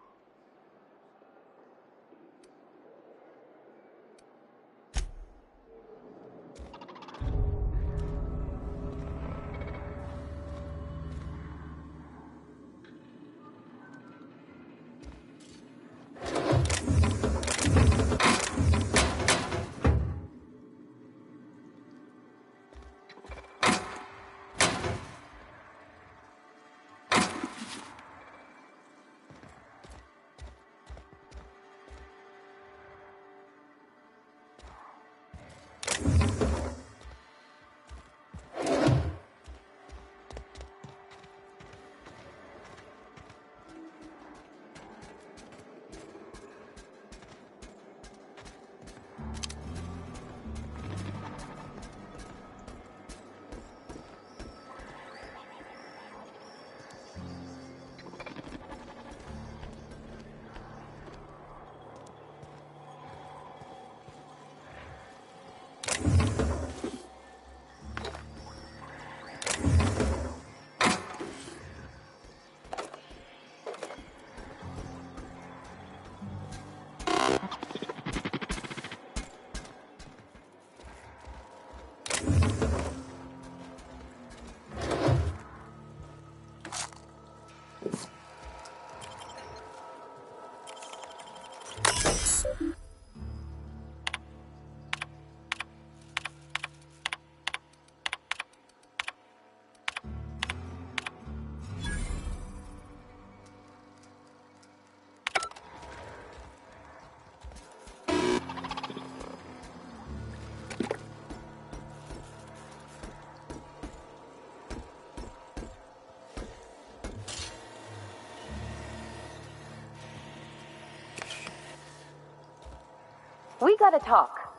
We gotta talk.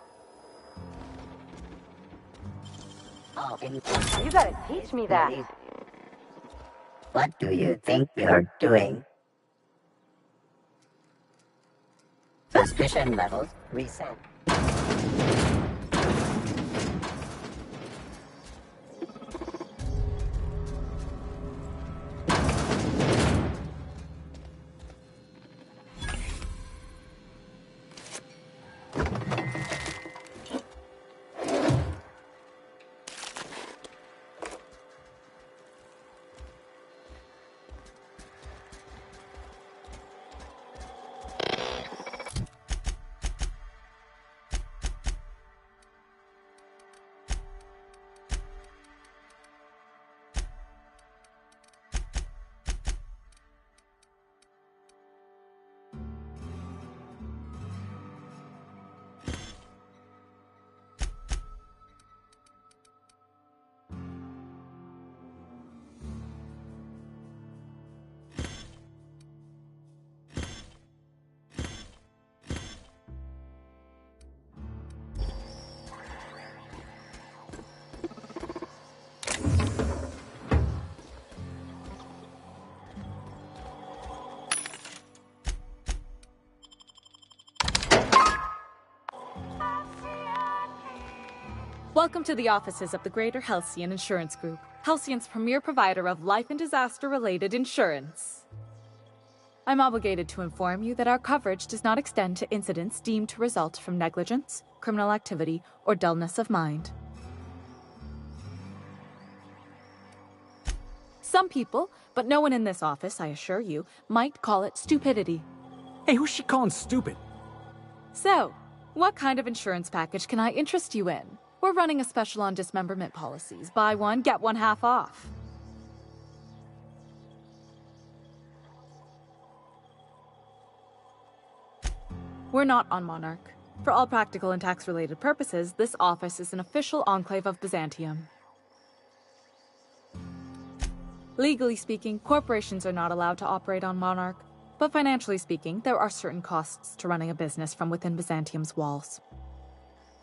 You gotta teach me that. What do you think you're doing? Suspicion levels reset. Welcome to the offices of the Greater Halcyon Insurance Group, Halcyon's premier provider of life and disaster-related insurance. I'm obligated to inform you that our coverage does not extend to incidents deemed to result from negligence, criminal activity, or dullness of mind. Some people, but no one in this office, I assure you, might call it stupidity. Hey, who's she calling stupid? So, what kind of insurance package can I interest you in? We're running a special on dismemberment policies. Buy one, get one half off. We're not on Monarch. For all practical and tax-related purposes, this office is an official enclave of Byzantium. Legally speaking, corporations are not allowed to operate on Monarch, but financially speaking, there are certain costs to running a business from within Byzantium's walls.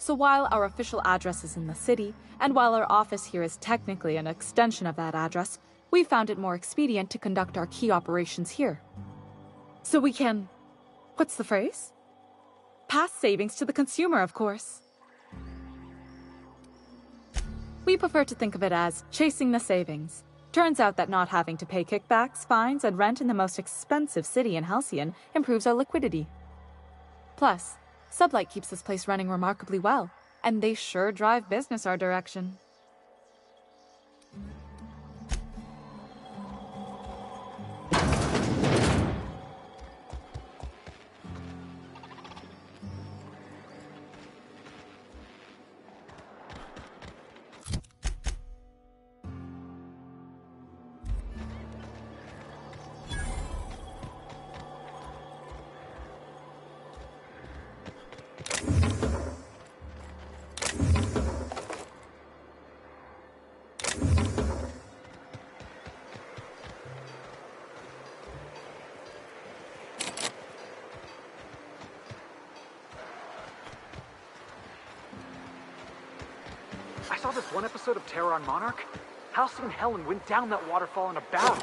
So while our official address is in the city, and while our office here is technically an extension of that address, we found it more expedient to conduct our key operations here. So we can... what's the phrase? Pass savings to the consumer, of course. We prefer to think of it as chasing the savings. Turns out that not having to pay kickbacks, fines, and rent in the most expensive city in Halcyon improves our liquidity. Plus, Sublight keeps this place running remarkably well, and they sure drive business our direction. I saw this one episode of Terror on Monarch. Halcyon Helen went down that waterfall in a barrel.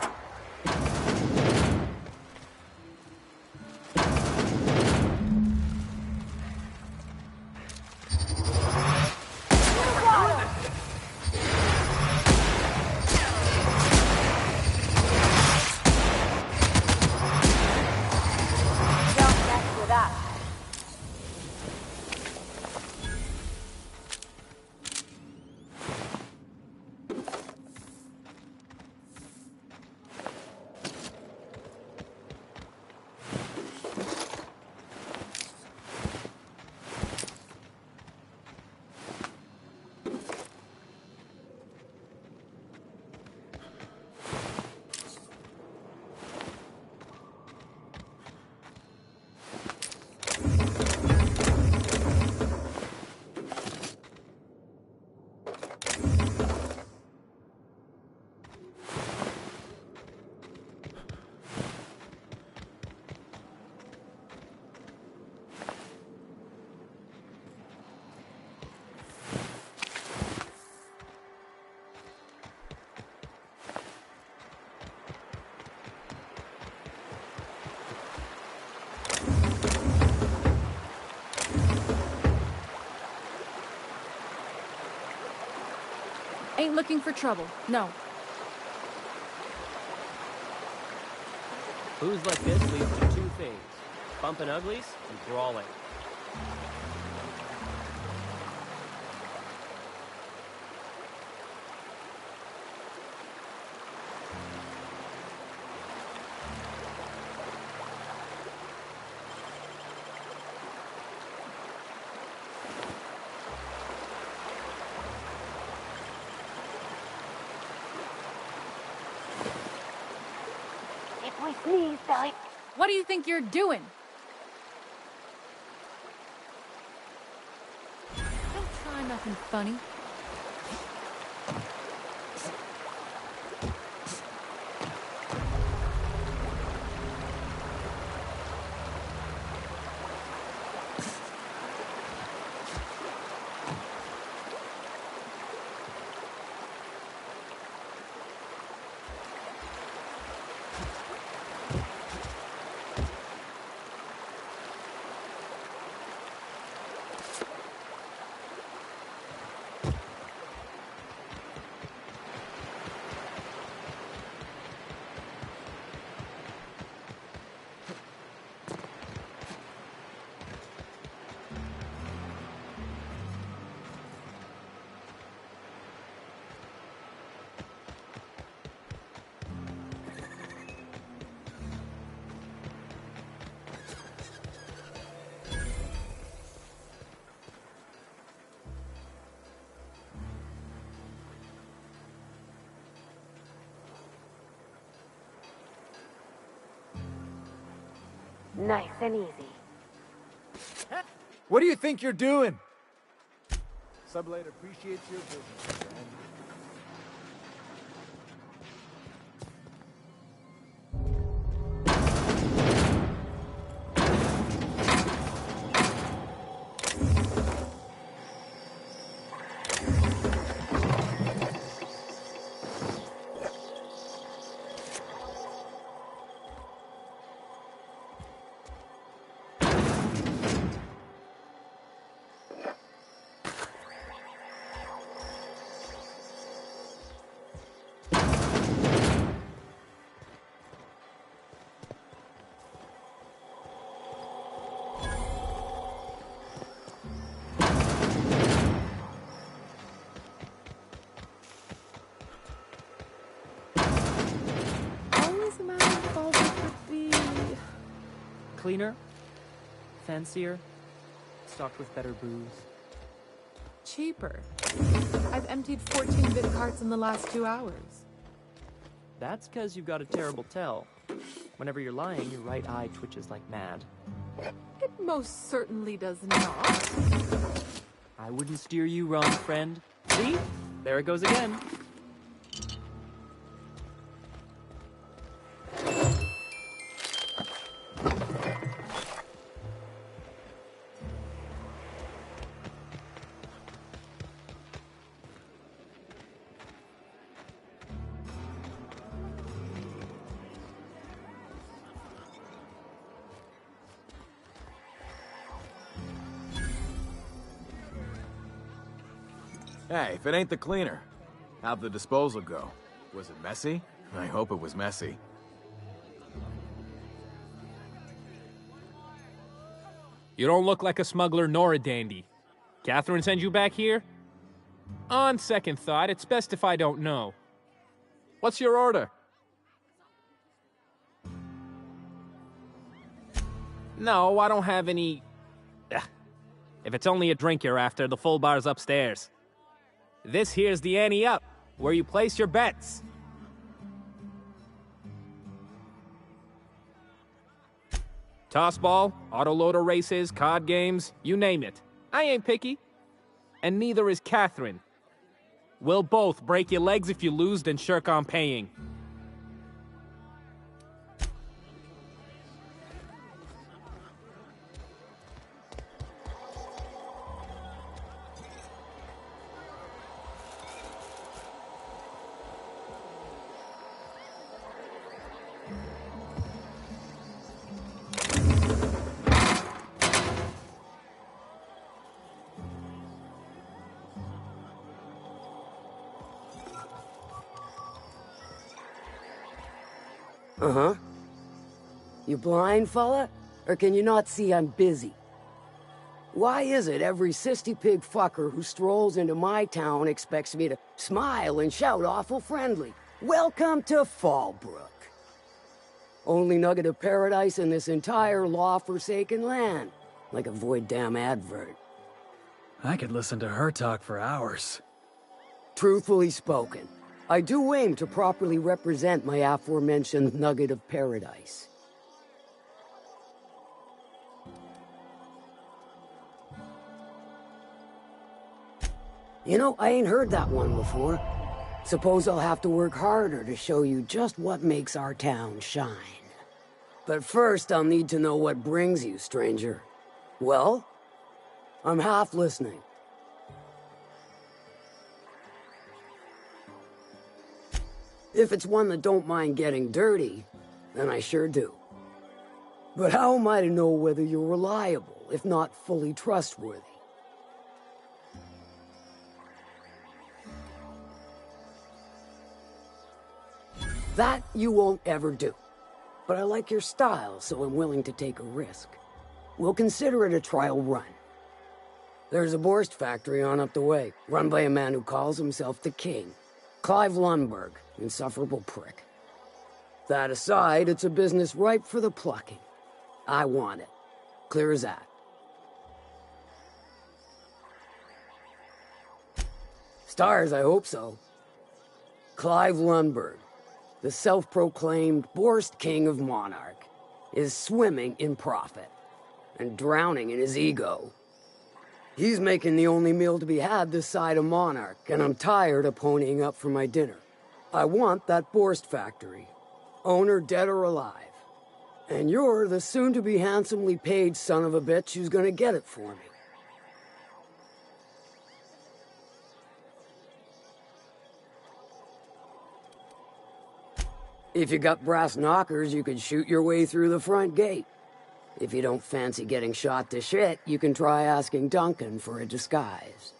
ain't looking for trouble. No. Booze like this leads to two things. Bumping uglies and brawling. If we sneeze, Billy. What do you think you're doing? Don't try nothing funny. Nice and easy. What do you think you're doing? Sublate appreciates your business, friend. Cleaner, fancier, stocked with better booze. Cheaper. I've emptied 14 bit carts in the last 2 hours. That's because you've got a terrible tell. Whenever you're lying, your right eye twitches like mad. It most certainly does not. I wouldn't steer you wrong, friend. See? There it goes again. Hey, if it ain't the cleaner, how'd the disposal go? Was it messy? I hope it was messy. You don't look like a smuggler nor a dandy. Catherine sends you back here? On second thought, it's best if I don't know. What's your order? No, I don't have any... Ugh. If it's only a drink you're after, the full bar's upstairs. This here's the ante up, where you place your bets. Tossball, autoloader races, card games, you name it. I ain't picky. And neither is Catherine. We'll both break your legs if you lose, then shirk on paying. Uh-huh. You blind, fella? Or can you not see I'm busy? Why is it every sissy pig fucker who strolls into my town expects me to smile and shout awful friendly? Welcome to Fallbrook. Only nugget of paradise in this entire law-forsaken land. Like a void damn advert. I could listen to her talk for hours. Truthfully spoken, I do aim to properly represent my aforementioned nugget of paradise. You know, I ain't heard that one before. Suppose I'll have to work harder to show you just what makes our town shine. But first, I'll need to know what brings you, stranger. Well, I'm half listening. If it's one that don't mind getting dirty, then I sure do. But how am I to know whether you're reliable, if not fully trustworthy? That you won't ever do. But I like your style, so I'm willing to take a risk. We'll consider it a trial run. There's a Borst factory on up the way, run by a man who calls himself the King. Clive Lundberg, insufferable prick. That aside, it's a business ripe for the plucking. I want it. Clear as that. Stars, I hope so. Clive Lundberg, the self-proclaimed Borst King of Monarch, is swimming in profit and drowning in his ego. He's making the only meal to be had this side of Monarch, and I'm tired of ponying up for my dinner. I want that Borst factory, owner dead or alive. And you're the soon-to-be handsomely paid son of a bitch who's gonna get it for me. If you got brass knockers, you could shoot your way through the front gate. If you don't fancy getting shot to shit, you can try asking Duncan for a disguise.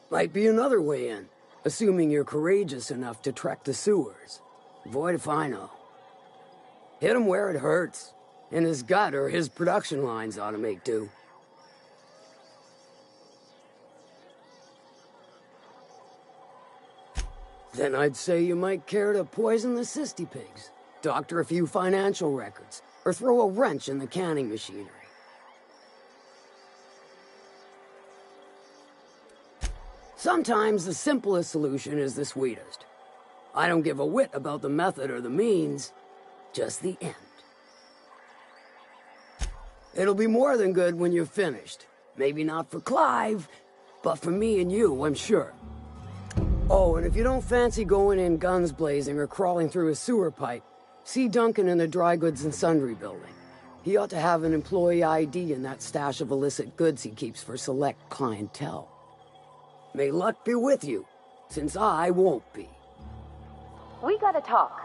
Might be another way in, assuming you're courageous enough to trek the sewers. Void if I know. Hit him where it hurts. In his gut or his production lines ought to make do. Then I'd say you might care to poison the cysty pigs, doctor a few financial records, or throw a wrench in the canning machinery. Sometimes the simplest solution is the sweetest. I don't give a whit about the method or the means, just the end. It'll be more than good when you're finished. Maybe not for Clive, but for me and you, I'm sure. Oh, and if you don't fancy going in guns blazing or crawling through a sewer pipe, see Duncan in the dry goods and sundry building. He ought to have an employee ID in that stash of illicit goods he keeps for select clientele. May luck be with you, since I won't be. We gotta talk.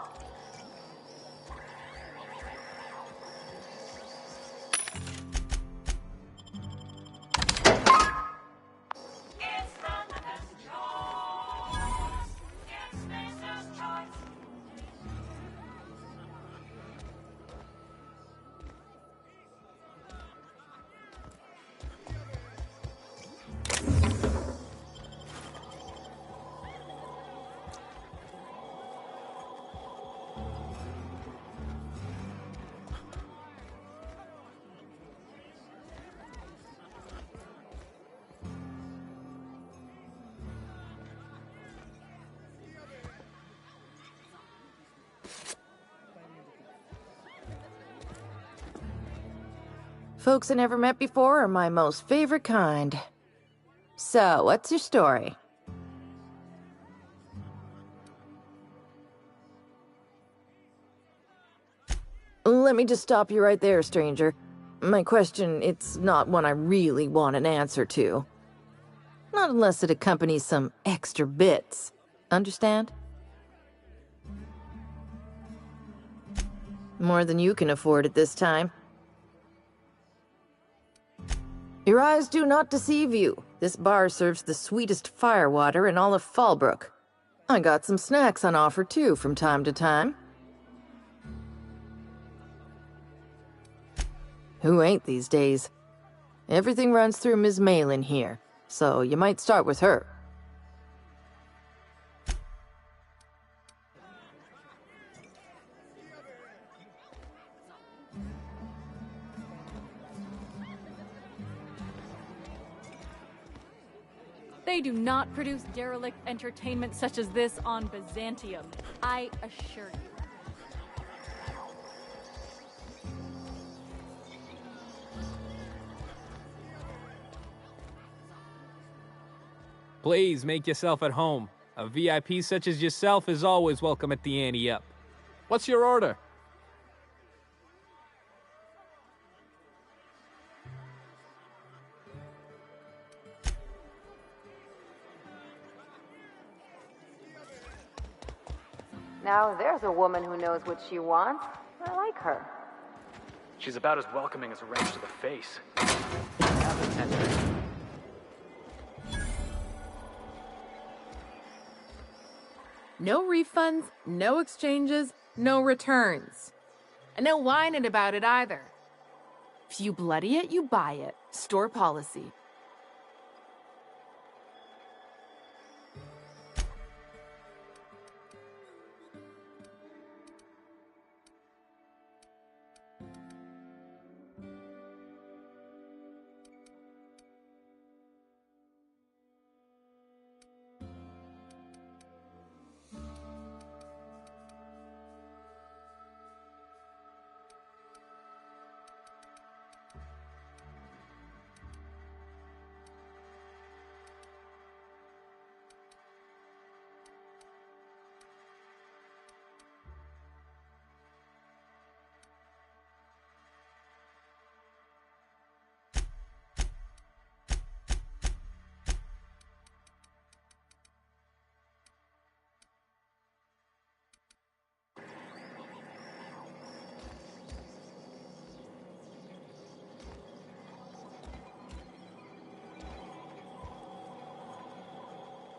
Folks I never met before are my most favorite kind. So, what's your story? Let me just stop you right there, stranger. My question, it's not one I really want an answer to. Not unless it accompanies some extra bits. Understand? More than you can afford at this time. Your eyes do not deceive you. This bar serves the sweetest firewater in all of Fallbrook. I got some snacks on offer too from time to time. Who ain't these days? Everything runs through Ms. Malin here, so you might start with her. They do not produce derelict entertainment such as this on Byzantium, I assure you. Please make yourself at home. A VIP such as yourself is always welcome at the Ante Up. What's your order? Now there's a woman who knows what she wants. I like her. She's about as welcoming as a wrench to the face. No refunds, no exchanges, no returns. And no whining about it either. If you bloody it, you buy it. Store policy.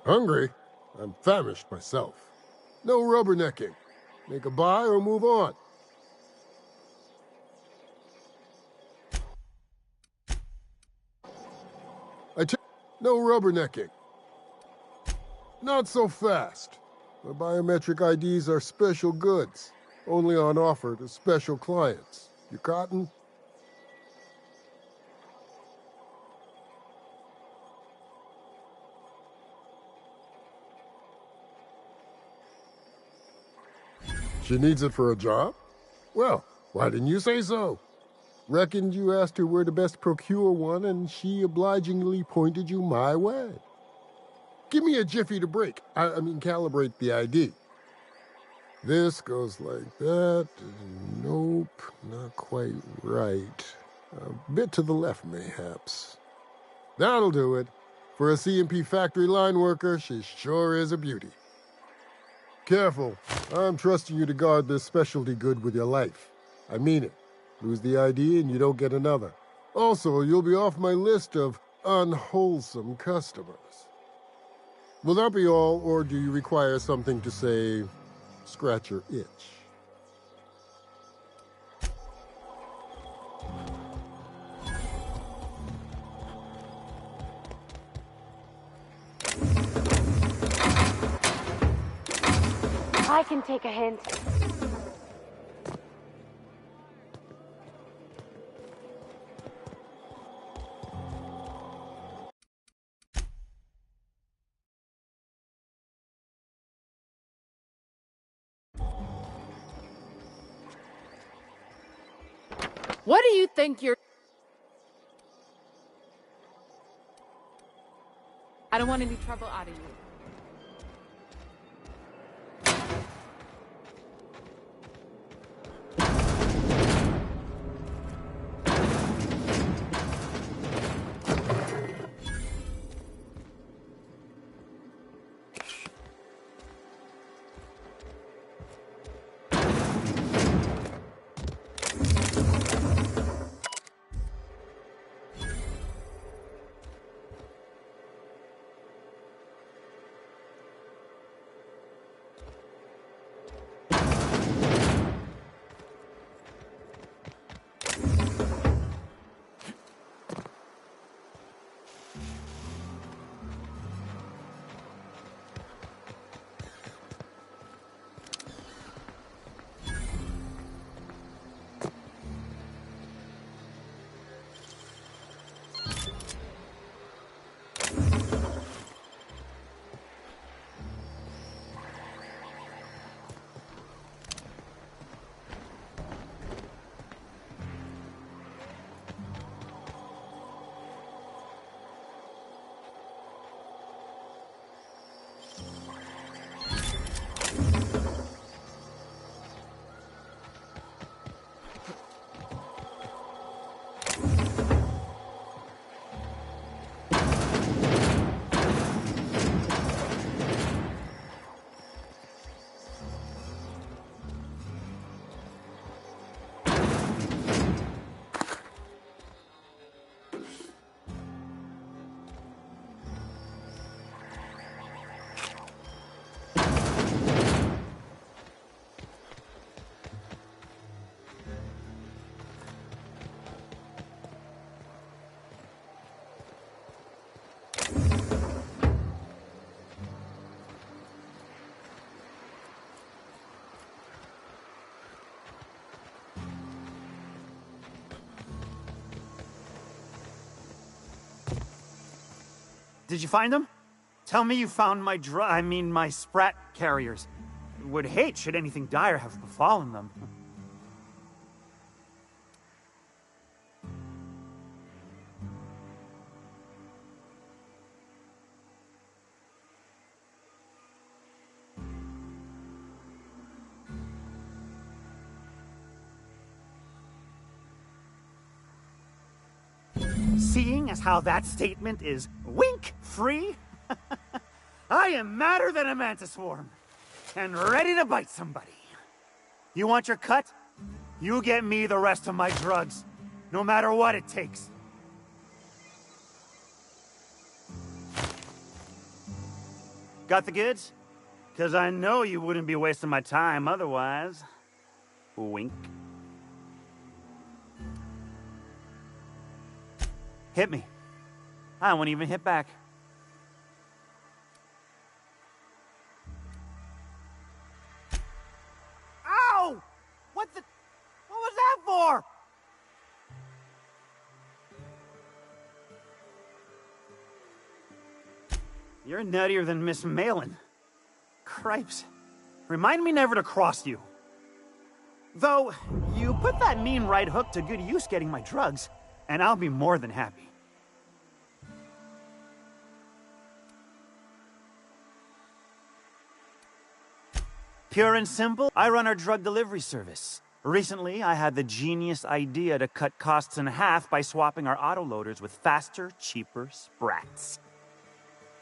Hungry? I'm famished myself. No rubbernecking. Make a buy or move on. No rubbernecking. Not so fast. My biometric IDs are special goods. Only on offer to special clients. You cotton? She needs it for a job? Well, why didn't you say so? Reckoned you asked her where to best procure one, and she obligingly pointed you my way. Give me a jiffy to break. I mean, calibrate the ID. This goes like that. Nope, not quite right. A bit to the left, mayhaps. That'll do it. For a C&P factory line worker, she sure is a beauty. Careful. I'm trusting you to guard this specialty good with your life. I mean it. Lose the ID and you don't get another. Also, you'll be off my list of unwholesome customers. Will that be all, or do you require something to say, scratch your itch? I can take a hint. What do you think you're... I don't want any trouble out of you. Did you find them? Tell me you found my sprat carriers. Would hate should anything dire have befallen them. Seeing as how that statement is wink-free, I am madder than a mantis swarm, and ready to bite somebody. You want your cut? You get me the rest of my drugs, no matter what it takes. Got the goods? 'Cause I know you wouldn't be wasting my time otherwise. Wink. Hit me. I won't even hit back. Ow! What was that for? You're nuttier than Miss Malin. Cripes. Remind me never to cross you. Though, you put that mean right hook to good use getting my drugs, and I'll be more than happy. Pure and simple, I run our drug delivery service. Recently, I had the genius idea to cut costs in half by swapping our autoloaders with faster, cheaper sprats.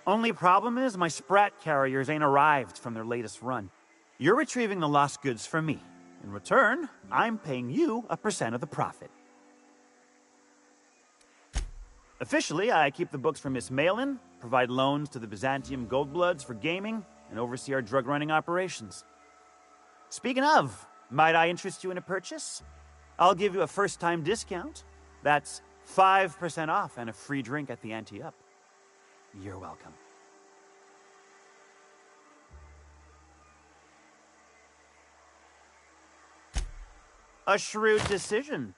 Only problem is my sprat carriers ain't arrived from their latest run. You're retrieving the lost goods for me. In return, I'm paying you a % of the profit. Officially, I keep the books for Miss Malin, provide loans to the Byzantium Goldbloods for gaming, and oversee our drug-running operations. Speaking of, might I interest you in a purchase? I'll give you a first-time discount. That's 5% off and a free drink at the ante-up. You're welcome. A shrewd decision.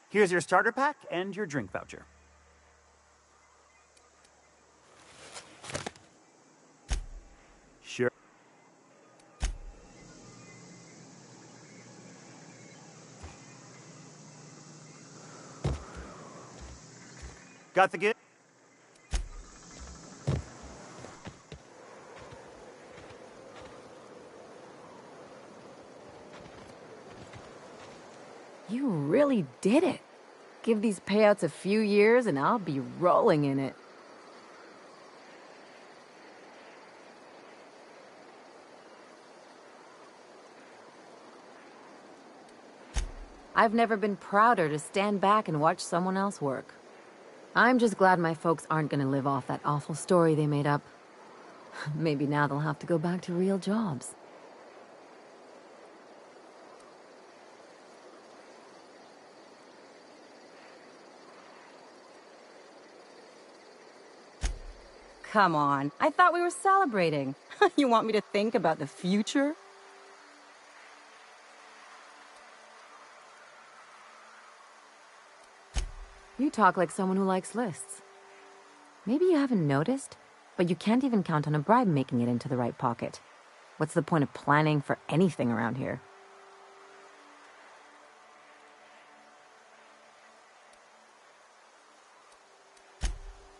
Here's your starter pack and your drink voucher. Sure. Got the good? You really did it. Give these payouts a few years and I'll be rolling in it. I've never been prouder to stand back and watch someone else work. I'm just glad my folks aren't gonna live off that awful story they made up. Maybe now they'll have to go back to real jobs. Come on, I thought we were celebrating. You want me to think about the future? You talk like someone who likes lists. Maybe you haven't noticed, but you can't even count on a bribe making it into the right pocket. What's the point of planning for anything around here?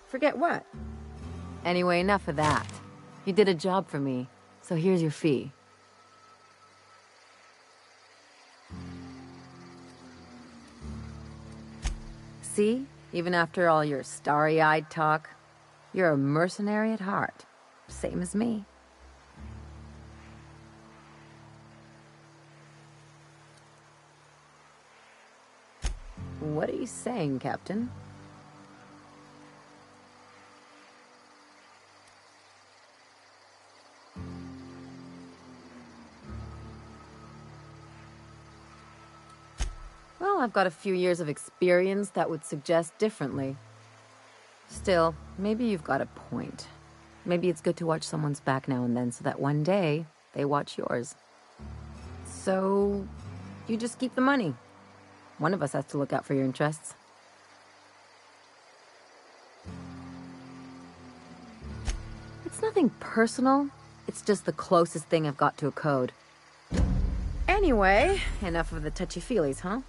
Forget what? Anyway, enough of that. You did a job for me, so here's your fee. See? Even after all your starry-eyed talk, you're a mercenary at heart. Same as me. What are you saying, Captain? Well, I've got a few years of experience that would suggest differently. Still, maybe you've got a point. Maybe it's good to watch someone's back now and then so that one day they watch yours. So, you just keep the money. One of us has to look out for your interests. It's nothing personal. It's just the closest thing I've got to a code. Anyway, enough of the touchy-feelies, huh?